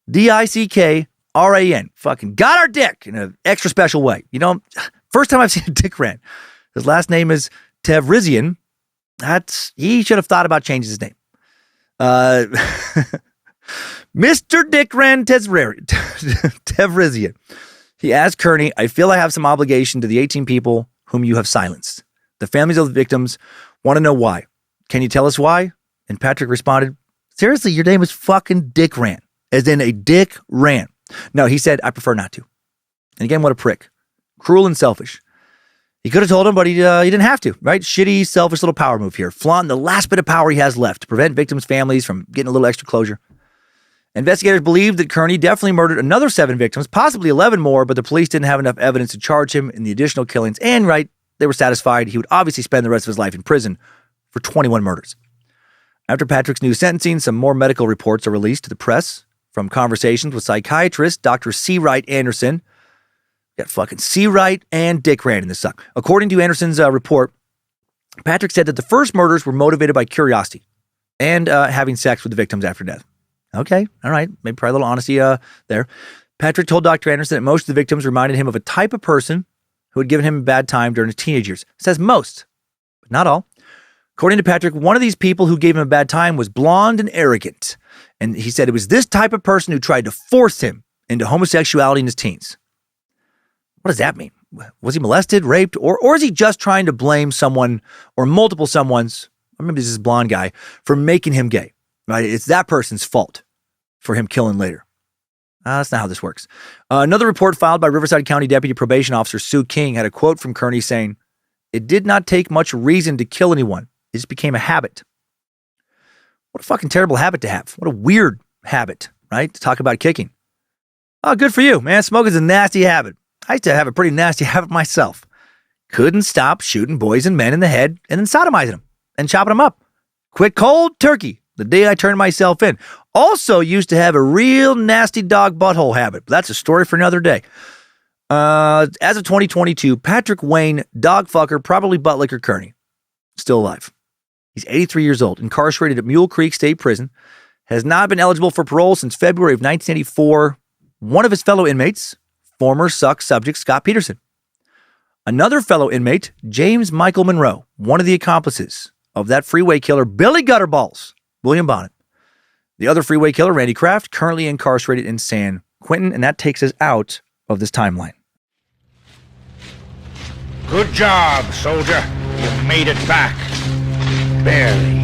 Dickran. Fucking got our dick in an extra special way. First time I've seen a Dick Ran. His last name is Tevrizian. He should have thought about changing his name. Mr. Dick Ran Tevrizian. He asked Kearney, "I feel I have some obligation to the 18 people whom you have silenced. The families of the victims want to know why. Can you tell us why?" And Patrick responded, "Seriously, your name is fucking Dick Ran, as in a dick ran." No, he said, "I prefer not to." And again, what a prick. Cruel and selfish. He could have told him, but he didn't have to, right? Shitty, selfish little power move here. Flaunting the last bit of power he has left to prevent victims' families from getting a little extra closure. Investigators believe that Kearney definitely murdered another 7 victims, possibly 11 more, but the police didn't have enough evidence to charge him in the additional killings. And, they were satisfied he would obviously spend the rest of his life in prison for 21 murders. After Patrick's new sentencing, some more medical reports are released to the press from conversations with psychiatrist Dr. C. Wright Anderson. Got fucking C. Wright and Dick Ran in this suck. According to Anderson's report, Patrick said that the first murders were motivated by curiosity and having sex with the victims after death. Okay, all right, maybe probably a little honesty there. Patrick told Dr. Anderson that most of the victims reminded him of a type of person who had given him a bad time during his teenage years. It says most, but not all. According to Patrick, one of these people who gave him a bad time was blonde and arrogant. And he said it was this type of person who tried to force him into homosexuality in his teens. What does that mean? Was he molested, raped, or is he just trying to blame someone or multiple someone's, or maybe this is this blonde guy, for making him gay? Right? It's that person's fault for him killing later. That's not how this works. Another report filed by Riverside County Deputy Probation Officer Sue King had a quote from Kearney saying, "It did not take much reason to kill anyone. It just became a habit." What a fucking terrible habit to have. What a weird habit, right? To talk about kicking. Oh, good for you, man. Smoking's a nasty habit. I used to have a pretty nasty habit myself. Couldn't stop shooting boys and men in the head and then sodomizing them and chopping them up. Quit cold turkey the day I turned myself in. Also used to have a real nasty dog butthole habit. But that's a story for another day. As of 2022, Patrick Wayne, dogfucker, probably buttlicker Kearney, still alive. He's 83 years old, incarcerated at Mule Creek State Prison, has not been eligible for parole since February of 1984. One of his fellow inmates, former Suck subject Scott Peterson. Another fellow inmate, James Michael Monroe, one of the accomplices of that freeway killer, Billy Gutterballs, William Bonin. The other freeway killer, Randy Kraft, currently incarcerated in San Quentin, and that takes us out of this timeline. Good job, soldier. You made it back. Barely.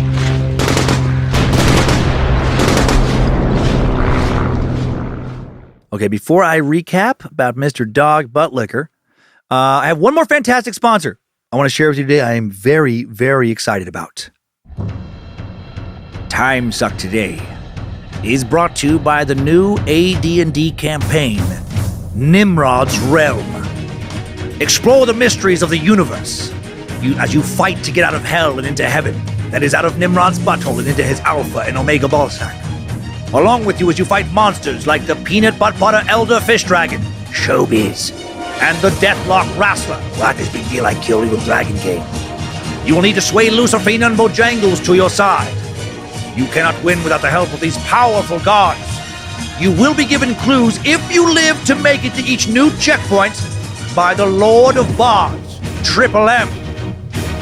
Okay, before I recap about Mr. Dog Butt Liquor, I have one more fantastic sponsor I want to share with you today. I am very, very excited about. Timesuck today is brought to you by the new AD&D campaign, Nimrod's Realm. Explore the mysteries of the universe as you fight to get out of hell and into heaven. That is, out of Nimrod's butthole and into his alpha and omega ballsack. Along with you as you fight monsters like the Peanut Butter Elder Fish Dragon, Showbiz, and the Deathlock Wrestler. What this big deal I killed Evil Dragon game. You will need to sway Lucifina and Bojangles to your side. You cannot win without the help of these powerful gods. You will be given clues if you live to make it to each new checkpoint by the Lord of Bards, Triple M.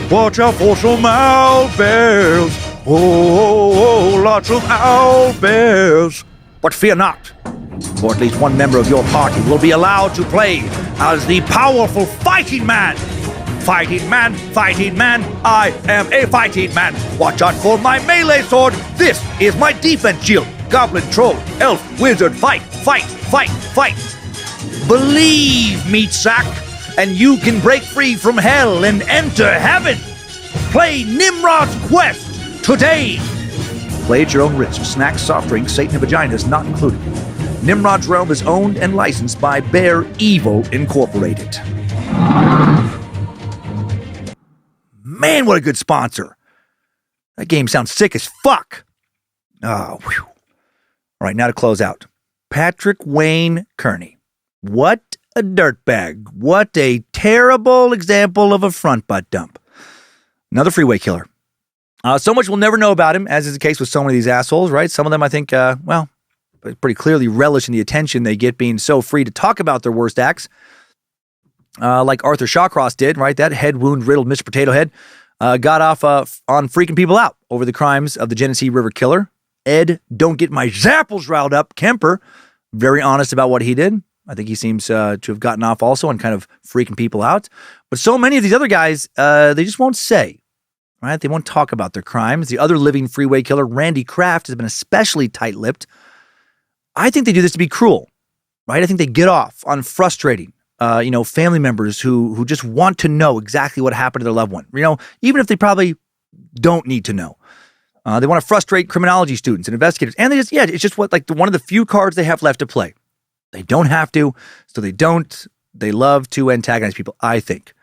Watch out for some owlbears. Oh, lots of owlbears. But fear not, for at least one member of your party will be allowed to play as the powerful Fighting Man. Fighting Man, I am a fighting man. Watch out for my melee sword. This is my defense shield. Goblin, troll, elf, wizard, fight. Believe, meat sack, and you can break free from hell and enter heaven. Play Nimrod's Quest today. Play at your own risk. Snacks, soft drinks, Satan and vaginas not included. Nimrod's Realm is owned and licensed by Bear Evil Incorporated. Man, what a good sponsor. That game sounds sick as fuck. Oh, whew. All right, now to close out. Patrick Wayne Kearney. What a dirtbag. What a terrible example of a front butt dump. Another freeway killer. So much we'll never know about him, as is the case with so many of these assholes, right? Some of them, I think, pretty clearly relish in the attention they get being so free to talk about their worst acts. Like Arthur Shawcross did, right? That head wound riddled Mr. Potato Head got off on freaking people out over the crimes of the Genesee River Killer. Ed, don't get my zapples riled up, Kemper, very honest about what he did. I think he seems to have gotten off also and kind of freaking people out. But so many of these other guys, they just won't say, right? They won't talk about their crimes. The other living freeway killer, Randy Kraft, has been especially tight-lipped. I think they do this to be cruel, right? I think they get off on frustrating, family members who just want to know exactly what happened to their loved one. Even if they probably don't need to know. They want to frustrate criminology students and investigators. And it's just one of the few cards they have left to play. They don't have to, so they don't. They love to antagonize people, I think.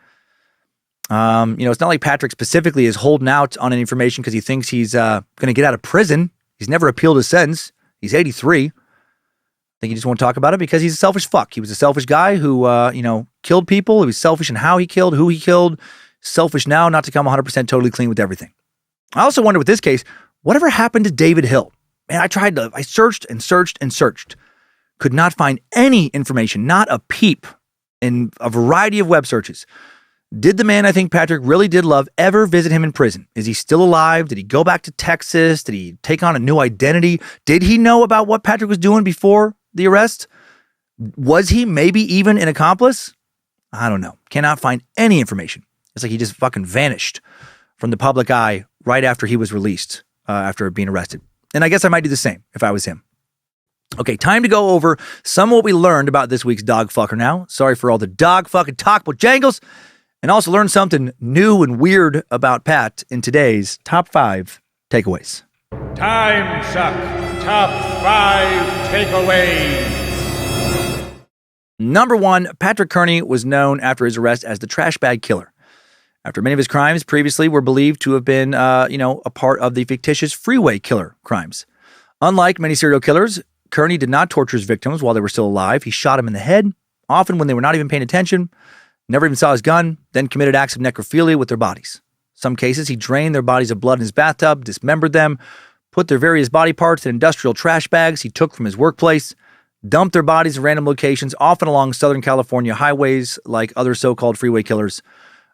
It's not like Patrick specifically is holding out on any information because he thinks he's going to get out of prison. He's never appealed his sentence. He's 83. I think he just won't talk about it because he's a selfish fuck. He was a selfish guy who, killed people. He was selfish in how he killed, who he killed. Selfish now, not to come 100% totally clean with everything. I also wonder with this case, whatever happened to David Hill? Man, I searched and searched and searched. Could not find any information, not a peep in a variety of web searches. Did the man I think Patrick really did love ever visit him in prison? Is he still alive? Did he go back to Texas? Did he take on a new identity? Did he know about what Patrick was doing before the arrest? Was he maybe even an accomplice? I don't know. Cannot find any information. It's like he just fucking vanished from the public eye right after he was released, after being arrested. And I guess I might do the same if I was him. Okay, time to go over some of what we learned about this week's dog fucker now. Sorry for all the dog fucking talk bojangles. And also learn something new and weird about Pat in today's Top 5 Takeaways. Timesuck Top 5 Takeaways. Number 1, Patrick Kearney was known after his arrest as the Trash Bag Killer. After many of his crimes previously were believed to have been, a part of the fictitious Freeway Killer crimes. Unlike many serial killers, Kearney did not torture his victims while they were still alive. He shot them in the head, often when they were not even paying attention, never even saw his gun, then committed acts of necrophilia with their bodies. Some cases, he drained their bodies of blood in his bathtub, dismembered them, put their various body parts in industrial trash bags he took from his workplace, dumped their bodies in random locations, often along Southern California highways like other so-called freeway killers,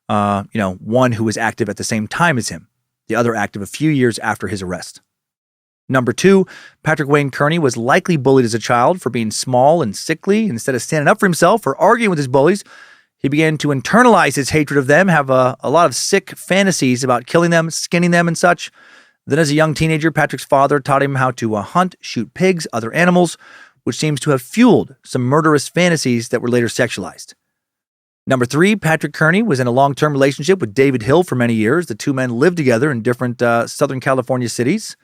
one who was active at the same time as him. the other active a few years after his arrest. Number 2, Patrick Wayne Kearney was likely bullied as a child for being small and sickly. Instead of standing up for himself or arguing with his bullies, he began to internalize his hatred of them, have a lot of sick fantasies about killing them, skinning them, and such. Then as a young teenager, Patrick's father taught him how to hunt, shoot pigs, other animals, which seems to have fueled some murderous fantasies that were later sexualized. Number 3, Patrick Kearney was in a long-term relationship with David Hill for many years. The two men lived together in different Southern California cities.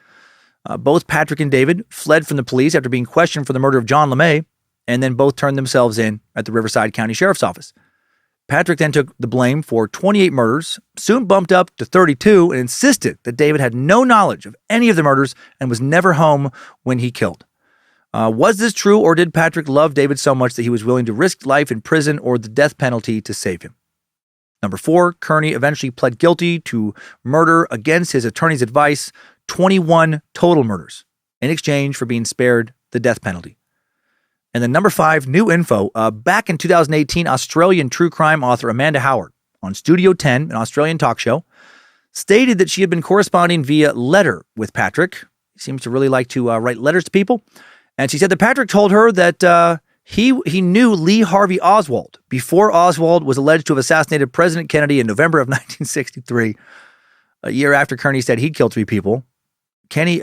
Both Patrick and David fled from the police after being questioned for the murder of John LeMay, and then both turned themselves in at the Riverside County Sheriff's Office. Patrick then took the blame for 28 murders, soon bumped up to 32, and insisted that David had no knowledge of any of the murders and was never home when he killed. Was this true, or did Patrick love David so much that he was willing to risk life in prison or the death penalty to save him? Number 4, Kearney eventually pled guilty to murder against his attorney's advice, 21 total murders, in exchange for being spared the death penalty. And then number 5, new info. Back in 2018, Australian true crime author Amanda Howard on Studio 10, an Australian talk show, stated that she had been corresponding via letter with Patrick. He seems to really like to write letters to people. And she said that Patrick told her that he knew Lee Harvey Oswald before Oswald was alleged to have assassinated President Kennedy in November of 1963, a year after Kearney said he'd killed 3 people. Kearney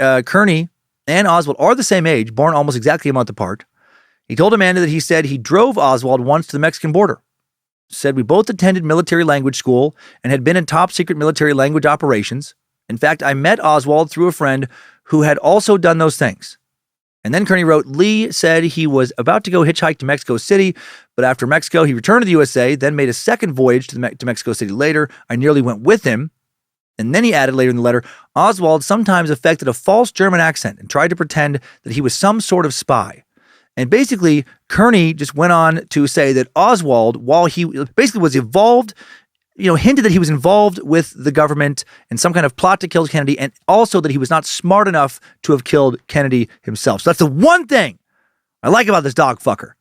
and Oswald are the same age, born almost exactly a month apart. He told Amanda that he said he drove Oswald once to the Mexican border. Said we both attended military language school and had been in top secret military language operations. In fact, I met Oswald through a friend who had also done those things. And then Kearney wrote, Lee said he was about to go hitchhike to Mexico City, but after Mexico, he returned to the USA, then made a second voyage to Mexico City later. I nearly went with him. And then he added later in the letter, Oswald sometimes affected a false German accent and tried to pretend that he was some sort of spy. And basically, Kearney just went on to say that Oswald, while he basically was involved, hinted that he was involved with the government in some kind of plot to kill Kennedy, and also that he was not smart enough to have killed Kennedy himself. So that's the one thing I like about this dog fucker,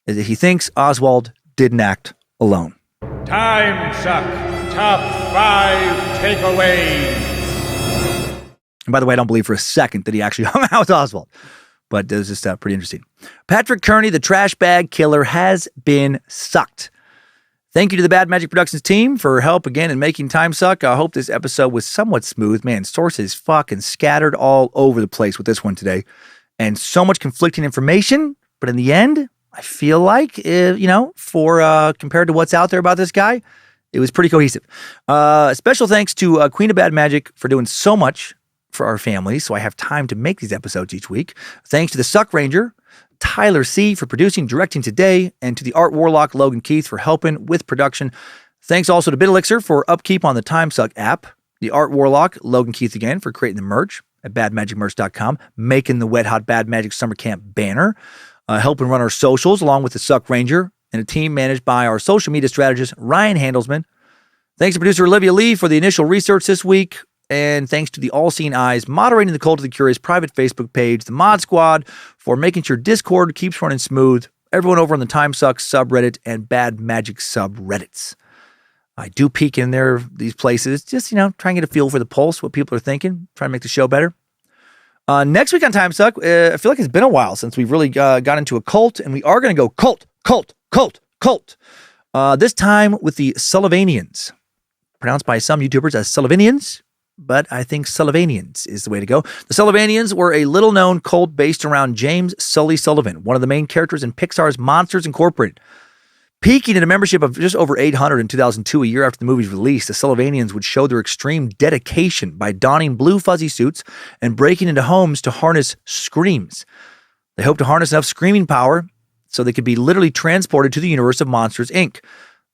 is that he thinks Oswald didn't act alone. Timesuck Top 5 Takeaways. And by the way, I don't believe for a second that he actually hung out with Oswald. But it was just pretty interesting. Patrick Kearney, the trash bag killer, has been sucked. Thank you to the Bad Magic Productions team for help again in making Timesuck. I hope this episode was somewhat smooth. Man, sources fucking scattered all over the place with this one today. And so much conflicting information. But in the end, I feel like, for compared to what's out there about this guy, it was pretty cohesive. Special thanks to Queen of Bad Magic for doing so much for our family, so I have time to make these episodes each week. Thanks to the Suck Ranger, Tyler C. for producing, directing today, and to the Art Warlock, Logan Keith, for helping with production. Thanks also to BitElixir for upkeep on the Timesuck app, the Art Warlock, Logan Keith again, for creating the merch at badmagicmerch.com, making the Wet Hot Bad Magic Summer Camp banner, helping run our socials along with the Suck Ranger, and a team managed by our social media strategist, Ryan Handelsman. Thanks to producer Olivia Lee for the initial research this week. And thanks to the All-Seeing Eyes moderating the Cult of the Curious private Facebook page, the Mod Squad for making sure Discord keeps running smooth, everyone over on the Timesuck subreddit and Bad Magic subreddits. I do peek in there, these places, just, try and get a feel for the pulse, what people are thinking, try to make the show better. Next week on Timesuck, I feel like it's been a while since we've really got into a cult, and we are going to go cult. This time with the Sullivanians, pronounced by some YouTubers as Sullivanians, but I think Sullivanians is the way to go. The Sullivanians were a little-known cult based around James Sully Sullivan, one of the main characters in Pixar's Monsters Incorporated. Peaking at a membership of just over 800 in 2002, a year after the movie's release, the Sullivanians would show their extreme dedication by donning blue fuzzy suits and breaking into homes to harness screams. They hoped to harness enough screaming power so they could be literally transported to the universe of Monsters, Inc.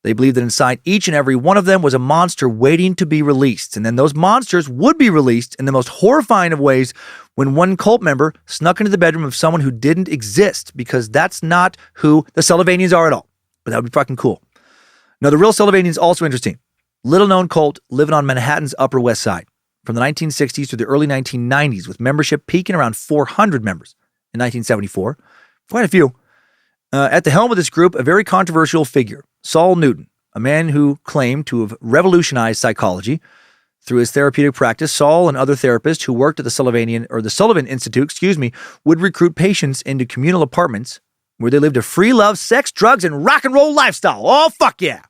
They believed that inside each and every one of them was a monster waiting to be released. And then those monsters would be released in the most horrifying of ways when one cult member snuck into the bedroom of someone who didn't exist, because that's not who the Sullivanians are at all. But that would be fucking cool. Now, the real Sullivanians also interesting. Little-known cult living on Manhattan's Upper West Side from the 1960s to the early 1990s, with membership peaking around 400 members in 1974. Quite a few. At the helm of this group, a very controversial figure, Saul Newton, a man who claimed to have revolutionized psychology. Through his therapeutic practice, Saul and other therapists who worked at the Sullivan Institute, would recruit patients into communal apartments where they lived a free love, sex, drugs, and rock and roll lifestyle. Oh, fuck yeah.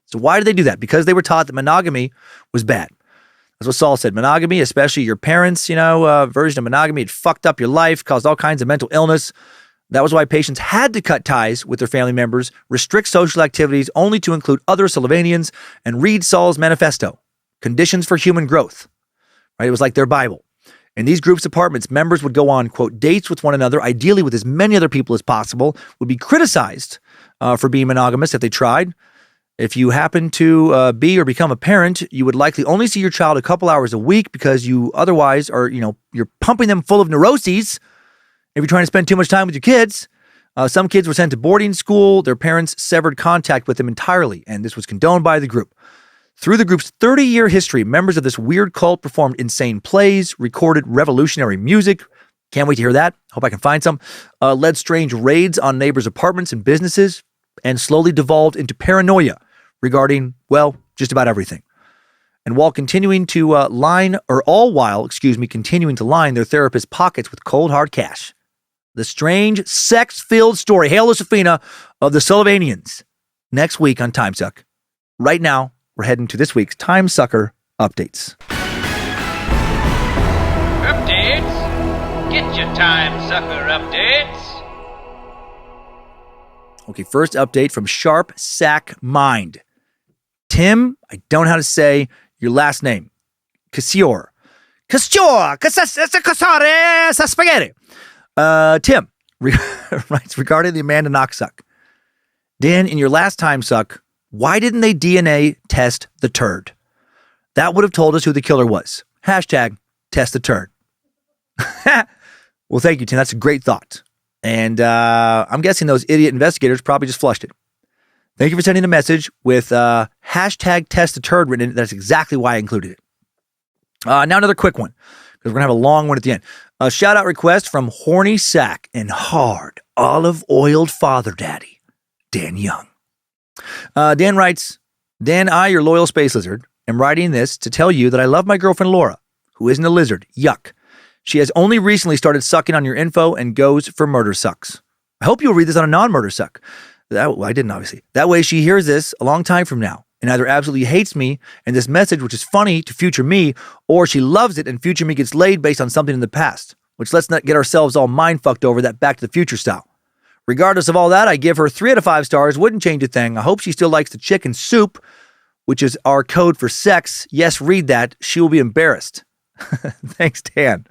So why did they do that? Because they were taught that monogamy was bad. That's what Saul said. Monogamy, especially your parents', version of monogamy, it fucked up your life, caused all kinds of mental illness. That was why patients had to cut ties with their family members, restrict social activities only to include other Sullivanians, and read Saul's manifesto, Conditions for Human Growth. Right? It was like their Bible. In these groups' apartments, members would go on, quote, dates with one another, ideally with as many other people as possible, would be criticized for being monogamous if they tried. If you happen to be or become a parent, you would likely only see your child a couple hours a week because you otherwise are, you're pumping them full of neuroses. If you're trying to spend too much time with your kids, some kids were sent to boarding school. Their parents severed contact with them entirely, and this was condoned by the group. Through the group's 30-year history, members of this weird cult performed insane plays, recorded revolutionary music. Can't wait to hear that. Hope I can find some. Led strange raids on neighbors' apartments and businesses, and slowly devolved into paranoia regarding, well, just about everything. And while continuing to line their therapist's pockets with cold, hard cash. The strange, sex-filled story, Hail Lucifina, of the Sullivanians. Next week on Timesuck. Right now, we're heading to this week's Timesucker updates. Updates? Get your Timesucker updates. Okay, first update from Sharp Sack Mind. Tim, I don't know how to say your last name. Cassior, spaghetti. Tim writes regarding the Amanda Knocksuck. Dan, in your last Timesuck, why didn't they DNA test the turd? That would have told us who the killer was. Hashtag test the turd. Well, thank you, Tim. That's a great thought. And I'm guessing those idiot investigators probably just flushed it. Thank you for sending the message with hashtag test the turd written in it. That's exactly why I included it. Now another quick one, because we're going to have a long one at the end. A shout-out request from Horny Sack and Hard Olive-Oiled Father Daddy, Dan Young. Dan writes, Dan, I, your loyal space lizard, am writing this to tell you that I love my girlfriend Laura, who isn't a lizard. Yuck. She has only recently started sucking on your info and goes for murder sucks. I hope you'll read this on a non-murder suck. I didn't, obviously. That way she hears this a long time from now and either absolutely hates me and this message, which is funny to future me, or she loves it and future me gets laid based on something in the past, which let's not get ourselves all mind-fucked over that Back to the Future style. Regardless of all that, I give her 3 out of 5 stars. Wouldn't change a thing. I hope she still likes the chicken soup, which is our code for sex. Yes, read that. She will be embarrassed. Thanks, Dan.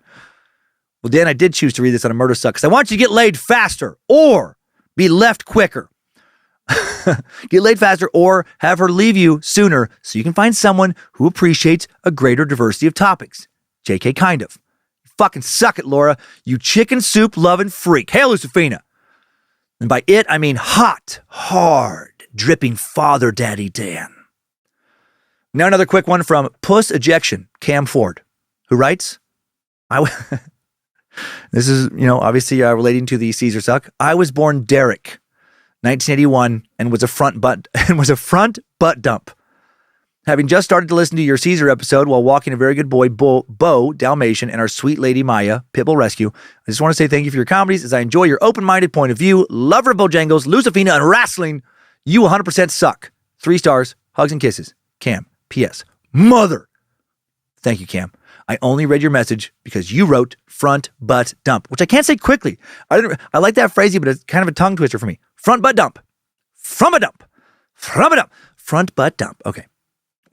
Well, Dan, I did choose to read this on a murder suck because I want you to get laid faster or be left quicker. Get laid faster or have her leave you sooner so you can find someone who appreciates a greater diversity of topics. JK, kind of. Fucking suck it, Laura. You chicken soup loving freak. Hail Lucifina. And by it, I mean hot, hard, dripping Father Daddy Dan. Now another quick one from Puss Ejection, Cam Ford, who writes, this is, obviously relating to the Caesar suck. I was born Derek, 1981, and was a front butt dump. Having just started to listen to your Caesar episode while walking a very good boy, Bo, Dalmatian, and our sweet lady Maya, Pitbull Rescue, I just want to say thank you for your comedies as I enjoy your open-minded point of view. Lover of Bojangles, Lucifina, and wrestling. You 100% suck. 3 stars, hugs and kisses. Cam, P.S. Mother. Thank you, Cam. I only read your message because you wrote front butt dump, which I can't say quickly. I like that phrasing, but it's kind of a tongue twister for me. Front butt dump. From a dump. From a dump. Front butt dump. Okay.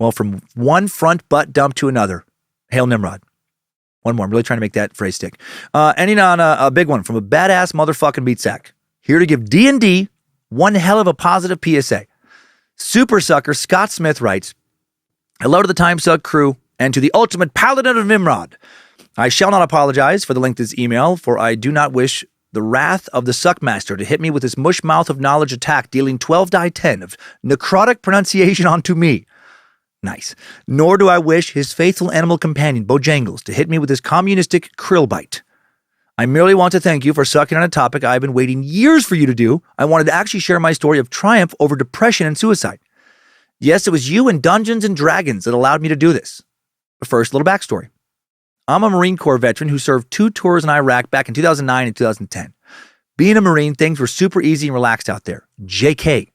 Well, from one front butt dump to another. Hail Nimrod. One more. I'm really trying to make that phrase stick. Ending on a big one from a badass motherfucking beat sack. Here to give D&D one hell of a positive PSA. Super sucker Scott Smith writes, hello to the Timesuck crew and to the ultimate paladin of Nimrod. I shall not apologize for the length of this email, for I do not wish the wrath of the Suckmaster to hit me with his mush mouth of knowledge attack, dealing 12 die 10 of necrotic pronunciation onto me. Nice. Nor do I wish his faithful animal companion, Bojangles, to hit me with his communistic krill bite. I merely want to thank you for sucking on a topic I've been waiting years for you to do. I wanted to actually share my story of triumph over depression and suicide. Yes, it was you and Dungeons and Dragons that allowed me to do this. But first, a little backstory. I'm a Marine Corps veteran who served 2 tours in Iraq back in 2009 and 2010. Being a Marine, things were super easy and relaxed out there. JK.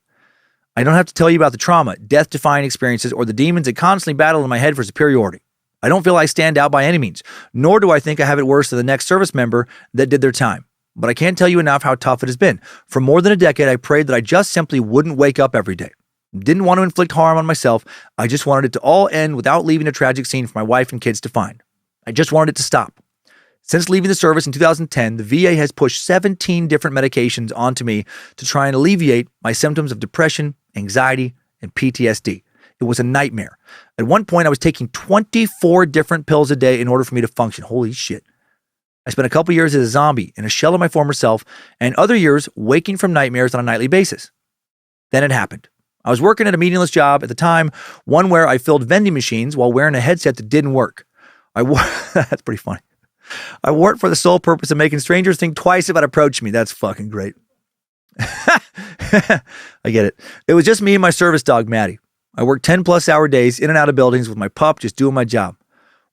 I don't have to tell you about the trauma, death-defying experiences, or the demons that constantly battle in my head for superiority. I don't feel I stand out by any means, nor do I think I have it worse than the next service member that did their time. But I can't tell you enough how tough it has been. For more than a decade, I prayed that I just simply wouldn't wake up every day. Didn't want to inflict harm on myself. I just wanted it to all end without leaving a tragic scene for my wife and kids to find. I just wanted it to stop. Since leaving the service in 2010, the VA has pushed 17 different medications onto me to try and alleviate my symptoms of depression, anxiety, and PTSD. It was a nightmare. At one point, I was taking 24 different pills a day in order for me to function. Holy shit. I spent a couple years as a zombie in a shell of my former self, and other years waking from nightmares on a nightly basis. Then it happened. I was working at a meaningless job at the time, one where I filled vending machines while wearing a headset that didn't work. That's pretty funny. I wore it for the sole purpose of making strangers think twice about approaching me. That's fucking great. I get it. It was just me and my service dog, Maddie. I worked 10+ hour days in and out of buildings with my pup just doing my job.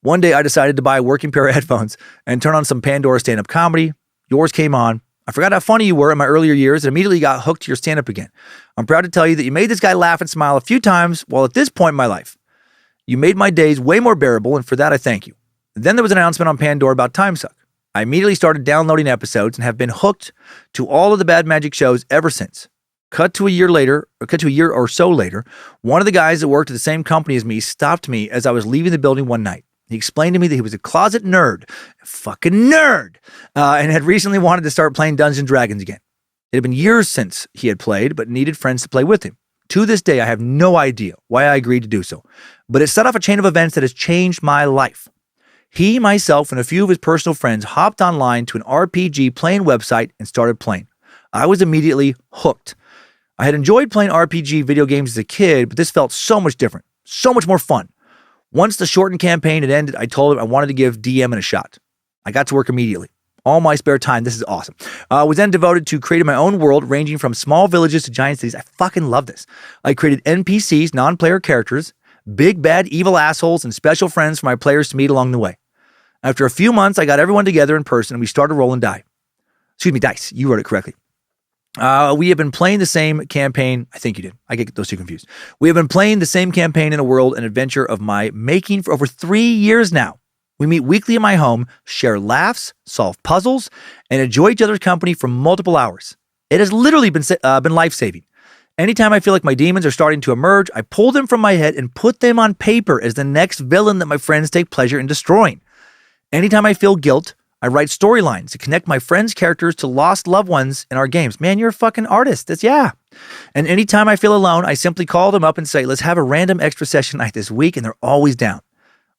One day I decided to buy a working pair of headphones and turn on some Pandora stand-up comedy. Yours came on. I forgot how funny you were in my earlier years and immediately got hooked to your stand-up again. I'm proud to tell you that you made this guy laugh and smile a few times while at this point in my life. You made my days way more bearable, and for that I thank you. Then there was an announcement on Pandora about Timesuck. I immediately started downloading episodes and have been hooked to all of the Bad Magic shows ever since. Cut to a year or so later, one of the guys that worked at the same company as me stopped me as I was leaving the building one night. He explained to me that he was a closet nerd, and had recently wanted to start playing Dungeons & Dragons again. It had been years since he had played, but needed friends to play with him. To this day, I have no idea why I agreed to do so, but it set off a chain of events that has changed my life. He, myself, and a few of his personal friends hopped online to an RPG playing website and started playing. I was immediately hooked. I had enjoyed playing RPG video games as a kid, but this felt so much different, so much more fun. Once the shortened campaign had ended, I told him I wanted to give DMing a shot. I got to work immediately. All my spare time, this is awesome, was then devoted to creating my own world, ranging from small villages to giant cities. I fucking love this. I created NPCs, non-player characters, big, bad, evil assholes, and special friends for my players to meet along the way. After a few months, I got everyone together in person and we started rolling dice. You wrote it correctly. We have been playing the same campaign. I think you did. I get those two confused. We have been playing the same campaign in a world and adventure of my making for over 3 years now. We meet weekly in my home, share laughs, solve puzzles, and enjoy each other's company for multiple hours. It has literally been life-saving. Anytime I feel like my demons are starting to emerge, I pull them from my head and put them on paper as the next villain that my friends take pleasure in destroying. Anytime I feel guilt, I write storylines to connect my friends' characters to lost loved ones in our games. Man, you're a fucking artist. Yeah. And anytime I feel alone, I simply call them up and say, let's have a random extra session night this week, and they're always down.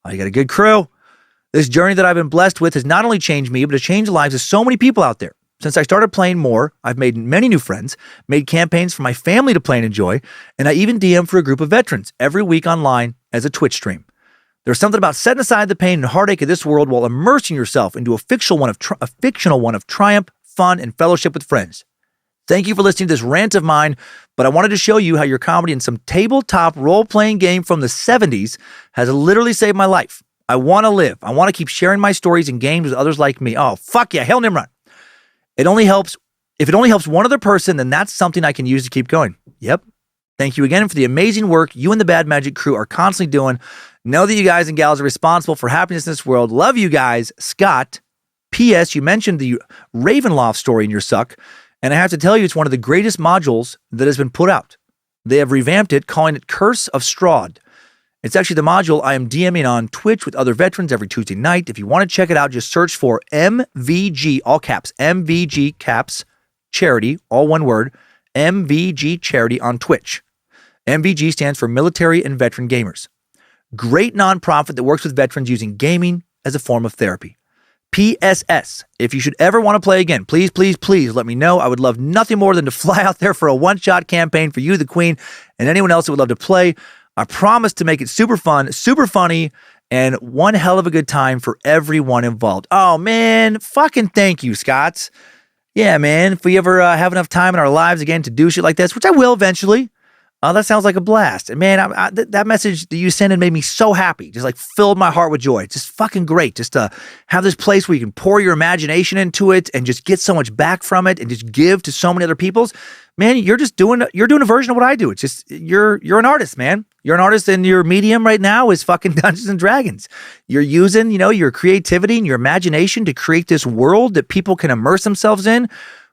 Oh, you got a good crew. This journey that I've been blessed with has not only changed me, but has changed the lives of so many people out there. Since I started playing more, I've made many new friends, made campaigns for my family to play and enjoy, and I even DM for a group of veterans every week online as a Twitch stream. There's something about setting aside the pain and heartache of this world while immersing yourself into a fictional one of triumph, fun, and fellowship with friends. Thank you for listening to this rant of mine, but I wanted to show you how your comedy in some tabletop role-playing game from the 70s has literally saved my life. I want to live. I want to keep sharing my stories and games with others like me. Oh, fuck yeah, hell Nimrod. If it only helps one other person, then that's something I can use to keep going. Yep. Thank you again for the amazing work you and the Bad Magic crew are constantly doing. Know that you guys and gals are responsible for happiness in this world. Love you guys. Scott. P.S. You mentioned the Ravenloft story in your suck, and I have to tell you it's one of the greatest modules that has been put out. They have revamped it, calling it Curse of Strahd. It's actually the module I am DMing on Twitch with other veterans every Tuesday night. If you want to check it out, just search for MVG, all caps, MVG caps, charity, all one word, MVG charity on Twitch. MVG stands for Military and Veteran Gamers. Great nonprofit that works with veterans using gaming as a form of therapy. PSS, if you should ever want to play again, please, please, please let me know. I would love nothing more than to fly out there for a one-shot campaign for you, the Queen, and anyone else that would love to play. I promise to make it super fun, super funny, and one hell of a good time for everyone involved. Oh, man, fucking thank you, Scott. Yeah, man, if we ever have enough time in our lives again to do shit like this, which I will eventually, Oh, that sounds like a blast. And man, that message that you sent in made me so happy. Just like filled my heart with joy. It's just fucking great. Just to have this place where you can pour your imagination into it and just get so much back from it and just give to so many other people's. Man, you're doing a version of what I do. It's just you're an artist, man. You're an artist, and your medium right now is fucking Dungeons and Dragons. You're using, your creativity and your imagination to create this world that people can immerse themselves in.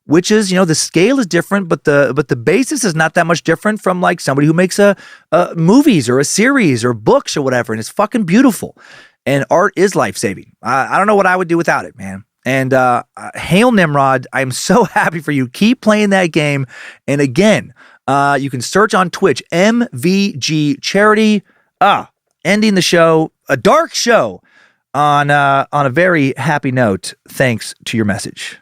Which is, the scale is different, but the basis is not that much different from like somebody who makes a movies or a series or books or whatever, and it's fucking beautiful. And art is life-saving. I don't know what I would do without it, man. And hail Nimrod, I'm so happy for you. Keep playing that game. And again, you can search on Twitch, MVG Charity. Ending the show, a dark show, on a very happy note. Thanks to your message.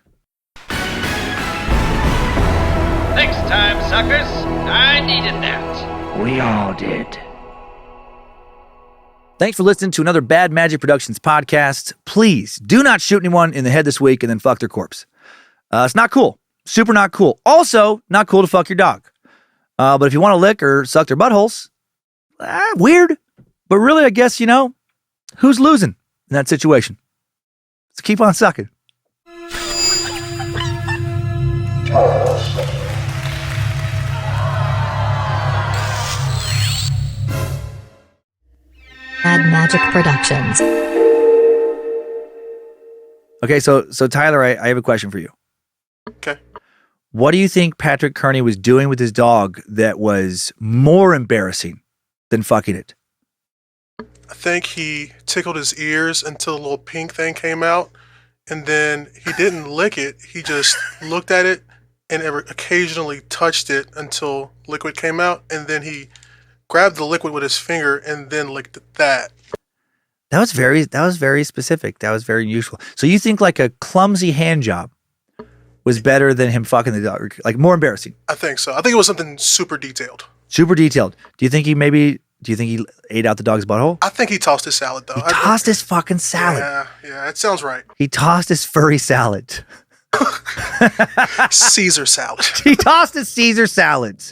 Next time, suckers. I needed that. We all did. Thanks for listening to another Bad Magic Productions podcast. Please do not shoot anyone in the head this week and then fuck their corpse. It's not cool. Super not cool. Also, not cool to fuck your dog. But if you want to lick or suck their buttholes, weird. But really, I guess, who's losing in that situation? So keep on sucking. Bad Magic Productions. Okay, so Tyler, I have a question for you. Okay. What do you think Patrick Kearney was doing with his dog that was more embarrassing than fucking it? I think he tickled his ears until the little pink thing came out, and then he didn't lick it. He just looked at it and occasionally touched it until liquid came out, and then he grabbed the liquid with his finger and then licked that. That was very specific. That was very unusual. So you think like a clumsy hand job was better than him fucking the dog, like more embarrassing? I think so. I think it was something super detailed. Super detailed. Do you think he ate out the dog's butthole? I think he tossed his salad, though. He tossed his fucking salad. Yeah, it sounds right. He tossed his furry salad. Caesar salad. He tossed his Caesar salad.